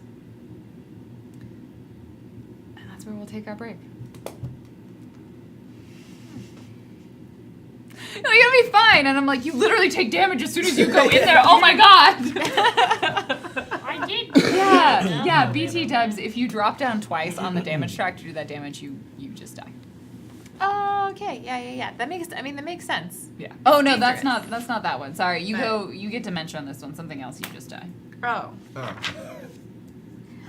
And that's where we'll take our break. You're gonna be fine. And I'm you literally take damage as soon as you go in there. Oh my god! I did. Yeah, BT dubs, if you drop down twice on the damage track to do that damage, you just die. Okay, yeah. That makes sense. Yeah. Oh no, dangerous. that's not that one. Sorry, But- you get dementia on this one. Something else, you just die. Oh. Oh.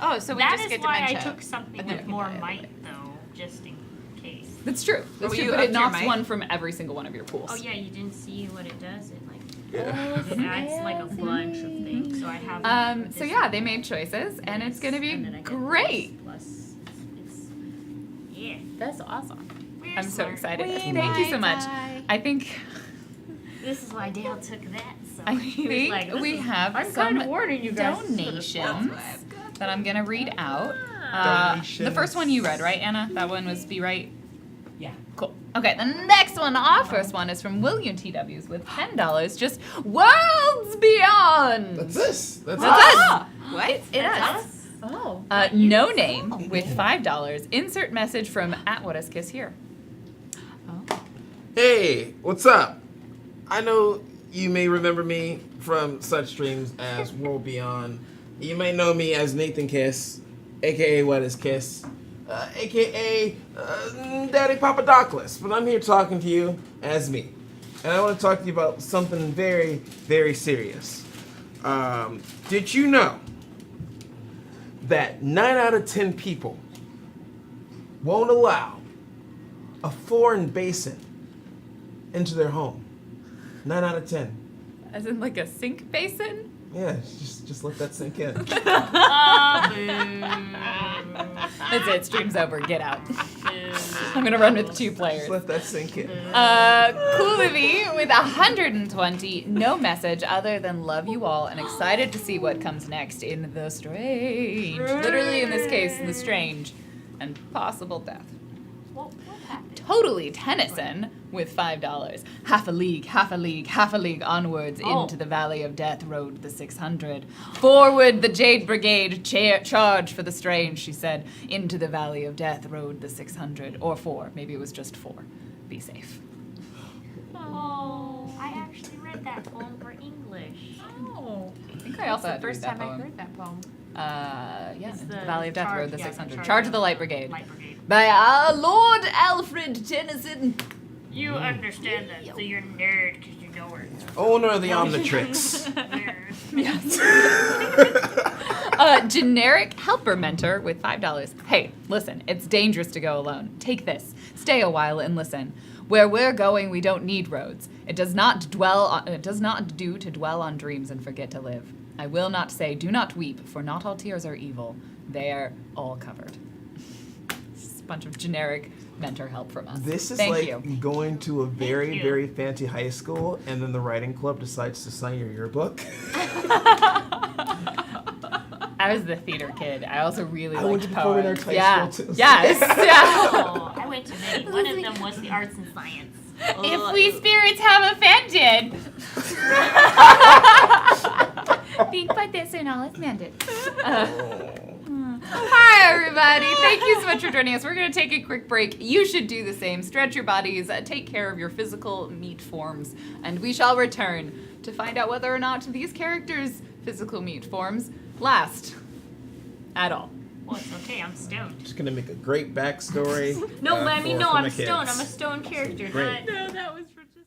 Oh, so we That just is get why dementia. I took something And then with we more die might, anyway. though, just in case. That's true. That's Oh, true. you But upped it your knocks might? one from every single one of your pools. Oh yeah, you didn't see what it does. It like Yeah. it adds like a bunch of things. So I have. So yeah, they made choices, and it's gonna be and then I get great. Plus, it's yeah. That's awesome. We're I'm so smart. excited. We Thank you so might much. die. I think This is why Dale took that. So I he was think like, this we is- have I'm some kind of warning you guys. donations that I'm gonna read out. Donations. The first one you read, right, Anna? That one was Be Right. Yeah. Cool. Okay, the next one, our first one, is from William T.W.'s with $10. Just Worlds Beyond. That's this. That's That's us. us. What? It That's is. us. Oh. No name with $5. Insert message from @WhatIsKiss here. Hey, what's up? I know you may remember me from such streams as World Beyond. You may know me as Nathan Kiss, aka What Is Kiss, aka Daddy Papadopoulos. But I'm here talking to you as me. And I want to talk to you about something very, very serious. Did you know that 9 out of 10 people won't allow a foreign basin into their home? 9 out of 10. As in like a sink basin? Yeah, just let that sink in. That's it. Stream's over. Get out. I'm gonna run with 2 players. Just let that sink in. Coolivy with 120. No message other than love you all and excited to see what comes next in the strange. Literally in this case, the strange and possible death. What happened? Totally Tennyson with $5. Half a league, half a league, half a league onwards Oh. into the valley of death rode the 600. Forward the Jade Brigade, charge for the strange, she said. Into the valley of death rode the 600. Or 4. Maybe it was just 4. Be safe. Oh, I actually read that poem for English. Oh. I think I That's also the had to read first that time I poem. heard that poem. Yeah, It's into the valley of death rode the yeah, 600. Charge of the Light Brigade. Light Brigade. By Lord Alfred Tennyson. You understand that, so you're a nerd because you know her. Owner of the Omnitrix. Yes. Generic helper mentor with $5. Hey, listen, it's dangerous to go alone. Take this. Stay a while and listen. Where we're going, we don't need roads. It does not do to dwell on dreams and forget to live. I will not say, do not weep, for not all tears are evil. They are all covered. Just a bunch of generic mentor help from us. This is Thank like you. going to a very, you. very fancy high school, and then the writing club decides to sign your yearbook. I was the theater kid. I also really I liked went to performing poems. arts high Yeah. school, too. Yes. Yeah. Oh, I went to many. One of them was the arts and science. If we spirits have offended, think by this and all is mended. Hi, everybody. Thank you so much for joining us. We're going to take a quick break. You should do the same. Stretch your bodies, take care of your physical meat forms, and we shall return to find out whether or not these characters' physical meat forms last at all. Well, it's okay. I'm stoned. Just gonna make a great backstory. No, but I mean, no, for I'm the kids. stoned. I'm a stoned character. Great. Not, No, that was for just.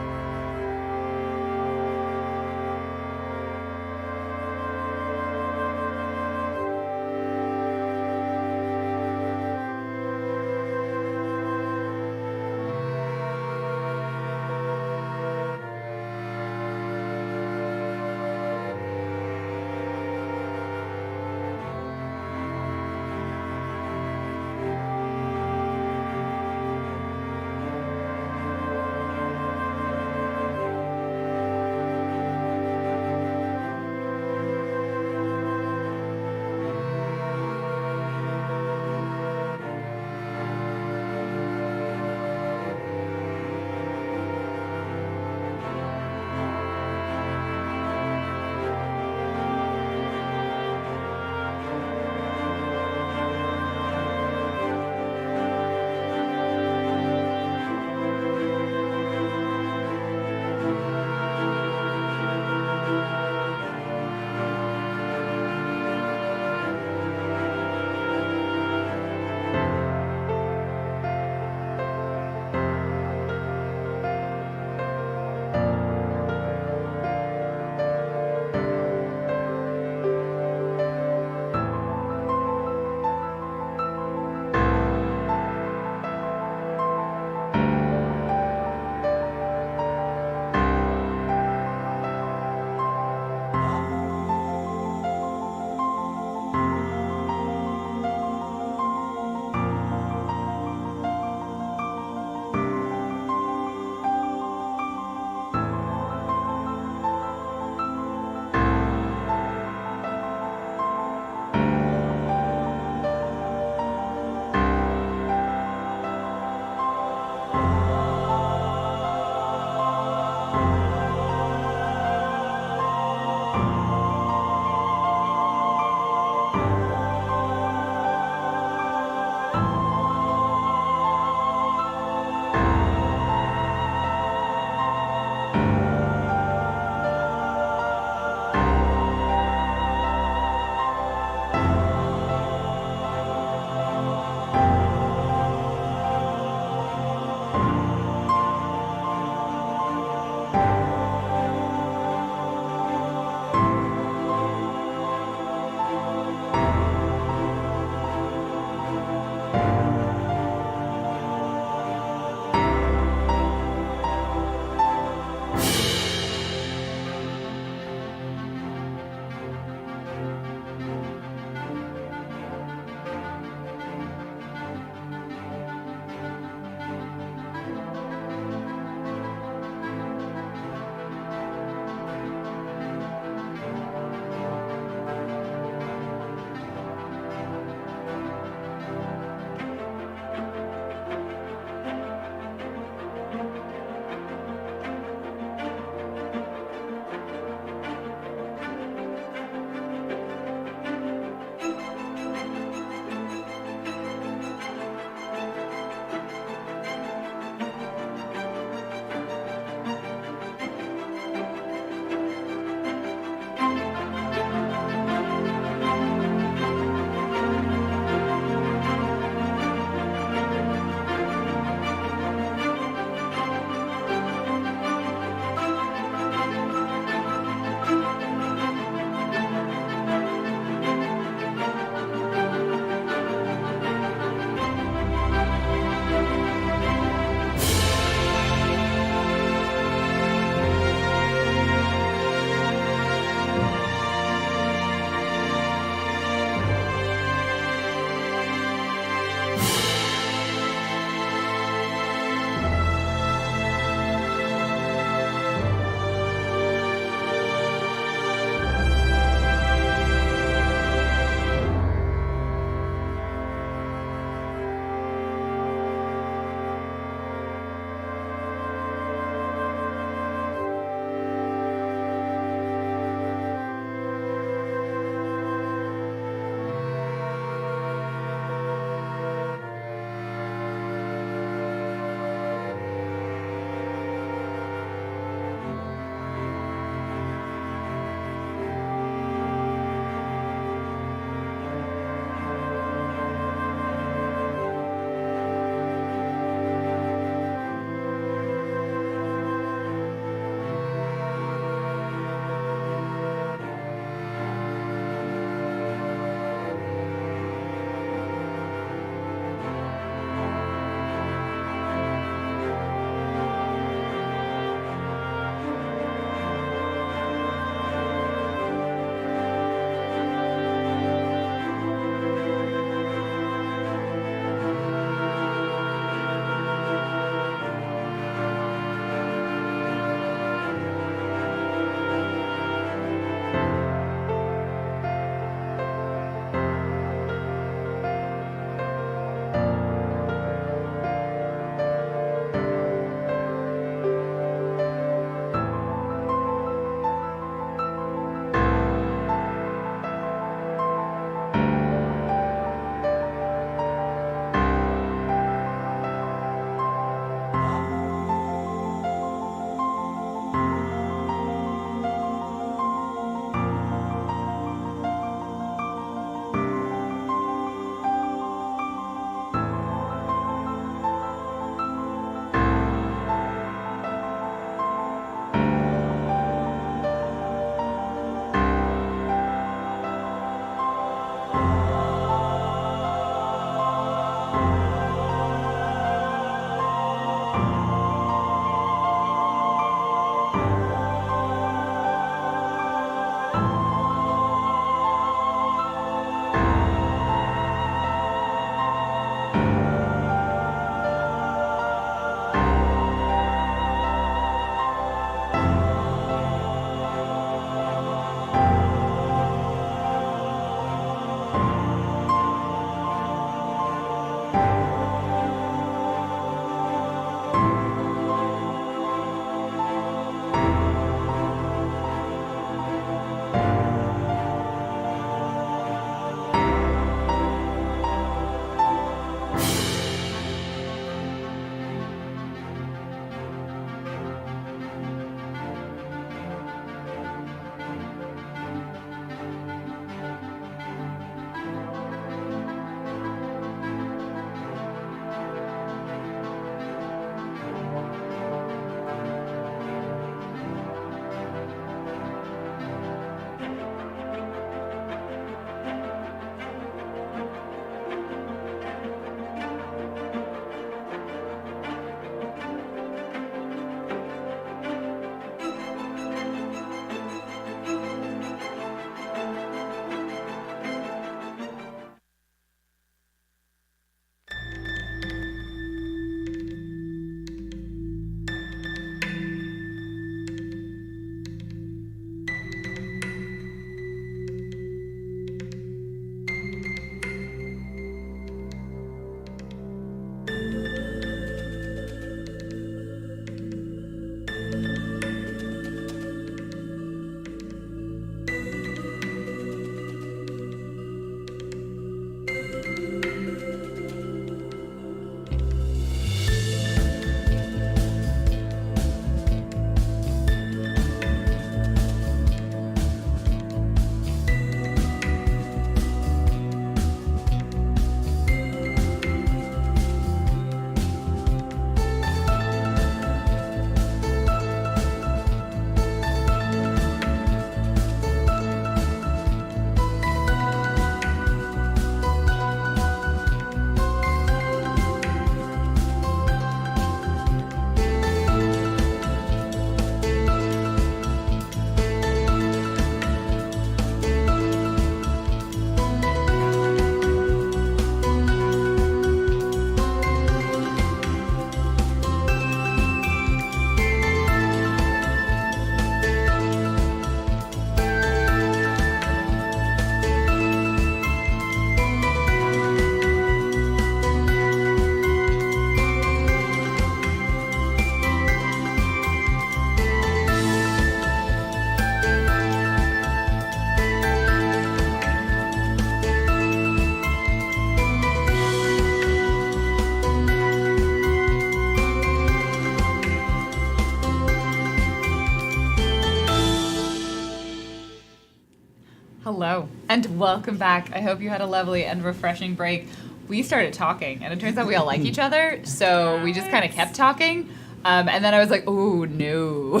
Hello, and welcome back. I hope you had a lovely and refreshing break. We started talking, and it turns out we all like each other, so we just kind of kept talking. And then I was like, oh, no.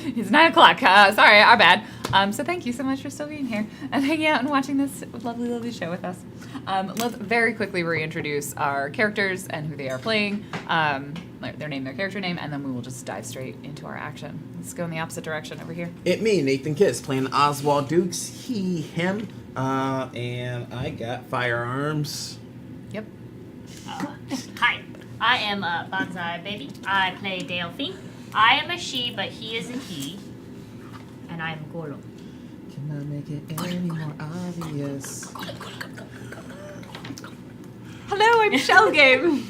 It's 9 o'clock. Sorry, our bad. So thank you so much for still being here and hanging out and watching this lovely, lovely show with us. Let's very quickly reintroduce our characters and who they are playing, their name, their character name, and then we will just dive straight into our action. Let's go in the opposite direction over here. It me, Nathan Kiss, playing Oswald Dukes, he, him, and I got firearms. Yep. Hi, I am Bonsai Baby. I play Delphine. I am a she, but he is a he. And I am Goro. Can I make it any more obvious? Hello, I'm Shellgame.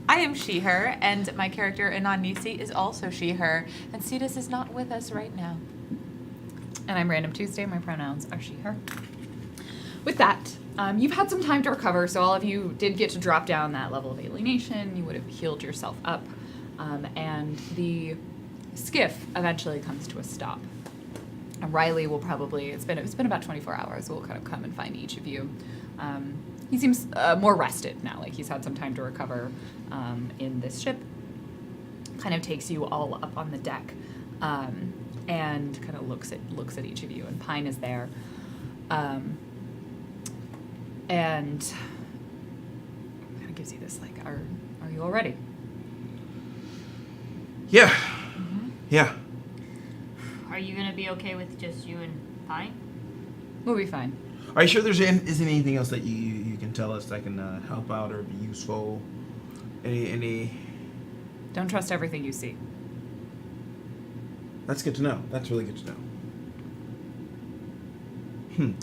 I am she/her, and my character Ananisi is also she/her, and Cetus is not with us right now. And I'm Random Tuesday. My pronouns are she, her. With that, you've had some time to recover, so all of you did get to drop down that level of alienation. You would have healed yourself up, and the skiff eventually comes to a stop. And Riley will probably, it's been about 24 hours, will kind of come and find each of you. He seems more rested now, like he's had some time to recover in this ship. Kind of takes you all up on the deck and kind of looks at each of you, and Pine is there. And kind of gives you this, like, are you all ready? Yeah. Mm-hmm. Yeah. Are you gonna be okay with just you and Pine? We'll be fine. Are you sure isn't anything else that you can tell us that can help out or be useful? Any? Don't trust everything you see. That's good to know. That's really good to know.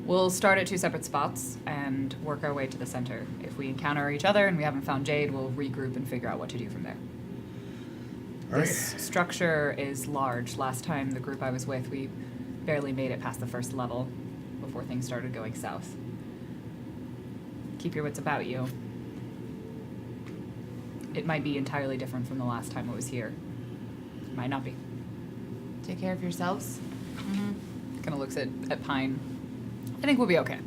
We'll start at 2 separate spots and work our way to the center. If we encounter each other and we haven't found Jade, we'll regroup and figure out what to do from there. All right. This structure is large. Last time the group I was with, we barely made it past the first level before things started going south. Keep your wits about you. It might be entirely different from the last time it was here. It might not be. Take care of yourselves. Kind of looks at Pine. I think we'll be okay.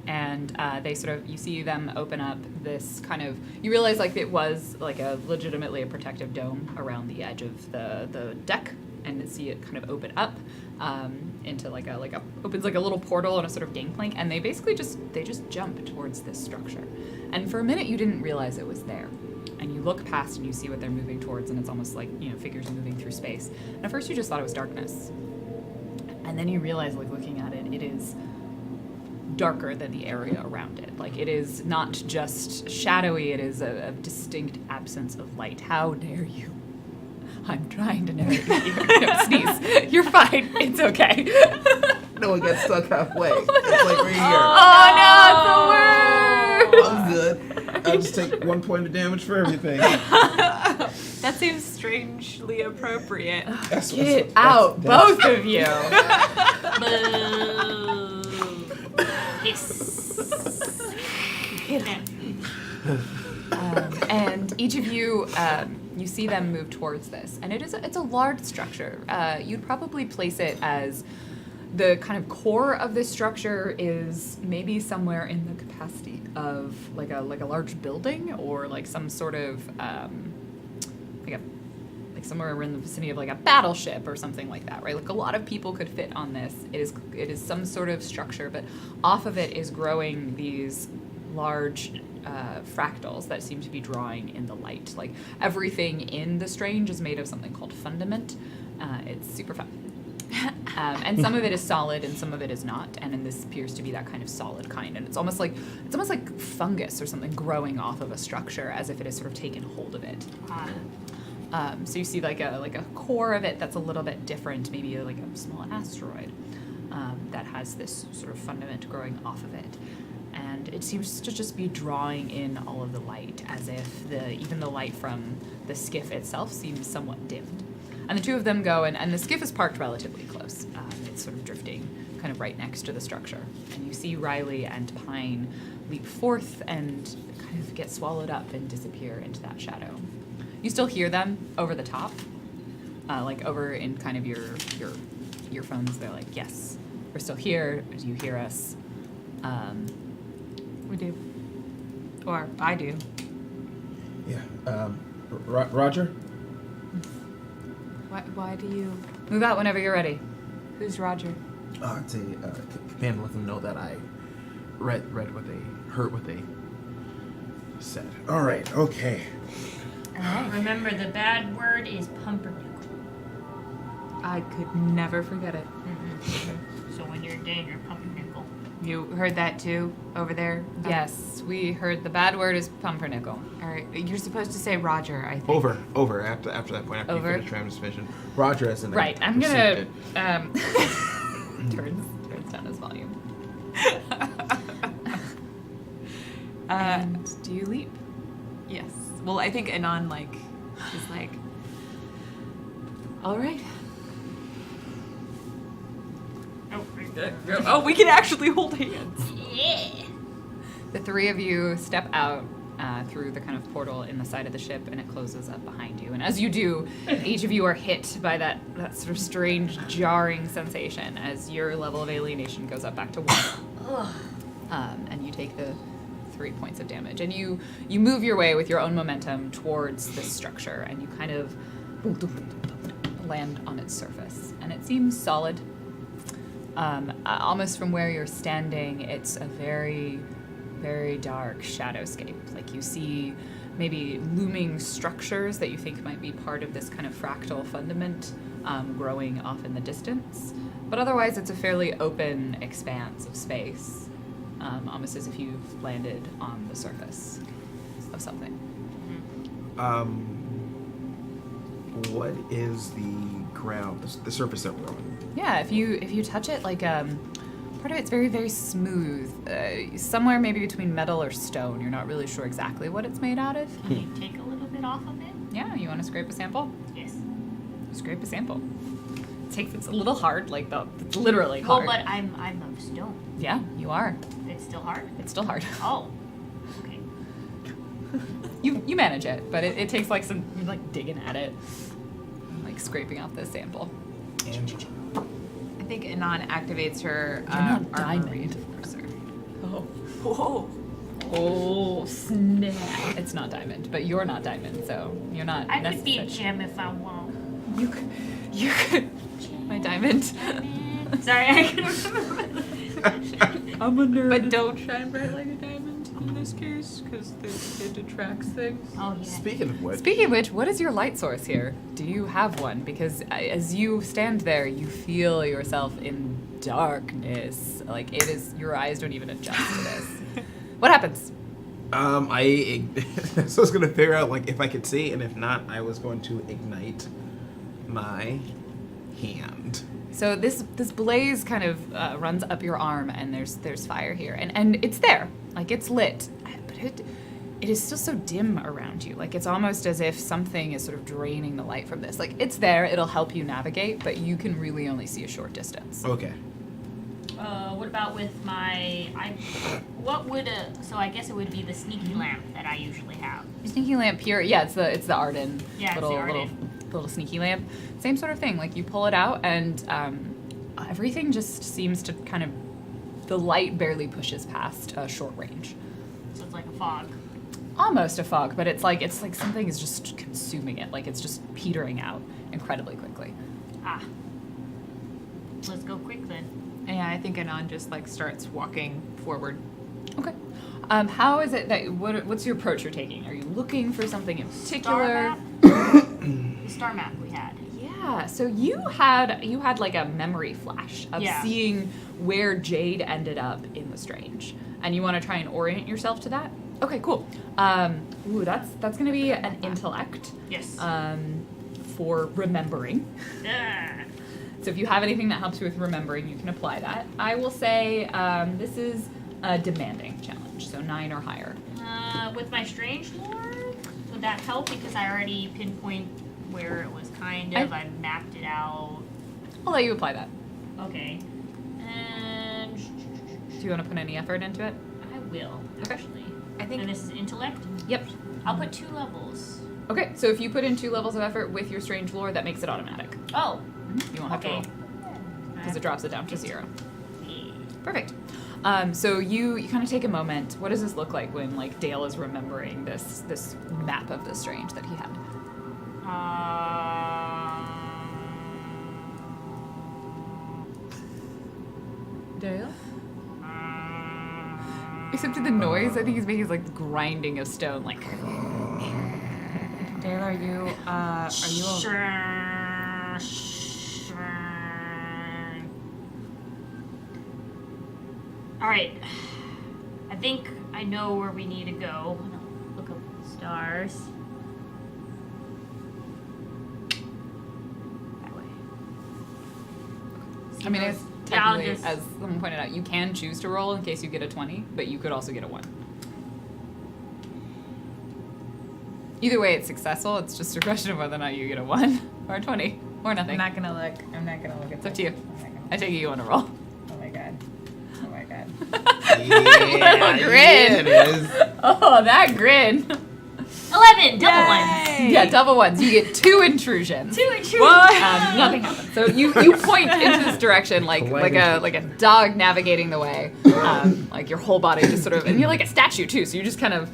And they sort of, you see them open up this kind of, you realize like it was like a legitimately a protective dome around the edge of the deck, and see it kind of open up into opens like a little portal and a sort of gangplank, and they basically just jump towards this structure. And for a minute you didn't realize it was there. And you look past and you see what they're moving towards, and it's almost like, figures moving through space. And at first you just thought it was darkness. And then you realize, like, looking at it, it is darker than the area around it. Like, it is not just shadowy, it is a distinct absence of light. How dare you? I'm trying to narrate with you. No, sneeze. You're fine. It's okay. No one gets stuck halfway. It's like right here. Oh, no, it's the worst! I'm good. I'll just take 1 point of damage for everything. That seems strangely appropriate. Get out, both of you. Boo. Hiss. And each of you, you see them move towards this, and it's a large structure. You'd probably place it as the kind of core of this structure is maybe somewhere in the capacity of like a large building, or like some sort of like somewhere in the vicinity of like a battleship or something like that, right? Like a lot of people could fit on this. It is some sort of structure, but off of it is growing these large fractals that seem to be drawing in the light. Like everything in the Strange is made of something called fundament. It's super fun. And some of it is solid and some of it is not, and then this appears to be that kind of solid kind, and it's almost like fungus or something growing off of a structure, as if it has sort of taken hold of it. So you see like a core of it that's a little bit different, maybe like a small asteroid that has this sort of fundament growing off of it. And it seems to just be drawing in all of the light, as if even the light from the skiff itself seems somewhat dimmed. And the two of them go, and the skiff is parked relatively close. It's sort of drifting kind of right next to the structure. And you see Riley and Pine leap forth and kind of get swallowed up and disappear into that shadow. You still hear them over the top, like over in kind of your earphones, they're like, yes, we're still here. Do you hear us? We do. Or I do. Yeah. Roger? Why do you? Move out whenever you're ready. Who's Roger? It's a companion. Let them know that I read what they heard, what they said. All right. Okay. Remember, the bad word is pumpernickel. I could never forget it. So when you're in danger, pumpernickel. You heard that too over there? Yes, we heard the bad word is pumpernickel. All right. You're supposed to say Roger, I think. Over. After that point, after Over? you finish transmission. Roger as in Right, I'm received gonna it. turns down his volume. And do you leap? Yes. Well, I think Anon is like, all right. Oh, Oh, we can actually hold hands. yeah. The three of you step out through the kind of portal in the side of the ship, and it closes up behind you. And as you do, each of you are hit by that sort of strange, jarring sensation as your level of alienation goes up back to 1. And you take the 3 points of damage. And you move your way with your own momentum towards this structure, and you kind of land on its surface. And it seems solid. Almost from where you're standing, it's a very, very dark shadowscape. Like you see maybe looming structures that you think might be part of this kind of fractal fundament growing off in the distance. But otherwise, it's a fairly open expanse of space, almost as if you've landed on the surface of something. What is the ground, the surface that we're on? Yeah, if you touch it, like part of it's very, very smooth. Somewhere maybe between metal or stone. You're not really sure exactly what it's made out of. Can you take a little bit off of it? Yeah, you want to scrape a sample? Yes. Scrape a sample. It's a little hard, it's literally Oh, hard. but I'm of stone. Yeah, you are. It's still hard? It's still hard. Oh. Okay. You manage it, but it takes like some digging at it, like scraping off the sample. Angela. I think Anon activates her You're not armor diamond. reinforcer. Oh. Whoa. Oh snap! It's not diamond, but you're not diamond, so you're not. I could be a necessary- gem if I want. You could. My diamond. Sorry, I couldn't remember. I'm a nerd. But don't shine bright like a diamond in this case, because it detracts things. Oh, yeah. Speaking of which, Speaking of which, what is your light source here? Do you have one? Because as you stand there, you feel yourself in darkness. Like it is, your eyes don't even adjust to this. What happens? so I was gonna figure out if I could see, and if not, I was going to ignite my hand. So this blaze kind of runs up your arm, and there's fire here, and it's there, like it's lit, but it is still so dim around you. Like it's almost as if something is sort of draining the light from this. Like it's there, it'll help you navigate, but you can really only see a short distance. Okay. What about with my? So I guess it would be the sneaky lamp that I usually have. Your sneaky lamp here, yeah, it's the Arden, Yeah, it's the Arden. little sneaky lamp. Same sort of thing. Like you pull it out, and everything just seems to kind of, the light barely pushes past short range. So it's like a fog. Almost a fog, but it's like something is just consuming it. Like it's just petering out incredibly quickly. Ah. Let's go quick then. Yeah, I think Anon just starts walking forward. Okay. How is it that what's your approach you're taking? Are you looking for something in particular? The star map we had. Yeah. So you had like a memory flash of Yeah. seeing where Jade ended up in the Strange, and you want to try and orient yourself to that. Okay, cool. Ooh, that's gonna be an intellect. Yes. For remembering. Ah. So if you have anything that helps you with remembering, you can apply that. I will say this is a demanding challenge, so 9 or higher. With my strange lore, would that help? Because I already pinpoint where it was kind of. I mapped it out. I'll let you apply that. Okay. And Do you want to put any effort into it? I will, Okay. actually. I think And this is intellect? Yep. I'll put 2 levels. Okay, so if you put in 2 levels of effort with your strange lore, that makes it automatic. Oh, You won't have to okay. roll because it drops it down to 0. Yeah. Perfect. So you kind of take a moment. What does this look like when like Dale is remembering this map of the strange that he had? Dale? Except the noise I think he's making is like grinding of stone, like. Dale, are you All right. I think I know where we need to go. I'm gonna look up the stars. That way. I mean, it's Yeah, I'll technically, just- as someone pointed out, you can choose to roll in case you get a 20, but you could also get a 1. Either way, it's successful. It's just a question of whether or not you get a 1 or a 20 or nothing. I'm not gonna look at It's up to you. I'm not gonna- I take it you want to roll. Oh my god. Oh my god. Yeah, Grin. it is. Oh, that grin. 11 double ones. Yeah, double ones. You get 2 intrusions. 2 intrusions. Nothing happens. So you point into this direction like a dog navigating the way. Like your whole body just sort of, and you're like a statue too. So you just kind of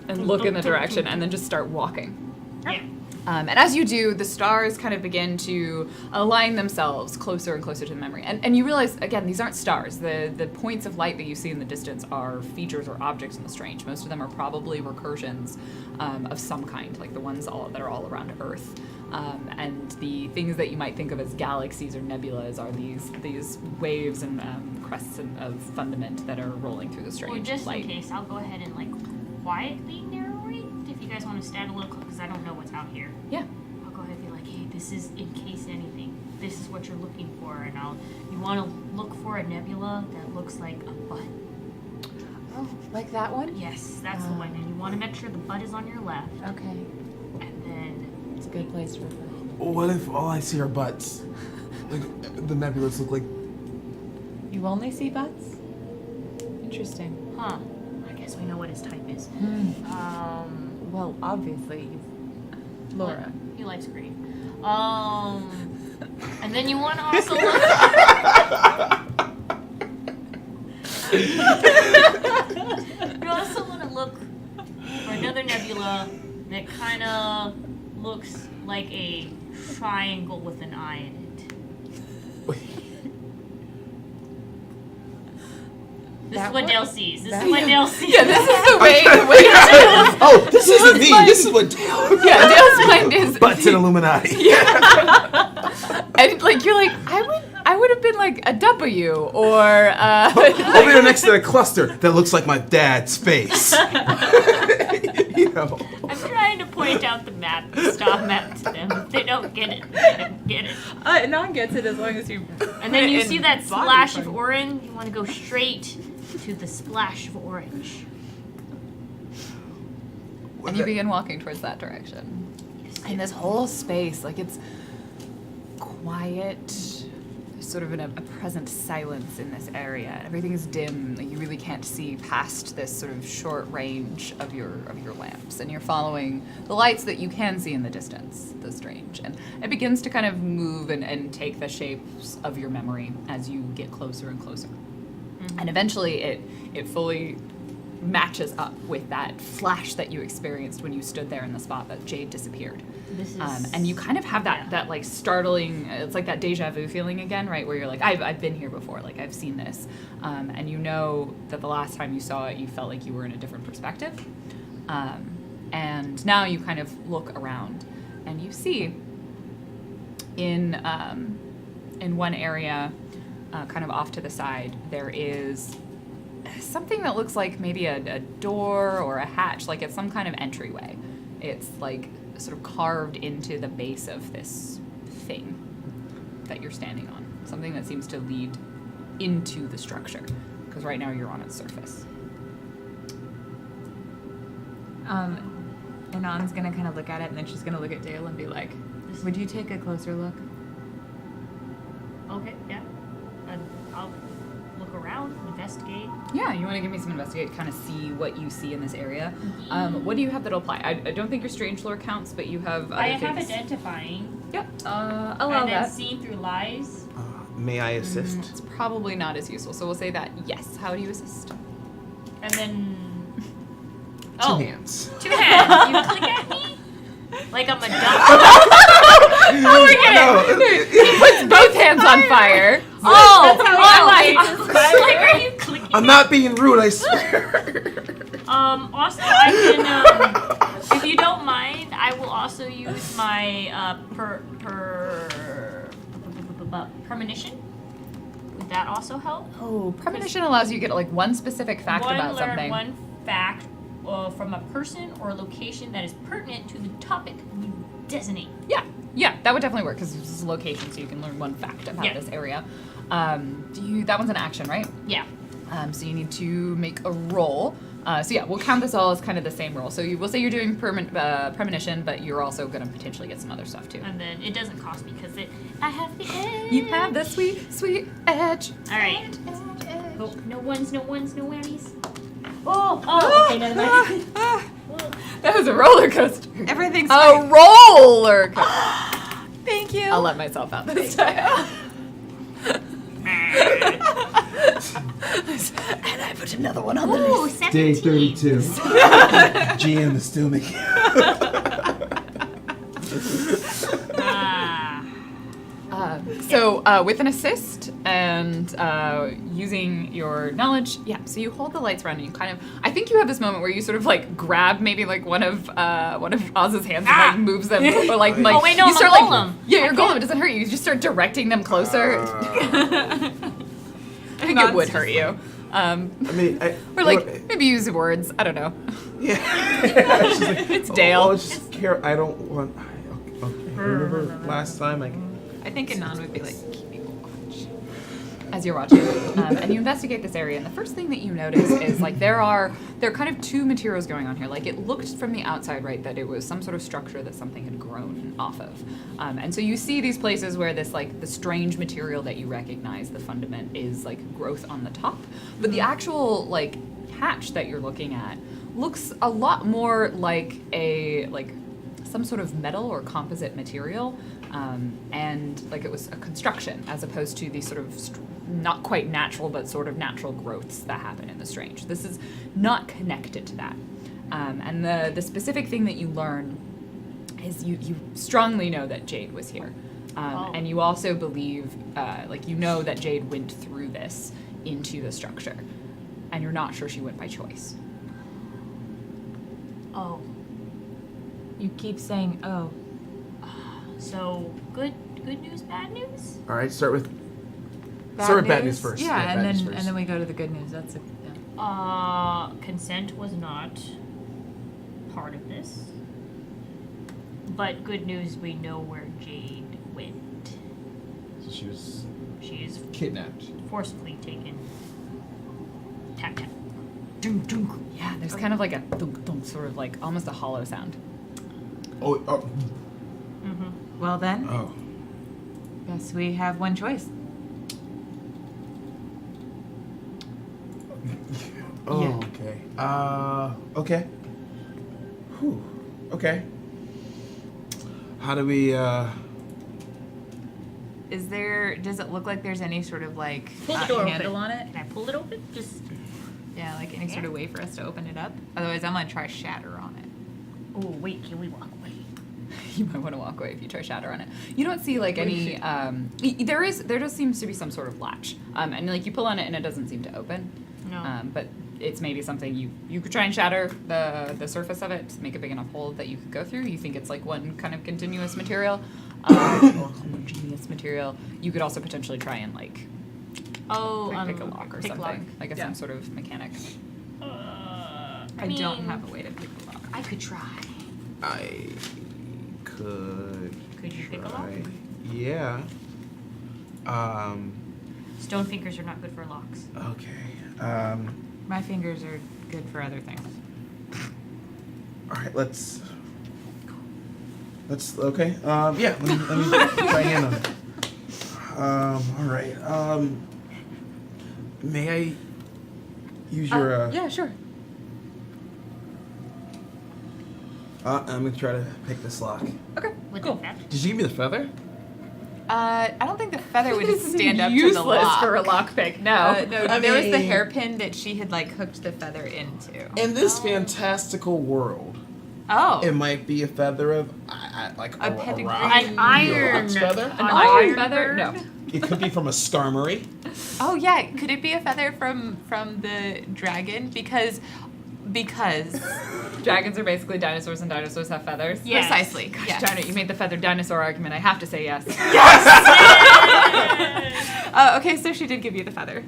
and look in the direction and then just start walking. Yeah. And as you do, the stars kind of begin to align themselves closer and closer to the memory. And you realize, again, these aren't stars. The points of light that you see in the distance are features or objects in the strange. Most of them are probably recursions of some kind, like the ones that are all around Earth. And the things that you might think of as galaxies or nebulas are these waves and crests of fundament that are rolling through the strange Well, just light. in case, I'll go ahead and like quietly narrate if you guys want to stand a little close, because I don't know what's out here. Yeah. I'll go ahead and be like, hey, this is in case anything. This is what you're looking for, and you want to look for a nebula that looks like a butt. Oh, like that one? Yes, that's the one. And you want to make sure the butt is on your left, Okay. and then It's a good place for food. What if all I see are butts? Like the nebulas look like. You only see butts? Interesting. huh? I guess we know what his type is. Well, obviously, Laura. He likes green. And then you want to also look. You also want to look for another nebula that kind of looks like a triangle with an eye in it. This That is what one? Dale sees. This That- is what Dale sees. Yeah, this is the way. Oh, this isn't me. This is what Dale. Yeah, Dale's mind is Butts and Illuminati. and like you're like I would have been like a W or Over here next to the cluster that looks like my dad's face. You know. I'm trying to point out the map, the star map to them. If they don't get it, they don't get it. Non gets it as long as you. And then you in see that body splash of frame. orange, you want to go straight to the splash of orange. and you begin walking towards that direction. And this whole space, like it's quiet. There's sort of a present silence in this area. Everything is dim. Like you really can't see past this sort of short range of your lamps, and you're following the lights that you can see in the distance. The strange, and it begins to kind of move and take the shapes of your memory as you get closer and closer. And eventually, it fully matches up with that flash that you experienced when you stood there in the spot that Jade disappeared. This is And you kind of have that yeah. that like startling, it's like that deja vu feeling again, right? Where you're like, I've been here before, like I've seen this. And you know that the last time you saw it, you felt like you were in a different perspective. And now you kind of look around and you see in one area, kind of off to the side, there is something that looks like maybe a door or a hatch, like it's some kind of entryway. It's like sort of carved into the base of this thing that you're standing on. Something that seems to lead into the structure, because right now you're on its surface. Anon's gonna kind of look at it, and then she's gonna look at Dale and be like, "Would you take a closer look?" Okay, yeah. And I'll look around, investigate. investigate? Yeah, you want to give me some investigate, kind of see what you see in this area. What do you have that'll apply? I don't think your strange lore counts, but you have other I have things. identifying. Yep. Allow and then that. seeing through lies. May I assist? It's probably not as useful, so we'll say that yes. How do you assist? And then. Two hands. 2 hands. You click at me? Like I'm a dumb. Oh, we're getting. He puts both hands on fire. Oh! That's how he I'm like, are you clicking? I'm not being rude, I swear. Also, I can, if you don't mind, I will also use my, premonition. Would that also help? Oh, premonition allows you to get like one specific fact about learn something. one fact from a person or location that is pertinent to the topic you designate. Yeah, that would definitely work because this is a location, so you can learn one fact about Yeah. this area. That one's an action, right? Yeah. So you need to make a roll. We'll count this all as kind of the same roll. So we'll say you're doing premonition, but you're also going to potentially get some other stuff too. And then it doesn't cost me because I have the edge. You have the sweet, sweet edge. All right. Oh, no ones, no whammies. Oh, okay, never mind. That was a roller coaster. Everything's A fine. roller coaster. Thank you. I'll let myself out this time. And I put another one on the list. Ooh, 17. Day 32. GM is still making. With an assist and using your knowledge, so you hold the lights around and you kind of. I think you have this moment where you sort of like grab maybe like one of Oz's hands and like moves them, or like Oh, wait, no, you I'm start a golem. your golem. It doesn't hurt you. You just start directing them closer. I think it would hurt you. I mean, Or like maybe use words. I don't know. yeah. She's like, It's Dale. Oh, just care. I don't want. Okay. Remember last time? I think Anon would be like, keeping watch. As you're watching, and you investigate this area, and the first thing that you notice is like there are kind of two materials going on here. Like it looked from the outside, right, that it was some sort of structure that something had grown off of, and so you see these places where this like the strange material that you recognize, the fundament, is like growth on the top, but the actual like hatch that you're looking at looks a lot more like some sort of metal or composite material. And like it was a construction as opposed to these sort of not quite natural but sort of natural growths that happen in the strange. This is not connected to that. And the specific thing that you learn is you strongly know that Jade was here. And you also believe, you know that Jade went through this into the structure. And you're not sure she went by choice. Oh, You keep saying, oh. so good news, bad news? All right, start with bad news first. Yeah, bad and news then first. and then we go to the good news. That's Consent was not part of this. But good news, we know where Jade went. So she was She is kidnapped. forcibly taken. Tap tap. Dunk, dunk. Yeah, there's kind of like a dunk, dunk, sort of like almost a hollow sound. Oh. Mm-hmm. Well then, Oh. guess we have one choice. Oh, Yeah. okay. Okay. Whew. Okay. How do we, Does it look like there's any sort of like Pull the door handle open. on it? Can I pull it open? Just. Yeah, like any sort of way for us to open it up? Otherwise, I'm gonna try shatter on it. Oh wait, can we walk away? You might want to walk away if you try shatter on it. You don't see like any. There just seems to be some sort of latch, and like you pull on it and it doesn't seem to open. No. But it's maybe something you could try and shatter the surface of it to make a big enough hole that you could go through. You think it's like one kind of continuous material, or homogeneous material. You could also potentially try and like pick a lock or pick something, lock. like Yeah. some sort of mechanic. I don't have a way to pick the lock. I could try. I could. Could you pick a lock? try. Yeah. Stone fingers are not good for locks. Okay. My fingers are good for other things. All right. Let's. Okay. Yeah. Let me try a hand on it. All right. May I use your. Yeah, sure. I'm gonna try to pick this lock. Okay, With cool. the feather. Did you give me the feather? I don't think the feather would This is stand up to useless the lock. for a lockpick. No. I There was the mean- hairpin that she had like hooked the feather into. In this fantastical world, Oh. it might be a feather of like A a pedigree. rock. An iron feather? An iron feather? bird? No. It could be from a skarmory. Oh yeah, could it be a feather from the dragon? Because Dragons are basically dinosaurs, and dinosaurs have feathers. Yes. precisely. Gosh Yes. darn it, you made the feathered dinosaur argument. I have to say yes. Okay, so she did give you the feather.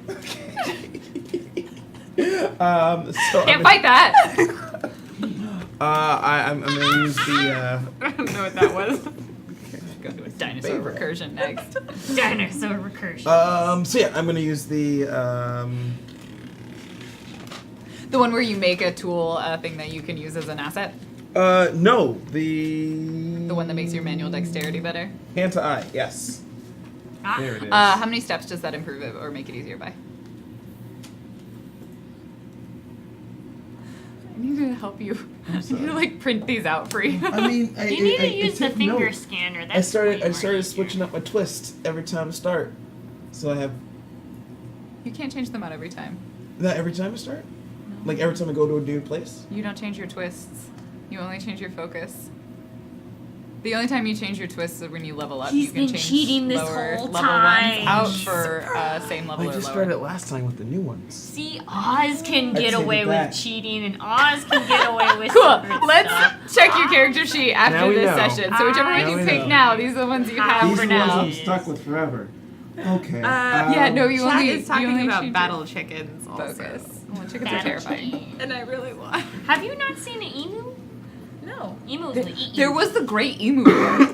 So Can't fight that. I'm gonna use the. I don't know what that was. Go to a dinosaur Favorite. recursion next. Dinosaur recursion. So yeah, I'm gonna use the. The one where you make a tool thing that you can use as an asset. No, the. The one that makes your manual dexterity better. Hand to eye. Yes. Ah. There it is. How many steps does that improve it or make it easier by? I need to help you. I need sorry. to like print these out for you. I mean, You need to use the finger scanner. That's I started way more switching up my twist every time I start. So I have You can't change them out every time. that every time I start. Like every time I go to a new place. You don't change your twists. You only change your focus. The only time you change your twists is when you level up. He's you can been change cheating this lower whole level time. ones out for same level I or just lower. tried it last time with the new ones. See, Oz can I get take away it with back. cheating, and Oz can get away with Cool. secret Let's stuff. check your character sheet Now after we this know. session. So whichever one Now you we pick know. now, these are the ones you have These for are the ones now. I'm stuck with forever. Okay. Yeah, no, you Chad only is talking you only about change battle chickens also. your focus. Well, chickens are Battle terrifying. chicken. And I really want. Have you not seen an emu? No. Emus will eat you. There was the Great Emu War.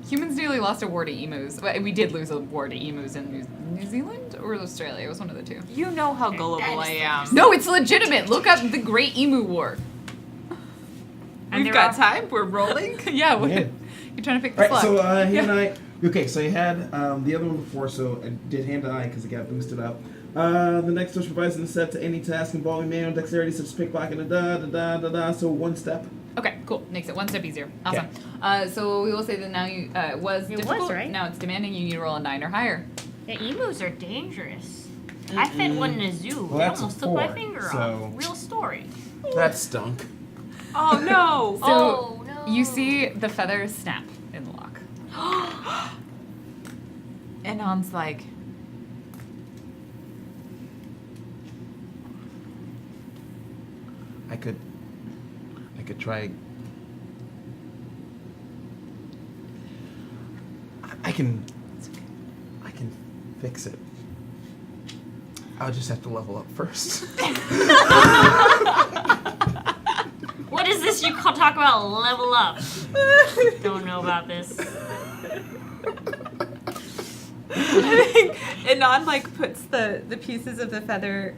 Humans nearly lost a war to emus. But we did lose a war to emus in New Zealand or Australia. It was one of the two. You know how gullible I am. No, it's legitimate. Look up the Great Emu War. And We've they're got all- time. We're rolling. Yeah, what, Yeah. you're trying to pick the Alright, slot. so he Yeah. and I. Okay, so you had the other one before, so I did hand to eye because it got boosted up. The next twist provides an set to any task involving manual dexterity, such as pickpocketing and da. So one step. Okay, cool. Makes it one step easier. Awesome. So we will say that now you it was It was, difficult. right? Now it's demanding. You need to roll a 9 or higher. The emus are dangerous. I fed one in a zoo. Well, It that's a almost took my 4, finger so- off. Real story. That stunk. Oh no. So Oh, no. you see the feathers snap in the lock. And On's like, I could try. I can fix it. I'll just have to level up first. What is this you talk about level up? Don't know about this. Anon like puts the pieces of the feather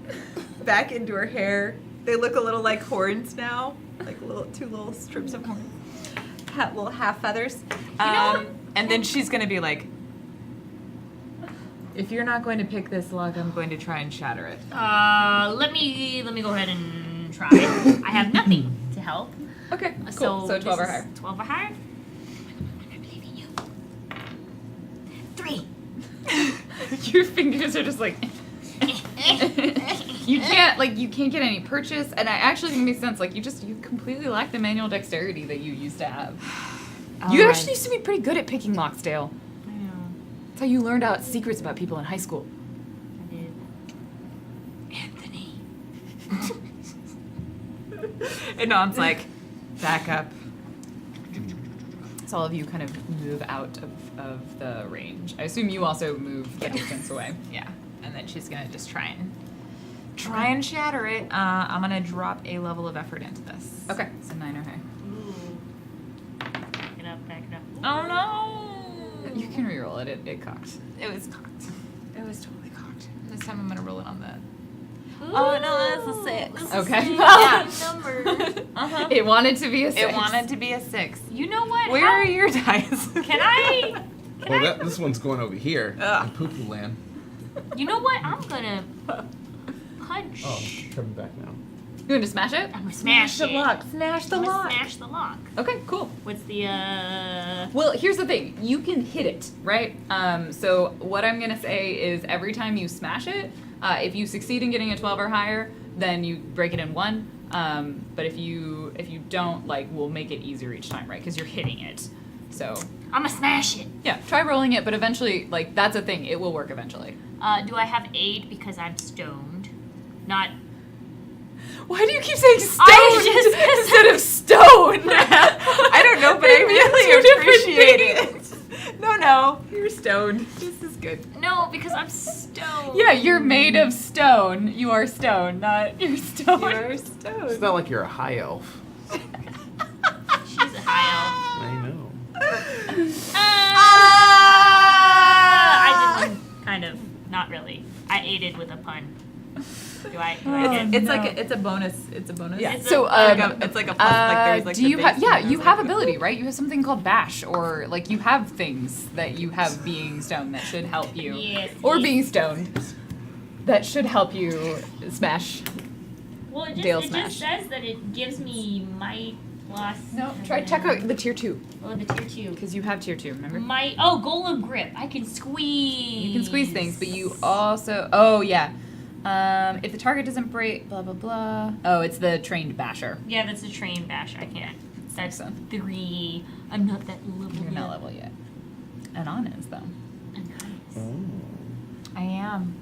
back into her hair. They look a little like horns now, like two little strips of horns, little half feathers. know- And then she's gonna be like, "If you're not going to pick this lock, I'm going to try and shatter it." Let me go ahead and try. I have nothing to help. Okay, cool. So 12 or this higher. is 12 or higher. I believe in you. 3. Your fingers are just like. You can't get any purchase, and I actually think it makes sense. Like you completely lack the manual dexterity that you used to have. You Alright. actually used to be pretty good at picking locks, Dale. That's how you learned out secrets about people in high school. I did. Anthony. And On's like, "Back up." So all of you kind of move out of the range. I assume you also move the distance away. Yeah. And then she's gonna just try and shatter it. I'm gonna drop a level of effort into this. Okay, so 9 or higher. Ooh. Back it up, back it up. Oh no! You can reroll it. It cocked. It was cocked. It was totally cocked. This time I'm gonna roll it on the. Ooh, Oh, no, that's a 6. this is Okay. a Yeah. number. Uh-huh. It wanted to be a 6. It wanted to be a 6. You know what? Where How- are your dice? Can I? Well, this one's going over here Ugh. in poo-poo land. You know what? I'm gonna Oh, coming back now. You want to smash it? I'm gonna smash the it. lock. Smash the I'm gonna lock. smash the lock. Okay, cool. What's the Well, here's the thing. You can hit it, right? So what I'm gonna say is every time you smash it, if you succeed in getting a 12 or higher, then you break it in 1. But if you don't, like, we'll make it easier each time, right? Because you're hitting it. So I'm gonna smash it. yeah, try rolling it, but eventually, like, that's a thing. It will work eventually. Do I have aid because I'm stoned? Not. Why do you keep saying stone I instead of stone? I don't know, but I Two really different appreciate things. it. No. You're stoned. This is good. No, because I'm stoned. Yeah, you're made of stone. You are stone, not you're stone. You're It's stoned. not like you're a high elf. She's a high elf. I know. I didn't. Kind of. Not really. I aided with a pun. Do I get? It's like it's a bonus. It's a bonus. Yeah. It's So it's like a plus. Like there's like do the you have? base Yeah, and you there's have like ability, right? You have something called bash, or like you have things that you have being stone that should help you, Yes. or yes. being stoned that should help you smash. Well, it Dale just smash. says that it gives me might plus. No, try check out the tier 2 Oh, the tier 2. because you have tier 2. Remember? Might. Oh, golem grip. I can squeeze. You can squeeze things, but you also. Oh yeah. If the target doesn't break, blah blah blah. Oh, it's the trained basher. Yeah, that's a train bash. I can't. That's So. 3. I'm not that level. You're yet. not level yet. Anon is though. I am.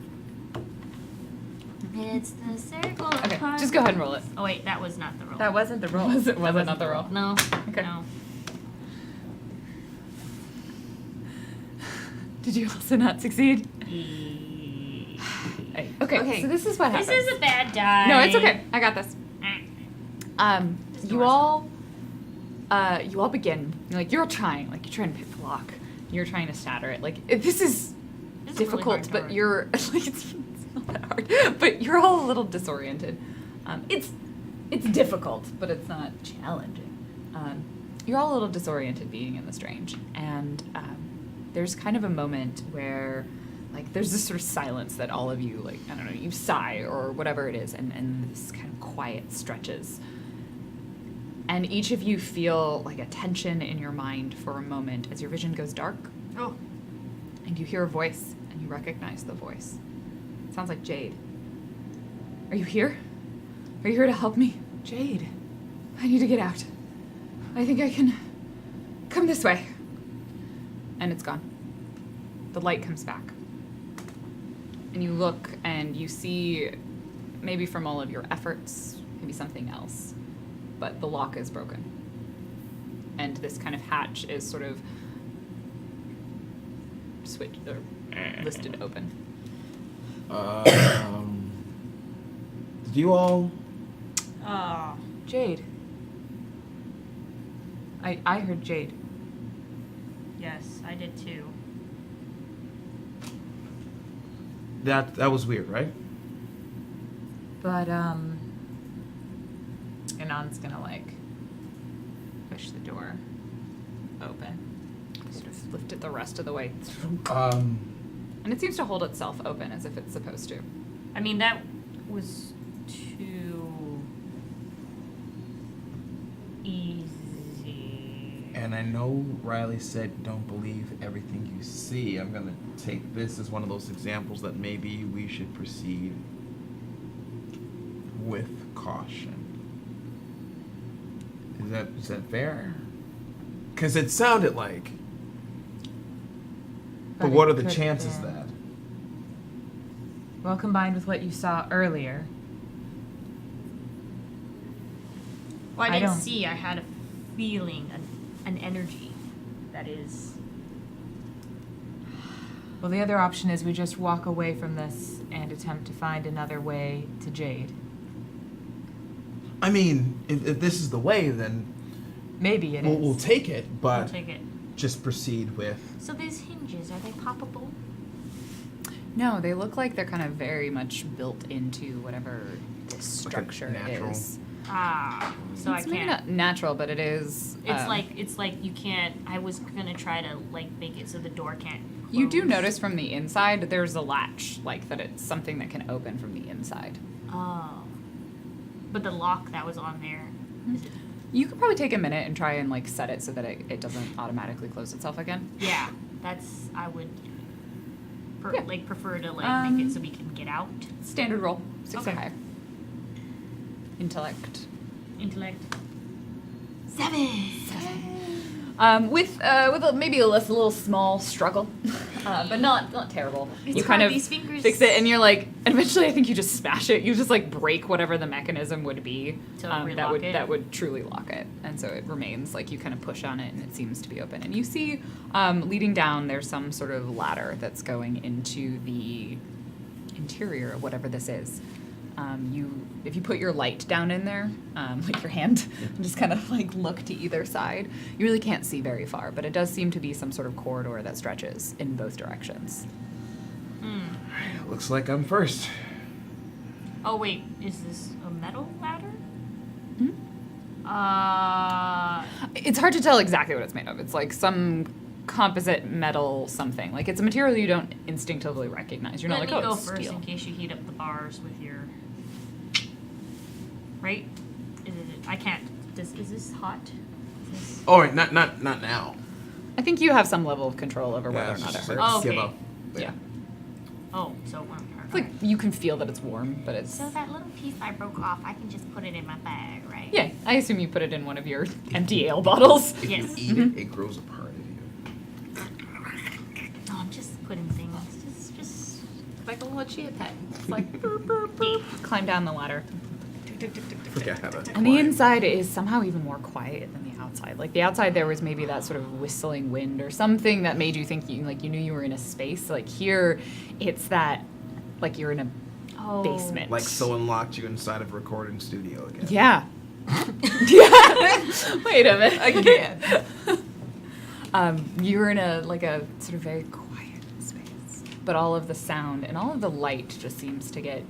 It's the circle of Okay, hearts. just go ahead and roll it. Oh wait, that was not the roll. That wasn't the roll. Was it not the roll? No. Okay. No. Did you also not succeed? Okay, Okay. so this is what This happens. is a bad die. No, it's okay. I got this. This You door's- you all begin. You're all trying. Like you're trying to pick the lock. You're trying to shatter it. Like this is This is a really difficult, hard but door. you're like it's not that hard. But you're all a little disoriented. It's difficult, but it's not challenging. You're all a little disoriented being in the strange, and there's kind of a moment where like there's this sort of silence that all of you like I don't know you sigh or whatever it is, and this kind of quiet stretches. And each of you feel like a tension in your mind for a moment as your vision goes dark. Oh. And you hear a voice, and you recognize the voice. It sounds like Jade. Are you here? Are you here to help me? Jade, I need to get out. I think I can come this way. And it's gone. The light comes back. And you look and you see, maybe from all of your efforts, maybe something else. But the lock is broken. And this kind of hatch is sort of switched or listed open. Did you all? Oh. Jade. I heard Jade. Yes, I did too. That was weird, right? But Anon's gonna like push the door open. Sort of lift it the rest of the way. Um. And it seems to hold itself open as if it's supposed to. I mean, that was too easy. And I know Riley said don't believe everything you see. I'm gonna take this as one of those examples that maybe we should proceed with caution. Is that fair? Because it sounded like. But But what it are the could chances be. that? Well, combined with what you saw earlier. Well, I I didn't don't- see. I had a feeling, an energy that is. Well, the other option is we just walk away from this and attempt to find another way to Jade. I mean, if this is the way, then Maybe it is. we'll take it, I'll but take it. just proceed with. So these hinges, are they poppable? No, they look like they're kind of very much built into whatever this Like a structure natural- is. Ah, so It's I maybe can't. not natural, but it is. It's like you can't. I was gonna try to like make it so the door can't. You do close. notice from the inside there's a latch, like that it's something that can open from the inside. Oh. But the lock that was on there. Is it, You could probably take a minute and try and like set it so that it doesn't automatically close itself again. yeah, that's I would Yeah. prefer to like make it so we can get out. Standard roll, 6 or Okay. higher. Intellect. Intellect. 7. With maybe a little small struggle, but not terrible. It's you kind hard, of these fingers. fix it, and you're like, eventually, I think you just smash it. You just like break whatever the mechanism would be To that relock would it. that would truly lock it, and so it remains like you kind of push on it, and it seems to be open. And you see, leading down, there's some sort of ladder that's going into the interior of whatever this is. If you put your light down in there, like your hand, and just kind of like look to either side, you really can't see very far, but it does seem to be some sort of corridor that stretches in both directions. Looks like I'm first. Oh wait, is this a metal ladder? It's hard to tell exactly what it's made of. It's like some composite metal something. Like it's a material you don't instinctively recognize. You're not Let like, me oh, go it's first steel. in case you heat up the bars with your. Right? Is it? I can't. Is this hot? Is this... Oh, right, not now. I think you have some level of control over whether or it's not it just hurts. like Oh, okay. give up. Yeah. Oh, so one. It's like you can feel that it's warm, but it's So that little piece I broke off, I can just put it in my bag, right? yeah. I assume you put it in one of your empty ale bottles. If Yes. you eat it, it grows apart of you. Oh, I'm just putting things. Just. Like a little chia pet. It's like burp, burp, burp. Climb down the ladder. Forget how to And the climb. inside is somehow even more quiet than the outside. Like the outside, there was maybe that sort of whistling wind or something that made you think you knew you were in a space. Like here, it's that like you're in a Oh. basement. Like someone locked you inside of a recording studio again. Yeah. Yeah. Wait a minute. Again. You're in a sort of very quiet space, but all of the sound and all of the light just seems to get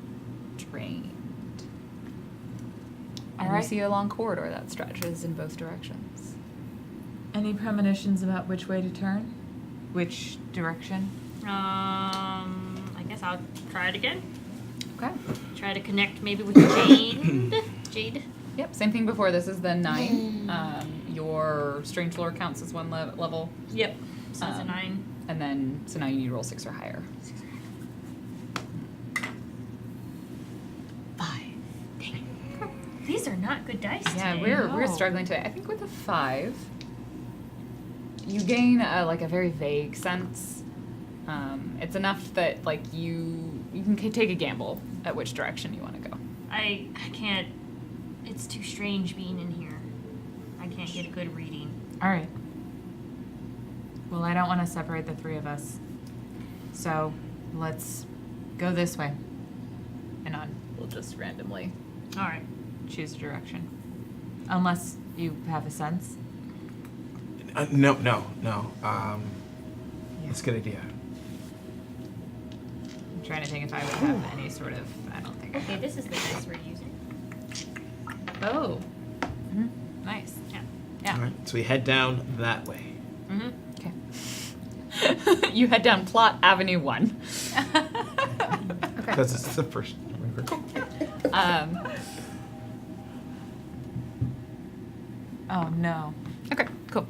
drained. And Alright. you see a long corridor that stretches in both directions. Any premonitions about which way to turn? Which direction? I guess I'll try it again. Okay. Try to connect maybe with Jade. Jade. Yep. Same thing before. This is the 9. Your strange lore counts as one level, Yep. So it's a Um, 9. and then so now you need to roll 6 or higher. 5. Dang it. These are not good dice Yeah, today. we're No. struggling today. I think with a 5, you gain a very vague sense. It's enough that like you can take a gamble at which direction you want to go. I can't. It's too strange being in here. I can't get a good reading. All right. Well, I don't want to separate the three of us. So let's go this way. And we'll just randomly All right. choose a direction. Unless you have a sense. No. That's a good idea. I'm trying to think if I would have any sort of. I don't think I Okay, have. this is the dice we're using. Oh. Nice. Yeah. Yeah. All right, so we head down that way. Mm-hmm. Okay. You head down Plot Avenue 1. Because it's the first. Oh no. Okay, cool.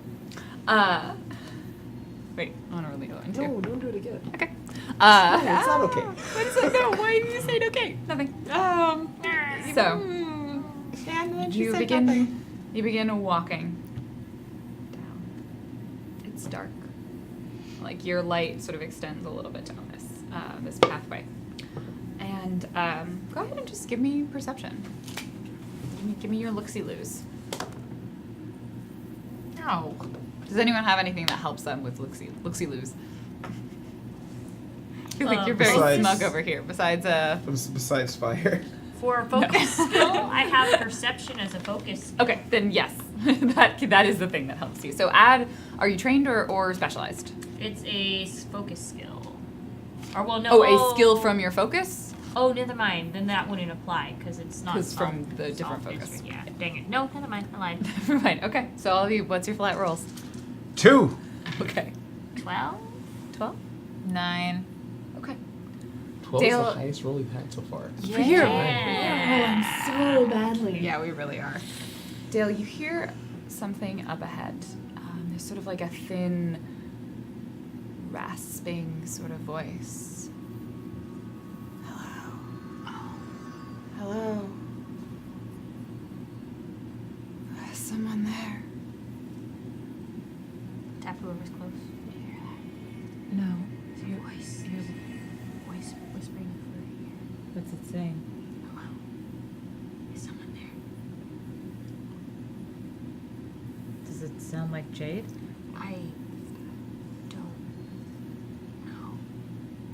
Wait, I want to really go into. No, don't do it again. Okay. It's not okay. What is it? No, why did you say it okay? Nothing. So you begin walking down. It's dark. Like your light sort of extends a little bit down this pathway. And go ahead and just give me perception. Give me your look-see-loos. No. Does anyone have anything that helps them with look-see-loos? I feel like you're very Besides- smug over here. Besides, Besides fire. For a focus skill, I have perception as a focus. okay, then yes, that is the thing that helps you. So add. Are you trained or specialized? It's a focus skill. Or well, no. Oh, a skill from your focus. Oh, never mind. Then that wouldn't apply because it's not. 'Cause from solved- the different solved focus. instrument. Yeah. Dang it. No, never mind. I lied. Never mind. Okay, so all of you, what's your flat rolls? 2. Okay. 12? 12. 9. Okay. 12 is Dale- the highest roll we've had so far. For you. Yeah. So badly. Yeah, we really are. Dale, you hear something up ahead. There's sort of like a thin, rasping sort of voice. Hello. Hello. There's someone there. Tap whoever's close. No. Your voice. Your voice whispering for you. What's it saying? Hello. Is someone there? Does it sound like Jade? I don't know.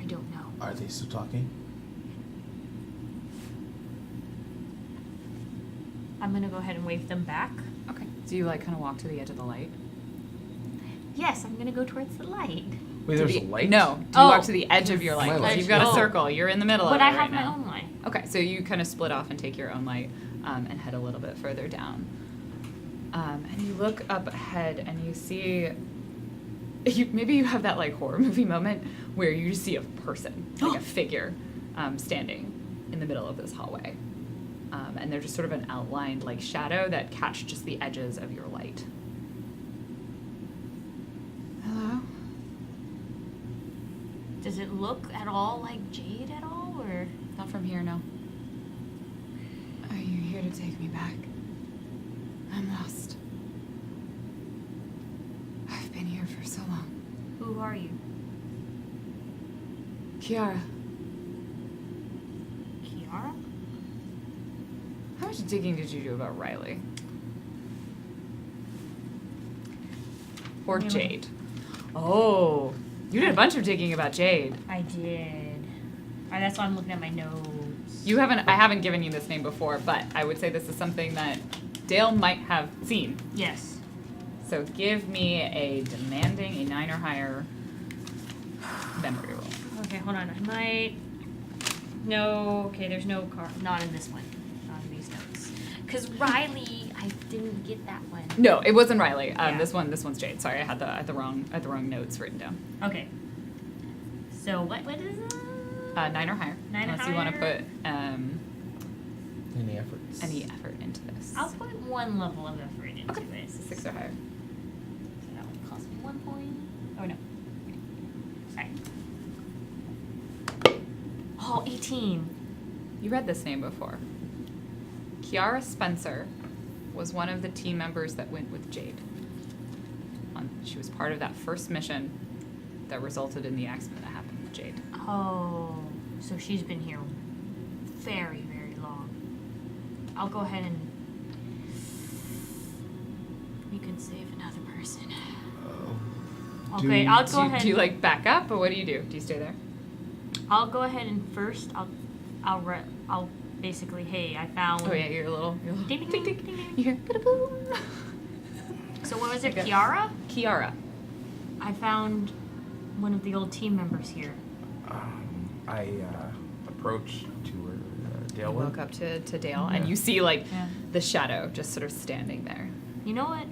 I don't know. Are they still talking? I'm gonna go ahead and wave them back. Okay. Do you like kind of walk to the edge of the light? Yes, I'm gonna go towards the light. Wait, there's a light? No. Do you Oh. walk to the edge of your light? My 'Cause light. you've got a Oh. circle. You're in the middle of But it I right have my now. own light. Okay, so you kind of split off and take your own light and head a little bit further down. And you look up ahead and you see, maybe you have that like horror movie moment where you see a person, like a figure, standing in the middle of this hallway. And they're just sort of an outlined like shadow that catch just the edges of your light. Hello? Does it look at all like Jade at all, or? Not from here, no. Are you here to take me back? I'm lost. I've been here for so long. Who are you? Kiara, Kiara? how much digging did you do about Riley? Or Really? Jade? Oh, you did a bunch of digging about Jade. I did. That's why I'm looking at my notes. I haven't given you this name before, but I would say this is something that Dale might have seen. Yes. So give me a demanding, a 9 or higher memory roll. Okay, hold on. I might. No. Okay, there's no car. Not in this one. Not in these notes. Cause Riley, I didn't get that one. No, it wasn't Riley. Yeah. This one's Jade. Sorry, I had the wrong notes written down. Okay. So what is it? 9 or higher. 9 or unless you want to higher? put Any efforts? any effort into this. I'll put one level of effort into Okay. it. 6 or higher. So that would cost me 1 point. Oh no. Sorry. Oh, 18. You read this name before. Kiara Spencer was one of the team members that went with Jade. She was part of that first mission that resulted in the accident that happened with Jade. Oh, so she's been here very, very long. I'll go ahead and we could save another person. Okay, I'll go ahead. Do you like back up, or what do you do? Do you stay there? I'll go ahead and first I'll basically, hey, I found. Oh yeah, you're a little. Ding, ding, ding, ding, ding. You hear ba-da-boom. So what was it, Okay. Kiara? Kiara. I found one of the old team members here. I approach to where Dale You went. walk up to Dale, and Yeah. you see like Yeah. the shadow just sort of standing there. You know what?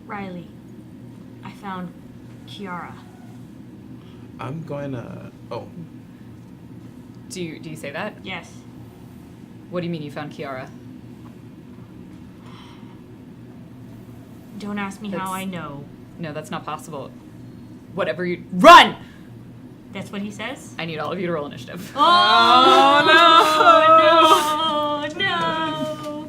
Riley, I found Kiara. I'm going to. Oh, Do you say that? Yes. What do you mean you found Kiara? Don't ask me That's- how I know. No, that's not possible. Whatever you run. That's what he says? I need all of you to roll initiative. Oh, no! No!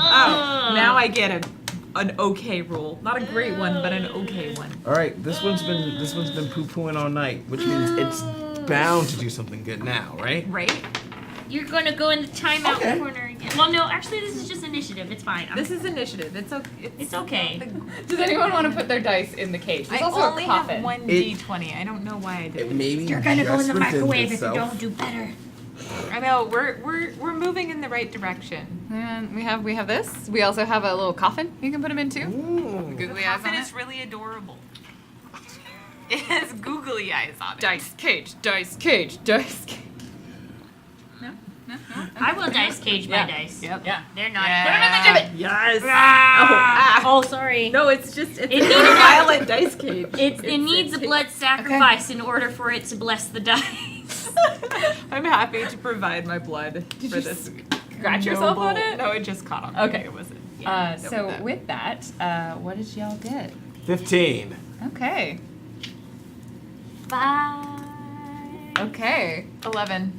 Oh, now I get an okay rule. Not a great one, but an okay one. all right. This one's been poo-pooing all night, which means it's bound to do something good now, right? Right? You're gonna go in the timeout Okay. corner again. Well, no, actually, this is just initiative. It's fine. This is initiative. It's okay. It's okay. Does anyone want to put their dice in the cage? There's I also only a have coffin. one D20. I don't know why I did It it. maybe You're gonna go in the just redeemed microwave if you itself. don't do better. I know we're moving in the right direction. And we have this. We also have a little coffin you can put them in too. Ooh. Googly The eyes coffin on is it. really adorable. It has googly eyes on it. Dice cage, dice cage, dice cage. No? I will dice cage my Yeah. dice. Yep. Yeah. They're not. Yeah. Put 'em in the gibbet. Yes. Ah! Oh, sorry. No, it's just it's It a needed- violent dice cage. It needs a blood sacrifice in order for it to bless the dice. I'm happy to provide my blood Did for you this. scratch yourself on it? No, it just caught on. me. Okay. It wasn't. So with that, what did y'all get? 15. Okay. 5. Okay. 11.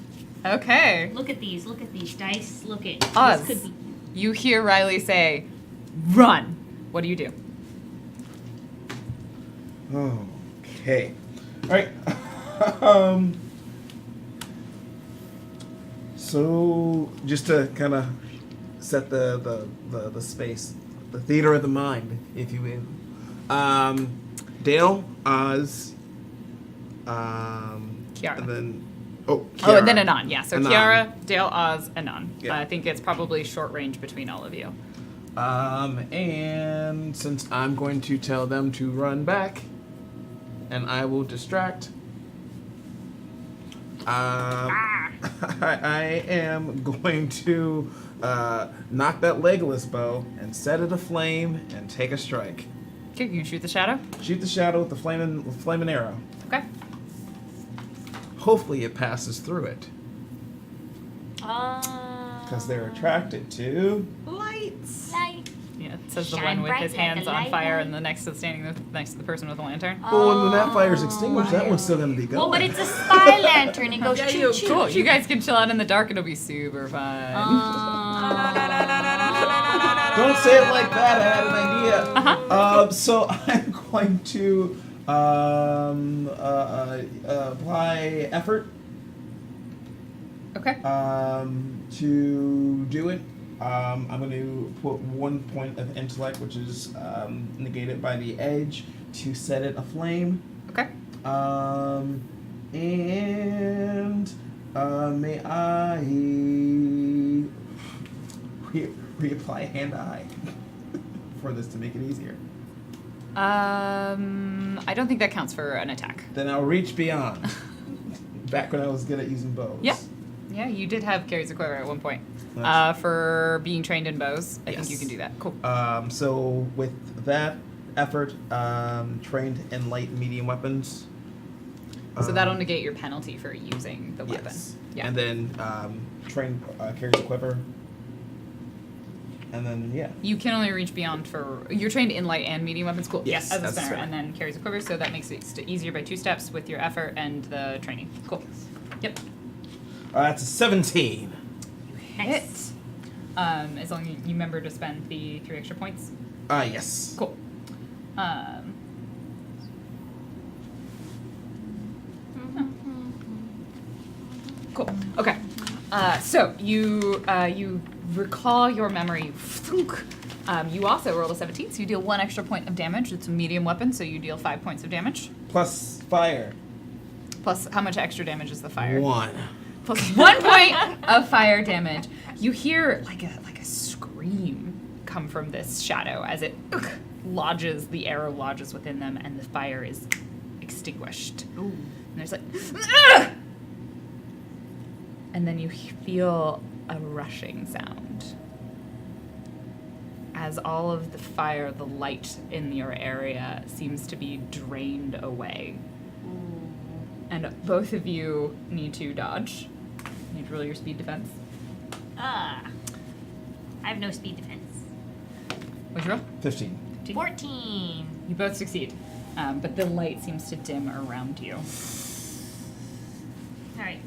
Okay. Look at these dice. Look at Oz. this. Could be. You hear Riley say, "Run." What do you do? Okay. All right. um. So just to kind of set the space, the theater of the mind, if you will. Dale, Oz, Kiara. and then Oh, Kiara. and then Anon. Yeah. So Anon. Kiara, Dale, Oz, Anon. Yeah. I think it's probably short range between all of you. And since I'm going to tell them to run back, and I will distract. I am going to knock that Legolas bow and set it aflame and take a strike. Okay, you can shoot the shadow. Shoot the shadow with the flaming arrow. Okay. Hopefully it passes through it, because they're attracted to. Lights. Light. Yeah, it says the Shine one with bright his like hands a on light fire bulb. and the next to next to the person with the lantern. Well, when that fire's extinguished, that one's still going to be going. Well, but it's a spy lantern. It goes Yeah, choo you- choo. Cool. You guys can chill out in the dark. It'll be super fun. Don't say it like that. I had an idea. Uh-huh. So I'm going to apply effort Okay. to do it. I'm going to put 1 point of intellect, which is negated by the edge, to set it aflame. Okay. And may I reapply hand-eye for this to make it easier. I don't think that counts for an attack. Then I'll reach beyond. Back when I was good at using bows. Yeah. Yeah, you did have Carries a Quiver at one point. Nice. For being trained in bows, I think Yes. you can do that. Cool. So with that effort, trained in light and medium weapons. So that'll negate your penalty for using the weapon. Yes. Yeah. And then trained carries a quiver. And then yeah. You can only reach beyond for you're trained in light and medium weapons. Cool. Yes, as a that's spinner, right. and then carries a quiver, so that makes it easier by 2 steps with your effort and the training. Cool. Yep. That's a 17. Nice. As long as you remember to spend the 3 extra points. Yes. Cool. Cool. Okay. So you recall your memory. You also rolled a 17, so you deal 1 extra point of damage. It's a medium weapon, so you deal 5 points of damage. Plus fire. Plus, how much extra damage is the fire? 1. Plus 1 point of fire damage. You hear like a scream come from this shadow as it lodges, the arrow lodges within them, and the fire is extinguished. Ooh. And there's like, "Ugh!" And then you feel a rushing sound as all of the fire, the light in your area seems to be drained away. And both of you need to dodge. You need to roll your speed defense. I have no speed defense. What'd you roll? 15. 14. You both succeed, but the light seems to dim around you. All right.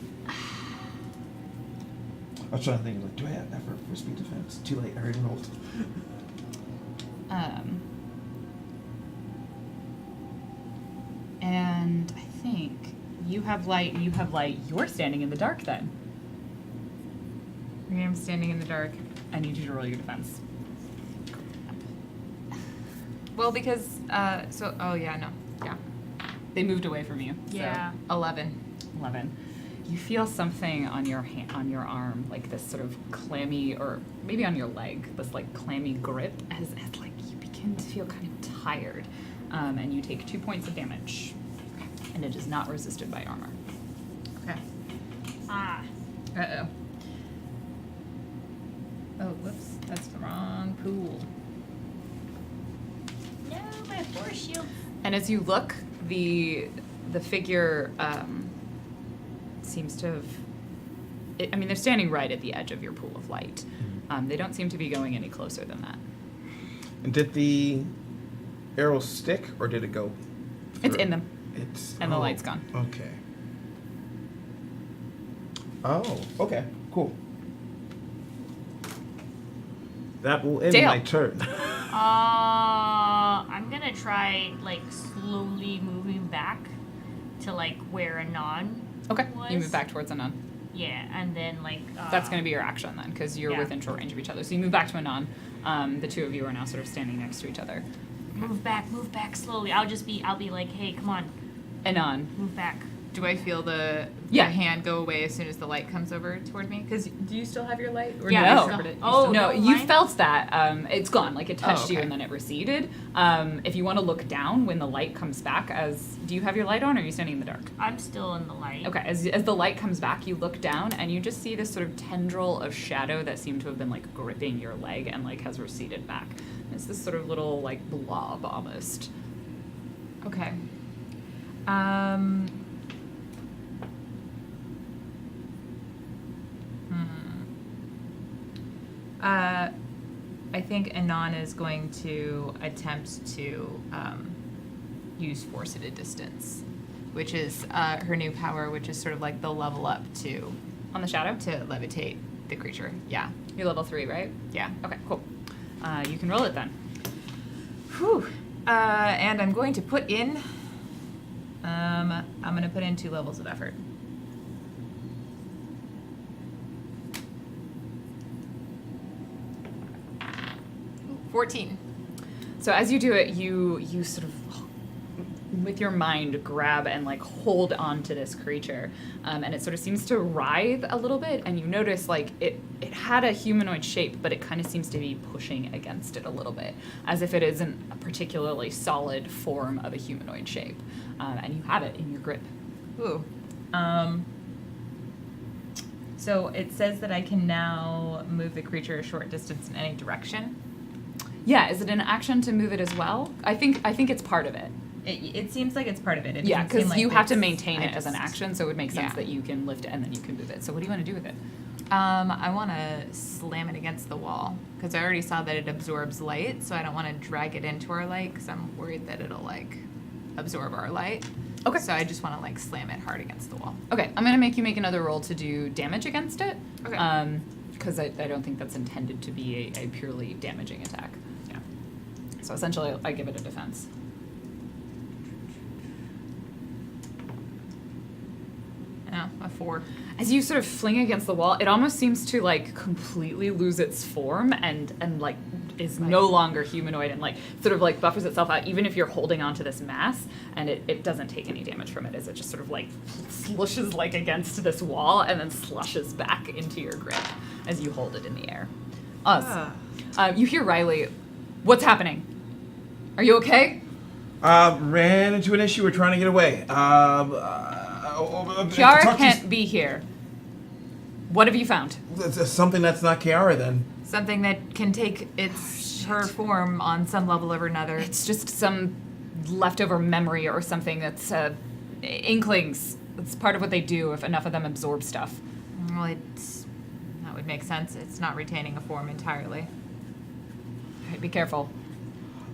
I was trying to think, like, do I have effort for speed defense? Too late, I already rolled. And I think you have light and you have light. You're standing in the dark then. I am standing in the dark. I need you to roll your defense. Well, because oh yeah, no, yeah, They moved away from you. so- Yeah. 11. 11. You feel something on your on your arm, like this sort of clammy, or maybe on your leg, this like clammy grip, as like you begin to feel kind of tired, and you take 2 points of damage, and it is not resisted by armor. Okay. Ah. Uh-oh. Cool. No, my force shield. And as you look, the figure seems to have. I mean, they're standing right at the edge of your pool of light. They don't seem to be going any closer than that. And did the arrow stick, or did it go? It's through? in them, It's and the light's gone. Okay. Oh, okay, cool. That will end Dale. my turn. I'm gonna try like slowly moving back to like where Anon. Okay, you Was? move back towards Anon. Yeah, and then like. That's going to be your action then, because you're yeah. within short range of each other. So you move back to Anon. The two of you are now sort of standing next to each other. Move back slowly. I'll be like, hey, come on, Anon. move back. Do I feel the Yeah. hand go away as soon as the light comes over toward me? Because do you still have your light? Or Yeah, did you no. separate it? You Oh, still- No, no, you mine- felt that. It's gone. Like it touched you okay. and then it receded. If you want to look down when the light comes back, do you have your light on or are you standing in the dark? I'm still in the light. Okay, as the light comes back, you look down and you just see this sort of tendril of shadow that seemed to have been like gripping your leg and like has receded back. It's this sort of little like blob almost. Okay. I think Anon is going to attempt to use force at a distance, which is her new power, which is sort of like the level up to On the shadow? to levitate the creature. Yeah, You're level 3, right? yeah. Okay, cool. You can roll it then. Whew. And I'm going to put in. I'm going to put in 2 levels of effort. Ooh, 14. So as you do it, you sort of with your mind grab and like hold on to this creature, and it sort of seems to writhe a little bit, and you notice like it had a humanoid shape, but it kind of seems to be pushing against it a little bit, as if it isn't a particularly solid form of a humanoid shape, and you have it in your grip. Ooh. So it says that I can now move the creature a short distance in any direction. Yeah, is it an action to move it as well? I think it's part of it. It seems like it's part of it. It Yeah, doesn't seem because like you have to it's- maintain I it as an just- action, so it would make sense Yeah. that you can lift it and then you can move it. So what do you want to do with it? I want to slam it against the wall because I already saw that it absorbs light, so I don't want to drag it into our light because I'm worried that it'll like absorb our light. Okay. So I just want to like slam it hard against the wall. Okay, I'm gonna make you make another roll to do damage against it. Okay. Because I don't think that's intended to be a purely damaging attack. Yeah. So essentially, I give it a defense. Yeah, a 4. As you sort of fling against the wall, it almost seems to like completely lose its form and like is no longer humanoid and like sort of like buffers itself out, even if you're holding onto this mass, and it doesn't take any damage from it as it just sort of like slushes like against this wall and then slushes back into your grip as you hold it in the air. Oz, you hear Riley, "What's happening? Are you okay?" Ran into an issue. We're trying to get away. Kiara talk to- can't be here. What have you found? Something that's not Kiara then. Something that can take her form on some level or another. It's just some leftover memory or something that's inklings. It's part of what they do if enough of them absorb stuff. Well, that would make sense. It's not retaining a form entirely. All right, be careful.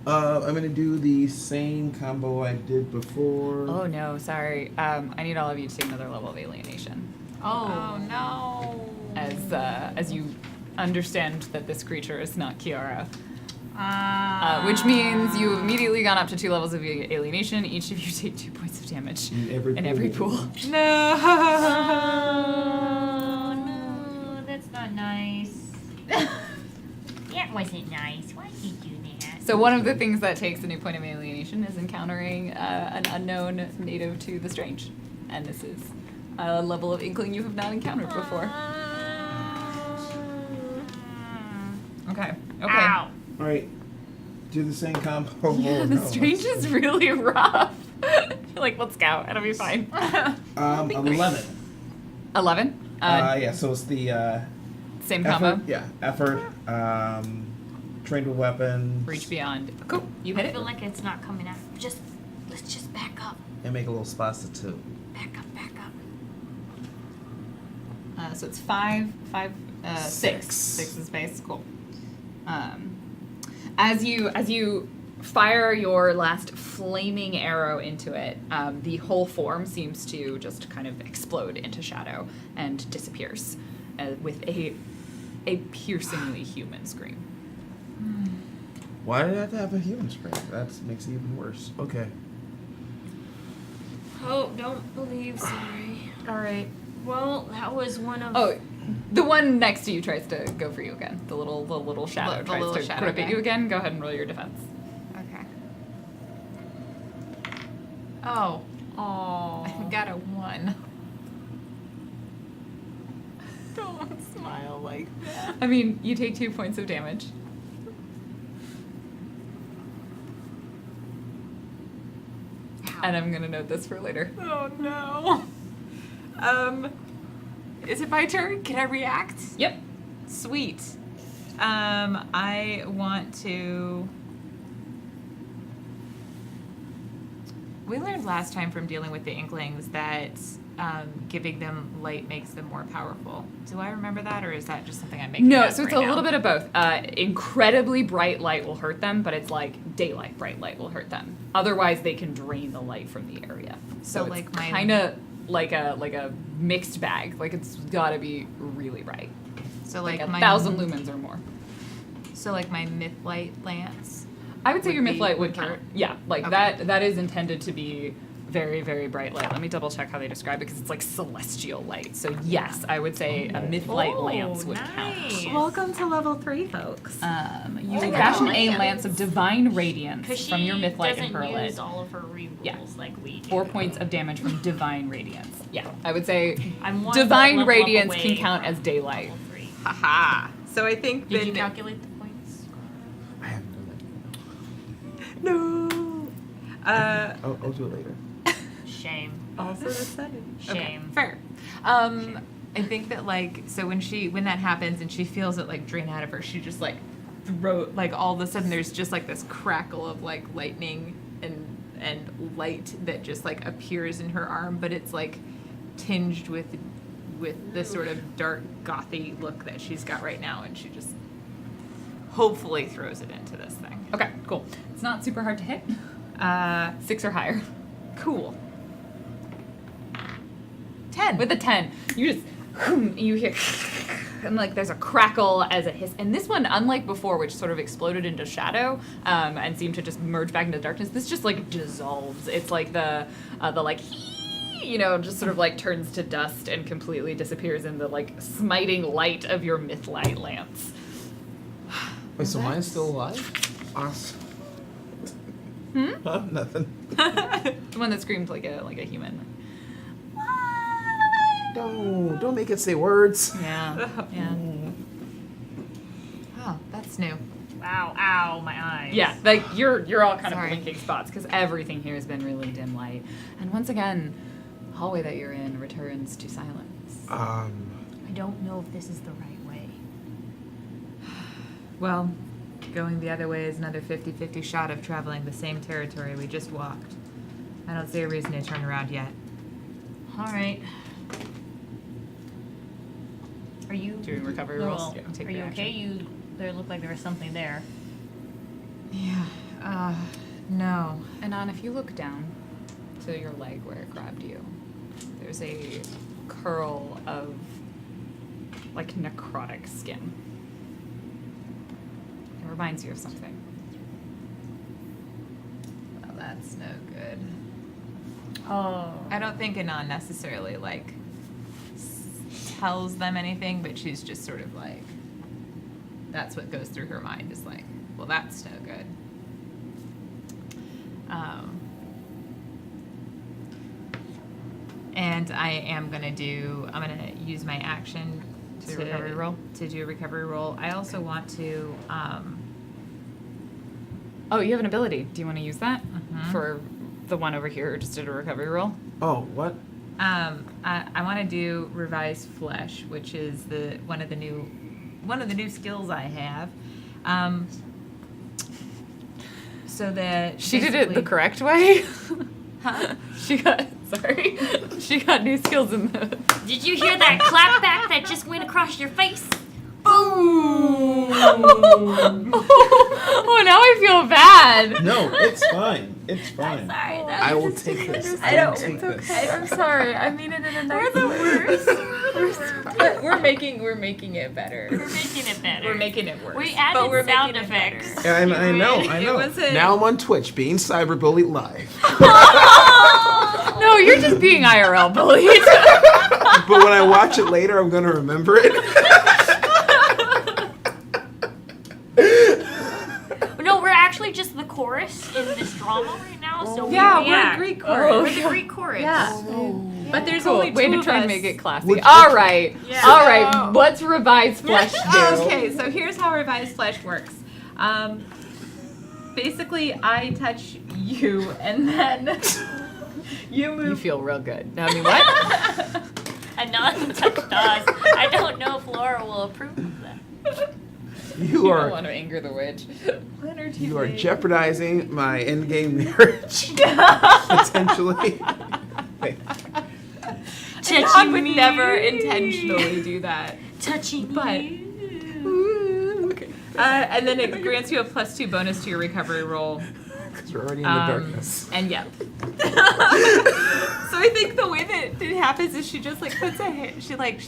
I'm gonna do the same combo I did before. Oh no, sorry. I need all of you to take another level of alienation. Oh no. As you understand that this creature is not Kiara. Which means you've immediately gone up to 2 levels of alienation. Each of you take 2 points of damage In every pool. No. Oh no, that's not nice. That wasn't nice. Why'd you do that? So one of the things that takes a new point of alienation is encountering an unknown native to the strange. And this is a level of inkling you have not encountered before. Okay. Okay. Ow. All right. Do the same combo. Yeah, Oh, the no. strange is really rough. You're like, let's go. It'll be fine. 11. 11? Yeah. So it's the Same combo? effort. Yeah. Effort. trained with weapons. Reach beyond. Cool. You hit I it. feel like it's not coming out. Let's just back up. And make a little spots to two. Back up, back up. So it's five, six. 6. 6 in space. Cool. As you fire your last flaming arrow into it, the whole form seems to just kind of explode into shadow and disappears with a piercingly human scream. Why did I have to have a human scream? That makes it even worse. Okay. Oh, don't believe. Sorry. All right. Well, that was one of. Oh, the one next to you tries to go for you again. The little shadow The tries little to shadow grip at guy. you again. Go ahead and roll your defense. Okay. Oh, Oh. I got a 1. Don't smile like that. I mean, you take 2 points of damage. And I'm gonna note this for later. Oh no. Is it my turn? Can I react? Yep. Sweet. I want to. We learned last time from dealing with the Inklings that giving them light makes them more powerful. Do I remember that, or is that just something I'm making No, up so it's right a little now? bit of both. Incredibly bright light will hurt them, but it's like daylight bright light will hurt them. Otherwise, they can drain the light from the area. So, it's like, my- kind of like a mixed bag. Like it's got to be really bright. So Like like, a my 1,000 lumens or more. So like my myth light lance. I would say Would your myth be- light would would count. hurt? Yeah, like Okay. that is intended to be very, very bright light. Let me double check how they describe it because it's like celestial light. So yes, I would say a myth light Oh, lance would nice. count. Welcome to level 3, folks. You Oh, fashion a lance. lance of divine radiance Because from your myth light and doesn't pearl use it. all of her rerolls Yeah. like we do. 4 points of damage from divine radiance. Yeah, I would say I'm one divine level up radiance away can count from as daylight. level 3. Haha. So I think Did you then calculate the points? I haven't done no. that. I'll do it later. Shame. Also the sudden. Shame. Fair. I think that like so when that happens and she feels it like drain out of her, she just like like all of a sudden there's just like this crackle of like lightning and light that just like appears in her arm, but it's like tinged with the sort of dark gothy look that she's got right now, and she just hopefully throws it into this thing. Okay, cool. It's not super hard to hit. 6 or higher. Cool. 10. With a 10, you just you hear and like there's a crackle as a hiss. And this one, unlike before, which sort of exploded into shadow and seemed to just merge back into darkness, this just like dissolves. It's like the like just sort of like turns to dust and completely disappears in the like smiting light of your myth light lance. Wait, so mine's still alive? Awesome. Huh? Nothing. The one that screamed like a human. Don't make it say words. Yeah. Yeah. Oh, that's new. Wow, ow, my eyes. Yeah, like you're all kind Sorry. of blinking spots because everything here has been really dim light. And once again, the hallway that you're in returns to silence. I don't know if this is the right way. Well, going the other way is another 50-50 shot of traveling the same territory we just walked. I don't see a reason to turn around yet. All right. Are you Doing recovery rolls? Well, Yeah, take are you reaction. okay? There looked like there was something there. Yeah. No. And if you look down to your leg where it grabbed you, there's a curl of like necrotic skin. It reminds you of something. Well, that's no good. Oh. I don't think Anon necessarily like tells them anything, but she's just sort of like, that's what goes through her mind is like, well, that's no good. And I'm gonna use my action To do a recovery roll? To do a recovery roll. I also want to, Oh, you have an ability. Do you want to use that Mhm. for the one over here who just did a recovery roll? Oh, what? I want to do Revised Flesh, which is one of the new skills I have. so that She did it the basically- correct way. Huh? She got new skills in the. Did you hear that clap back that just went across your face? Oh, now I feel bad. No, it's fine. It's fine. Sorry, that I was will just take this. misunderstood. I will take this. I'm sorry. I mean it in a nice way. We're making it better. We're making it better. We're making it worse. We added But we're sound making it effects. I know. It wasn't- Now I'm on Twitch being cyberbullied live. No, you're just being IRL bullied. But when I watch it later, I'm going to remember it. No, we're actually just the chorus in this drama right now, so we Yeah, we're react. a Greek chorus. Oh, We're the Greek chorus. Yeah. But there's Cool. only Way two to of try and us. make it classy. Would- All right. Yeah. All right. What's revised flesh do? Okay, so here's how revised flesh works. Basically, I touch you, and then you move. You feel real good. I mean, what? And not touch us. I don't know if Laura will approve of that. You don't are want to anger the witch. One or two you are days. jeopardizing my endgame marriage. Potentially. John would never intentionally do that. Touching But- you. Okay. And then it grants you a +2 bonus to your recovery roll. Because we're already in the darkness. And yeah. So I think the way that it happens is she just like puts a hand, she's like,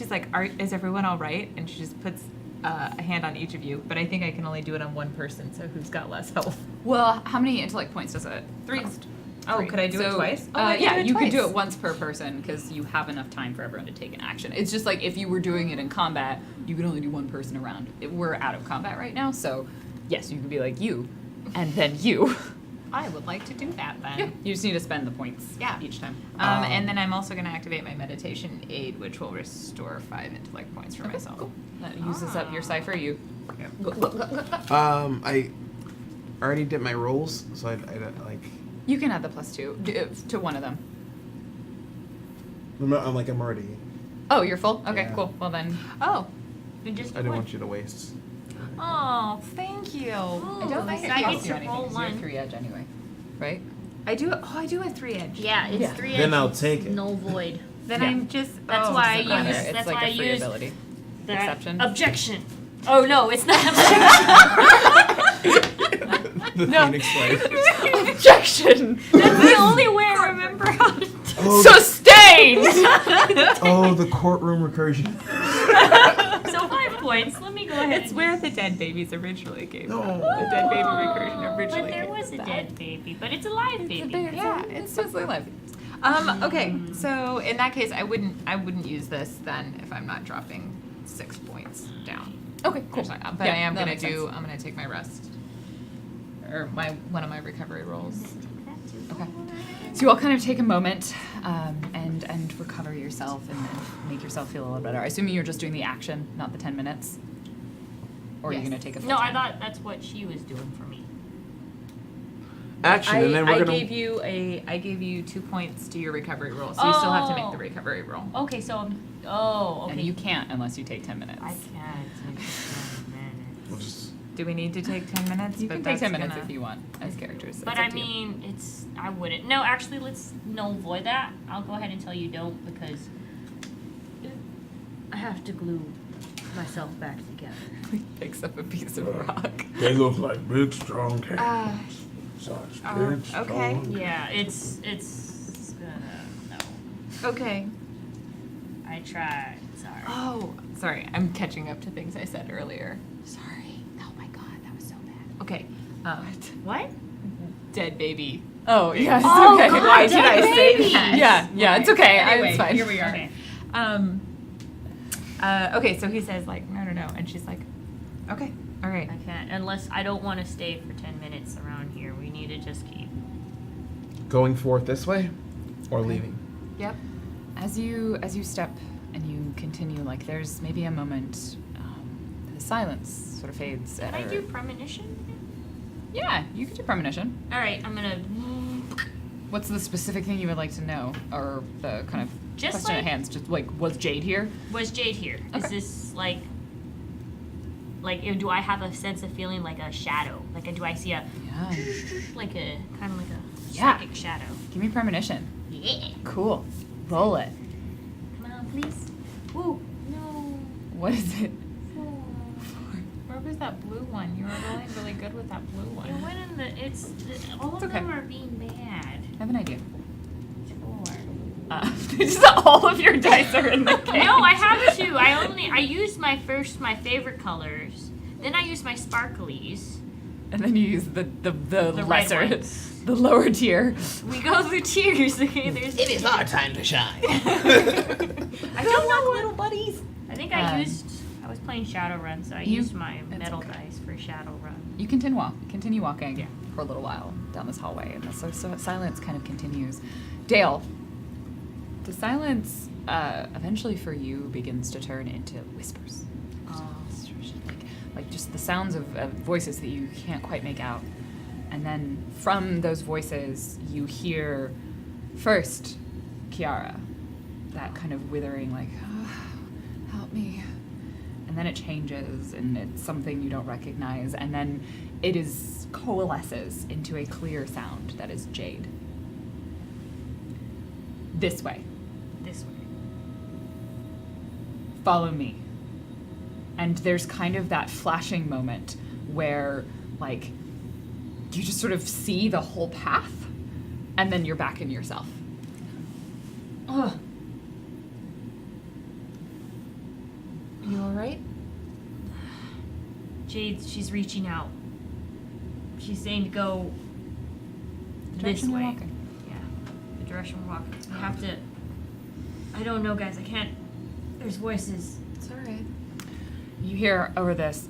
is everyone all right? And she just puts a hand on each of you. But I think I can only do it on one person, so who's got less health? Well, how many intellect points does it? cost? Oh, Three. could I do it So, twice? Oh, I can yeah, do it you could do twice. it once per person because you have enough time for everyone to take an action. It's just like if you were doing it in combat, you could only do one person around. We're out of combat right now, so yes, you could be like you, and then you. I would like to do that then. Yeah, you just need to spend the points Yeah. each time. And then I'm also going to activate my meditation aid, which will restore 5 intellect points for myself. Cool. That uses up your cipher. You. I already did my rolls, so I don't like. You can add the +2 to one of them. I'm already. Oh, you're full? Okay, Yeah. cool. Well then. Oh, We just I didn't want you to waste. Oh, thank you. I don't think think I it get costs to anything roll 'cause you're one. 3 edge anyway, right? I do a 3 edge. Yeah, it's Yeah. 3 Then edge, I'll it's take it. null void. Then Yeah. I'm just. That's oh, why I so Doesn't use- matter. It's that's like why I a free use- ability. That- Exception. Objection. Oh no, it's not objection. The No. Phoenix Light. Objection. That's the only way I remember how to do Oh, Sustained. oh, the courtroom recursion. it. So 5 points. Let me go ahead. It's and where the dead babies originally came No. from. The dead baby recursion But originally there came was from a that. dead baby, but it's a live baby. Yeah, it's totally live. Okay, so in that case, I wouldn't use this then if I'm not dropping 6 points down. Okay, cool. But Yeah, I am that gonna makes sense. I'm gonna take my rest, or one of my recovery rolls. Okay. So you all kind of take a moment and recover yourself and make yourself feel a little better. I assume you're just doing the action, not the 10 minutes? Or are you Yes. going to take a full No, I time? thought that's what she was doing for me. Action, and then we're I gonna. gave you 2 points to your recovery roll, so you still have to make the Oh. recovery roll. Okay, so okay. And you can't unless you take 10 minutes. I can't take 10 minutes. We'll just. Do we need to take 10 minutes? You But can take 10 that's minutes gonna- if you want as characters. But It's I up to you. mean, I wouldn't. No, actually, let's null void that. I'll go ahead and tell you don't because I have to glue myself back together. He picks up a piece of rock. They look like big, strong cats. Such big, strong. okay. Yeah, it's no. Okay. I tried. Sorry. Oh, sorry. I'm catching up to things I said earlier. Sorry. Oh my god, that was so bad. Okay. What? Dead baby. Oh, yeah, it's Oh, okay. God, Why did I dead say baby. that? Yeah, it's okay. Anyway, it's fine. here we are. Okay. Okay, so he says like, no, and she's like, okay, all right. I can't unless I don't want to stay for 10 minutes around here. We need to just keep. Going forth this way, or leaving. Yep. As you step and you continue, like there's maybe a moment, the silence sort of fades. Can I do premonition? Yeah, you could do premonition. All right, I'm gonna What's the specific thing you would like to know, or the kind of Just question at like- hand? Just like, was Jade here? Was Jade here? Is Okay. this like Like, do I have a sense of feeling like a shadow? Like, do I see a Yeah. like a kind of like a Yeah. psychic shadow? Give me premonition. Yeah. Cool. Roll it. Come on, please. Ooh, no. What is it? Where was that blue one? You were rolling really good with that blue It one. went in the. All of okay. them are being bad. I have an idea. 4. Just all of your dice are in the game. No, I have 2. I used my favorite colors. Then I used my sparklies. And then you use the The red lesser, ones. the lower tier. We go through tiers. Okay, there's. It is our time to shine. I don't know. Little buddies. I think Um, I was playing Shadowrun, so I You- used my that's metal okay. dice for Shadowrun. You continue walking for a little while down this hallway, and so silence kind of continues. Dale, the silence eventually for you begins to turn into whispers. Like just the sounds of voices that you can't quite make out. And then from those voices, you hear first Kiara, that kind of withering, like, "Oh, help me." And then it changes, and it's something you don't recognize, and then it is coalesces into a clear sound that is Jade. This way. This way. Follow me. And there's kind of that flashing moment where, like, you just sort of see the whole path, and then you're back in yourself. Ugh. You alright? Jade, she's reaching out. She's saying to go The this direction you're way. walking. Yeah, the direction we're walking. We have to. I don't know, guys. I can't. There's voices. It's alright. You hear over this,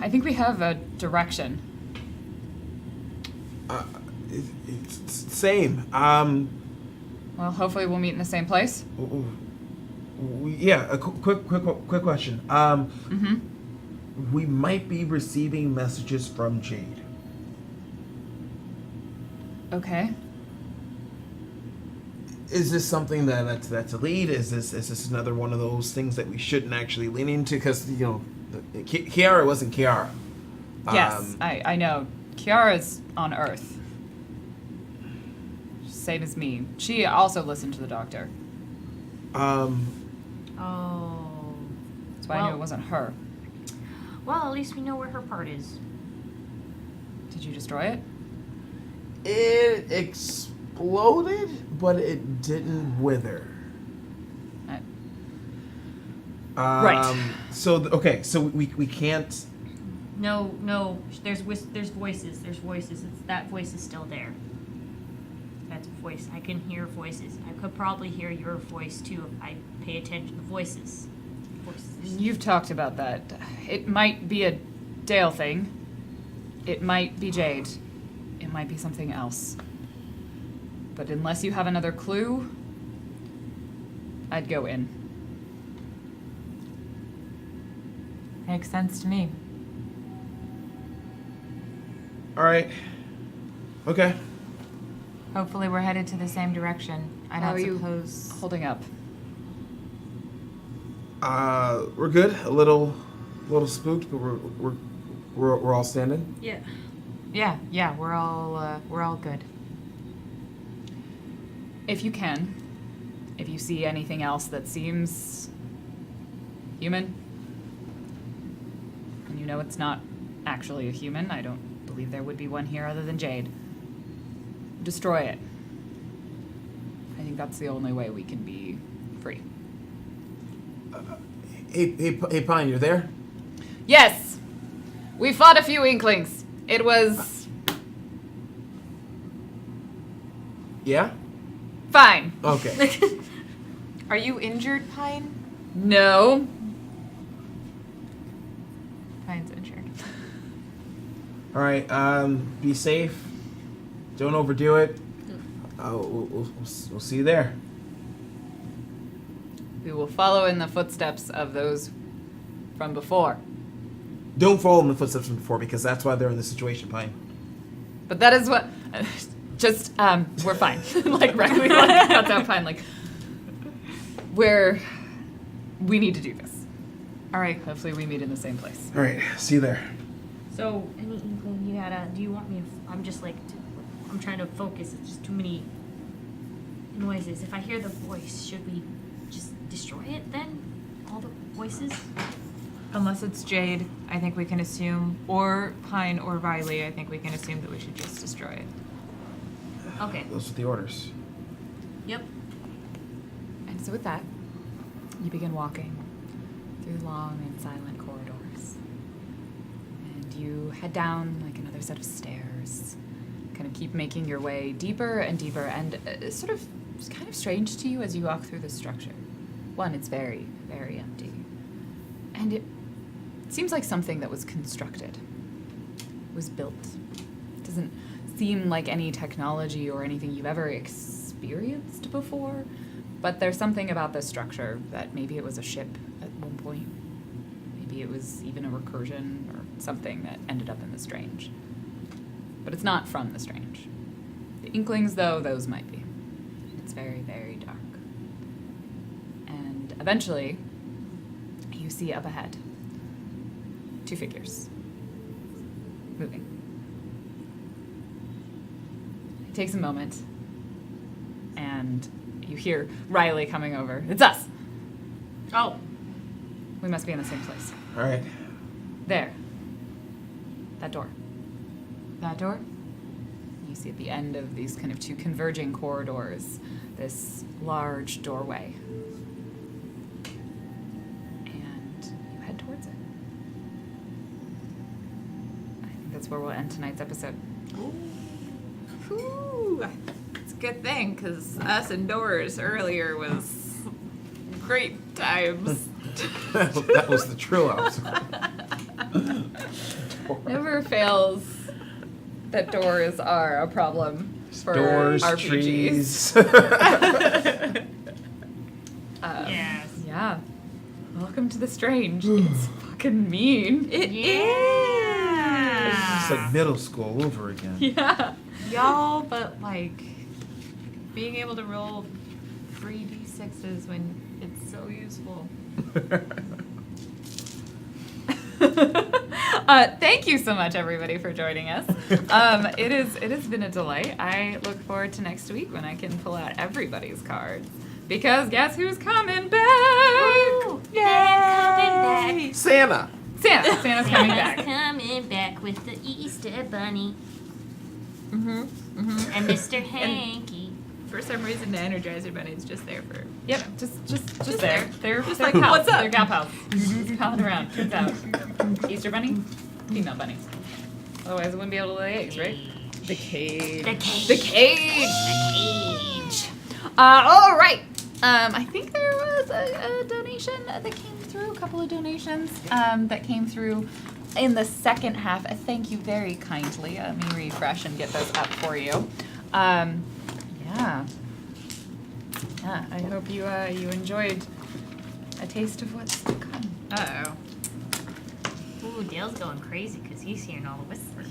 I think we have a direction. It's same. Well, hopefully we'll meet in the same place. Yeah. A quick question. Mm-hmm. We might be receiving messages from Jade. Okay. Is this something that's a lead? Is this another one of those things that we shouldn't actually lean into? Because Kiara wasn't Kiara. Yes, I know. Kiara's on Earth. Same as me. She also listened to the doctor. Oh. That's why I knew Well- it wasn't her. Well, at least we know where her part is. Did you destroy it? It exploded, but it didn't wither. Right. So so we can't. No. There's voices. There's voices. That voice is still there. That's a voice. I can hear voices. I could probably hear your voice too if I pay attention to voices. You've talked about that. It might be a Dale thing. It might be Jade. It might be something else. But unless you have another clue, I'd go in. Makes sense to me. All right. Okay. Hopefully we're headed to the same direction. I How don't are you suppose. holding up? We're good. A little spooked, but we're all standing. Yeah. Yeah, we're all good. If you can, if you see anything else that seems human, and you know it's not actually a human, I don't believe there would be one here other than Jade, destroy it. I think that's the only way we can be free. Hey, Pine, you're there? Yes! We fought a few Inklings. It was Yeah. fine. Okay. Are you injured, Pine? No. Pine's injured. All right. Be safe. Don't overdo it. We'll see you there. We will follow in the footsteps of those from before. Don't follow in the footsteps from before, because that's why they're in this situation, Pine. But that is what. Just we're fine. Like right, we that's how fine. Like we need to do this. All right, hopefully we meet in the same place. All right, see you there. So, any inkling you had? Do you want me? I'm just like, I'm trying to focus. It's just too many noises. If I hear the voice, should we just destroy it then? All the voices? Unless it's Jade, I think we can assume, or Pine or Riley, I think we can assume that we should just destroy it. Okay. Those are the orders. Yep. And so with that, you begin walking through long and silent corridors. And you head down like another set of stairs. Kind of keep making your way deeper and deeper, and sort of it's kind of strange to you as you walk through this structure. One, it's very, very empty. And it seems like something that was constructed, was built. It doesn't seem like any technology or anything you've ever experienced before, but there's something about this structure that maybe it was a ship at one point. Maybe it was even a recursion or something that ended up in the Strange. But it's not from the Strange. The Inklings, though, those might be. It's very, very dark. And eventually, you see up ahead 2 figures moving. It takes a moment, and you hear Riley coming over. It's us! Oh. We must be in the same place. All right. There. That door. That door? You see at the end of these kind of 2 converging corridors, this large doorway. And you head towards it. I think that's where we'll end tonight's episode. Ooh, it's a good thing, because us indoors earlier was great times. That was the true obstacle. Never fails that doors are a problem for Doors, RPGs. trees. Yes. Yeah. Welcome to the Strange. It's fucking mean. It It's like middle school over again. Yeah. Y'all, but like being able to roll 3d6s when it's so useful. Thank you so much, everybody, for joining us. It has been a delight. I look forward to next week when I can pull out everybody's cards. Because guess who's coming back? Woo! Yay! Coming Santa. Santa. Santa's coming Santa's back. coming back with the Easter Bunny Mm-hmm. Mm-hmm. and Mr. Hanky. For some reason, the Energizer Bunny's just there for. Yep, just there. They're Just they're like, pals. what's up? They're gal pals. Just palling around. Turns out, Easter bunny, female bunny. Otherwise, it wouldn't be able to lay eggs, right? The cage. The cage. The cage. The cage. All right. I think there was a donation that came through. A couple of donations that came through in the second half. Thank you very kindly. Let me refresh and get those up for you. Yeah. Yeah, I hope you you enjoyed a taste of what's to come. Uh-oh. Ooh, Dale's going crazy because he's hearing all the whispers.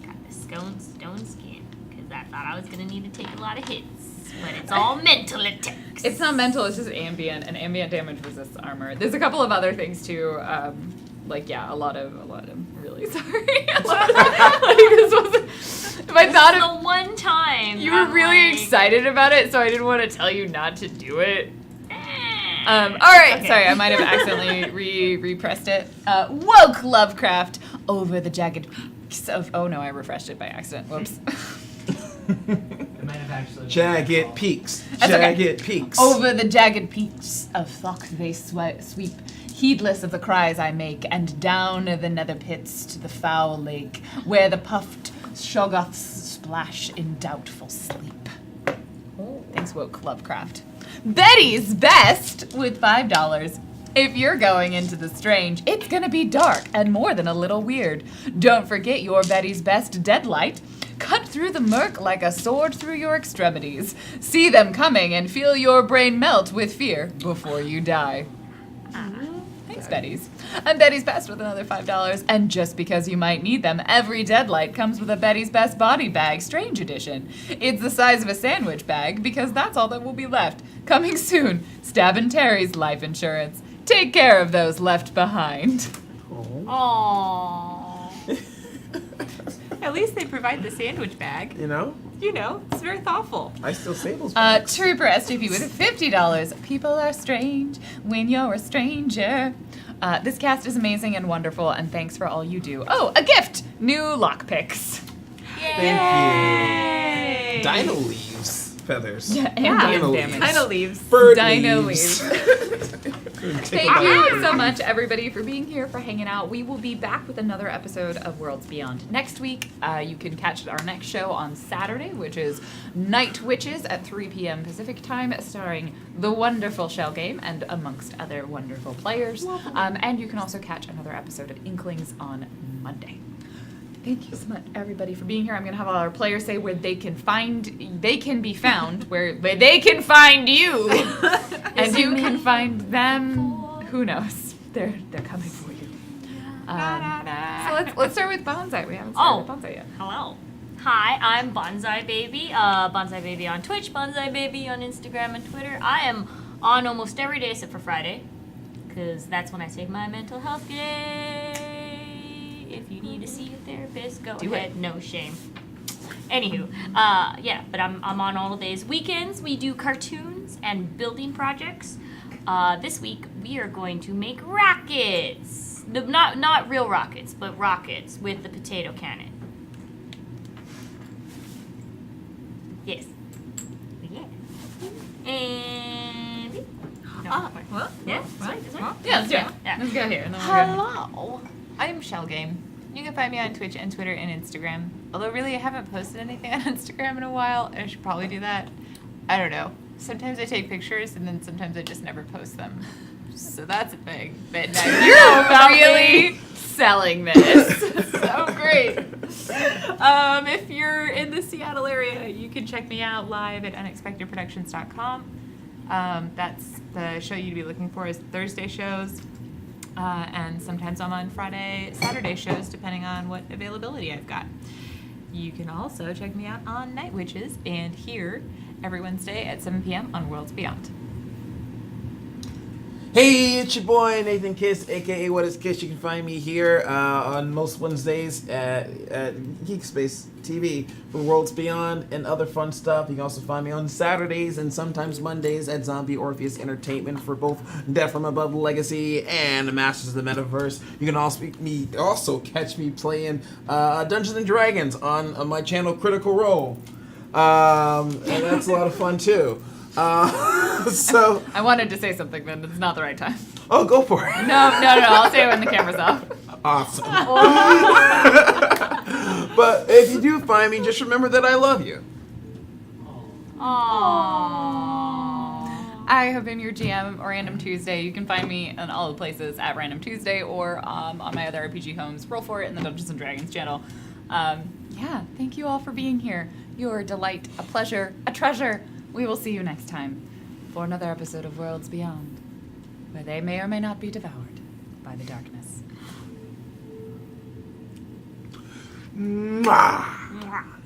Got the stone skin because I thought I was going to need to take a lot of hits. But it's all mental attacks. It's not mental, it's just ambient, and ambient damage resists armor. There's a couple of other things too. Like yeah, a lot of really sorry. A lot of, like this wasn't if I thought This it is the one time you were I'm really like, excited about it, so I didn't want to tell you not to do it. eh. All right, Okay. sorry, I might have accidentally repressed it. Woke Lovecraft over the jagged peaks of. Oh no, I refreshed it by accident. Whoops. It might have actually. Jagged peaks. That's okay. Jagged peaks. Over the jagged peaks of Thok they sweep, heedless of the cries I make, and down the nether pits to the foul lake, where the puffed shoggoths splash in doubtful sleep. Thanks, Woke Lovecraft. Betty's Best with $5. If you're going into the Strange, it's gonna be dark and more than a little weird. Don't forget your Betty's Best Deadlight. Cut through the murk like a sword through your extremities. See them coming and feel your brain melt with fear before you die. Thanks, Betty's. I'm Betty's Best with another $5. And just because you might need them, every Deadlight comes with a Betty's Best body bag, Strange Edition. It's the size of a sandwich bag because that's all that will be left. Coming soon, Stab and Terry's life insurance. Take care of those left behind. Aww. At least they provide the sandwich bag. You know, It's very thoughtful. I still say those bags. Trooper STP with $50. People are strange when you're a stranger. This cast is amazing and wonderful, and thanks for all you do. Oh, a gift! New lockpicks. Thank you. Dino leaves feathers. Yeah, and Dino damage. leaves. Dino leaves. Bird Dino leaves. Thank you so much, everybody, for being here, for hanging out. We will be back with another episode of Worlds Beyond next week. You can catch our next show on Saturday, which is Night Witches at 3 p.m. Pacific time, starring the wonderful Shell Game and amongst other wonderful players. And you can also catch another episode of Inklings on Monday. Thank you so much, everybody, for being here. I'm going to have all our players say where they can be found, where they can find you, and you can find them. Who knows? They're coming for you. So let's start with Bonsai. We haven't started with Bonsai yet. Hello. Hi, I'm Bonsai Baby. Bonsai Baby on Twitch, Bonsai Baby on Instagram and Twitter. I am on almost every day except for Friday, because that's when I take my mental health day. If you need to see a therapist, go Do ahead. it. No shame. Anywho, yeah, but I'm on all the days. Weekends, we do cartoons and building projects. This week, we are going to make rockets. No, not real rockets, but rockets with the potato cannon. Yes. Yeah. And... No, Well, yeah, that's right. yeah, let's do it. Yeah. Let's go here. And then we'll go. Hello. I'm Shell Game. You can find me on Twitch and Twitter and Instagram. Although really I haven't posted anything on Instagram in a while. I should probably do that. I don't know. Sometimes I take pictures and then sometimes I just never post them. So that's a thing. But now you know about really selling this. so great. If you're in the Seattle area, you can check me out live at unexpectedproductions.com. That's the show you'd be looking for is Thursday shows. And sometimes I'm on Saturday shows, depending on what availability I've got. You can also check me out on Night Witches and here every Wednesday at 7 p.m. on Worlds Beyond. Hey, it's your boy Nathan Kiss, aka What Is Kiss. You can find me here on most Wednesdays at Geekspace TV for Worlds Beyond and other fun stuff. You can also find me on Saturdays and sometimes Mondays at Zombie Orpheus Entertainment for both Death from Above Legacy and Masters of the Metaverse. You can also catch me playing Dungeons and Dragons on my channel Critical Role, and that's a lot of fun too. So I wanted to say something, but it's not the right time. oh, go for it. No. I'll say it when the camera's off. Awesome. But if you do find me, just remember that I love you. Aww. I have been your GM, Random Tuesday. You can find me on all the places at Random Tuesday or on my other RPG homes, Roll For It, and the Dungeons and Dragons channel. Yeah, thank you all for being here. You're a delight, a pleasure, a treasure. We will see you next time for another episode of Worlds Beyond, where they may or may not be devoured by the darkness. Mwah.